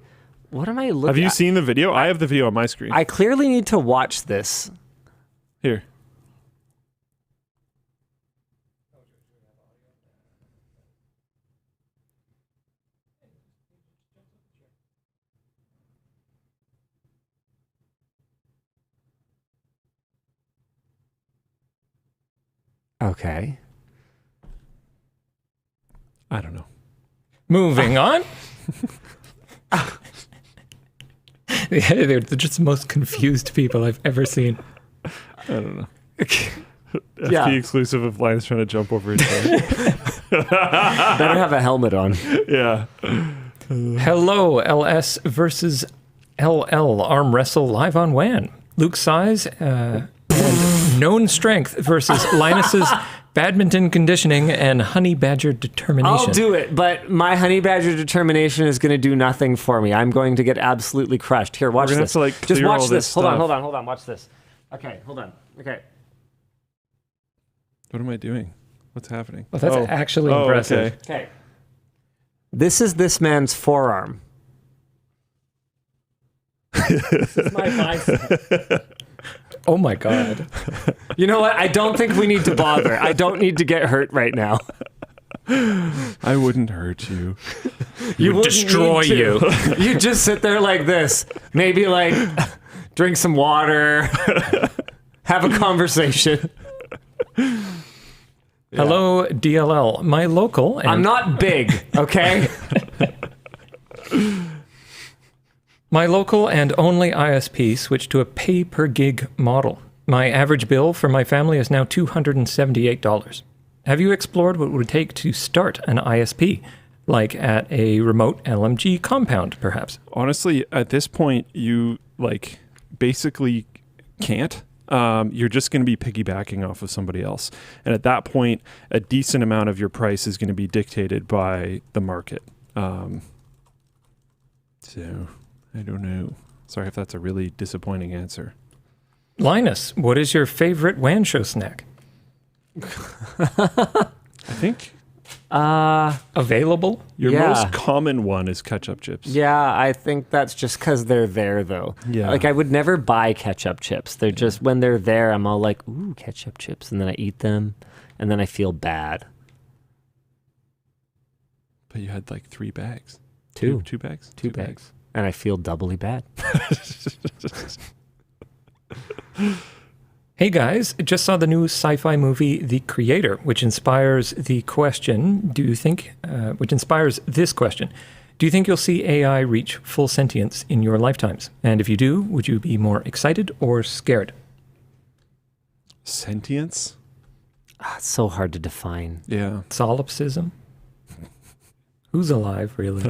looking at? Have you seen the video? I have the video on my screen. I clearly need to watch this. Here. Okay. I don't know. Moving on. They're just the most confused people I've ever seen. I don't know. Yeah. FP exclusive of Linus trying to jump over his head. Better have a helmet on. Yeah. Hello, LS versus LL arm wrestle live on WAN. Luke's size and known strength versus Linus's badminton conditioning and honey badger determination. I'll do it, but my honey badger determination is going to do nothing for me. I'm going to get absolutely crushed. Here, watch We're gonna this. have to, like, Just clear watch all this. this Hold stuff. on. Watch this. Okay, hold on. Okay. What am I doing? What's happening? Well, that's actually impressive. Okay. Okay. This is this man's forearm. This is my bicep. Oh my God. You know what? I don't think we need to bother. I don't need to get hurt right now. I wouldn't hurt you. You would wouldn't destroy need to. you. You just sit there like this. Maybe like drink some water, have a conversation. Hello, DLL. My local. And I'm not big, okay? My local and only ISP switched to a pay-per-gig model. My average bill for my family is now $278. Have you explored what it would take to start an ISP? Like at a remote LMG compound, perhaps? Honestly, at this point, you like basically can't. You're just going to be piggybacking off of somebody else. And at that point, a decent amount of your price is going to be dictated by the market. So, I don't know. Sorry if that's a really disappointing answer. Linus, what is your favorite WAN Show snack? I think Available? your Yeah. most common one is ketchup chips. Yeah, I think that's just because they're there, though. Yeah. Like, I would never buy ketchup chips. They're just, when they're there, I'm all like, ooh, ketchup chips. And then I eat them, and then I feel bad. But you had like 3 bags. Two. Two bags? Two bags. And I feel doubly bad. Hey guys, just saw the new sci-fi movie The Creator, which inspires the question, which inspires this question. Do you think you'll see AI reach full sentience in your lifetimes? And if you do, would you be more excited or scared? Sentience? It's so hard to define. Yeah. Solipsism? Who's alive, really?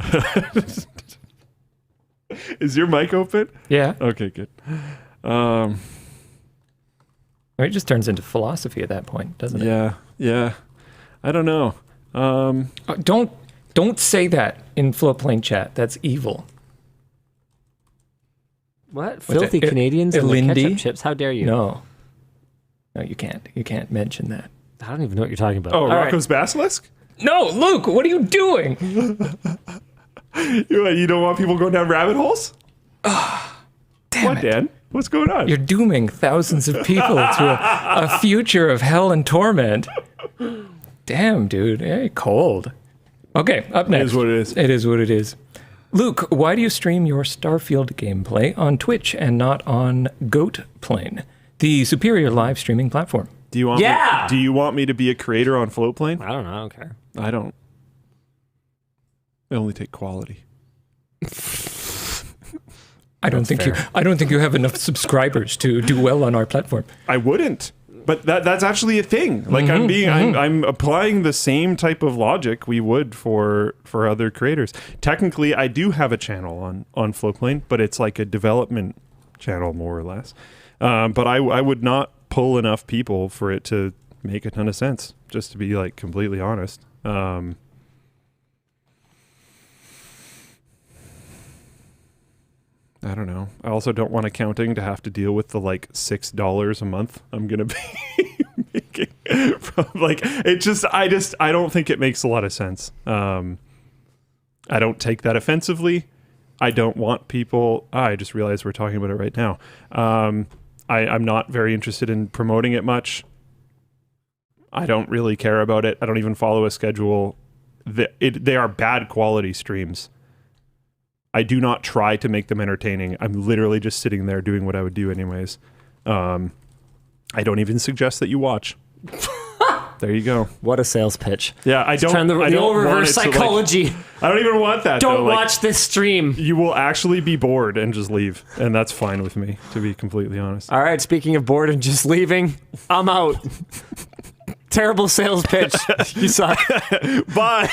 Is your mic open? Yeah. Okay, good. It just turns into philosophy at that point, doesn't it? Yeah. I don't know. Don't say that in Floatplane chat. That's evil. What? Filthy Canadians and the ketchup chips? How dare you? No, you can't. You can't mention that. I don't even know what you're talking about. Oh, All Rocco's Basilisk? No, Luke, what are you doing? You don't want people going down rabbit holes? Damn What, it. Dan? What's going on? You're dooming thousands of people to a future of hell and torment. Damn, dude. Hey, cold. Okay, up next. It is what it is. It is what it is. Luke, why do you stream your Starfield gameplay on Twitch and not on Goatplane, the superior live streaming platform? Do you want me to be a creator on Floatplane? I don't know. I don't care. I don't. I only take quality. I don't think you have enough subscribers to do well on our platform. I wouldn't. But that's actually a thing. Like I'm applying the same type of logic we would for other creators. Technically, I do have a channel on Floatplane, but it's like a development channel more or less. But I would not pull enough people for it to make a ton of sense. Just to be like completely honest. I don't know. I also don't want accounting to have to deal with the like $6 a month I'm gonna be making from like I don't think it makes a lot of sense. I don't take that offensively. I don't want people. I just realized we're talking about it right now. I'm not very interested in promoting it much. I don't really care about it. I don't even follow a schedule. They are bad quality streams. I do not try to make them entertaining. I'm literally just sitting there doing what I would do anyways. I don't even suggest that you watch. There you go. What a sales pitch. Yeah, I don't. The reverse psychology. I don't even want that. Don't watch this stream. You will actually be bored and just leave, and that's fine with me, to be completely honest. All right. Speaking of bored and just leaving, I'm out. Terrible sales pitch. You suck. Bye.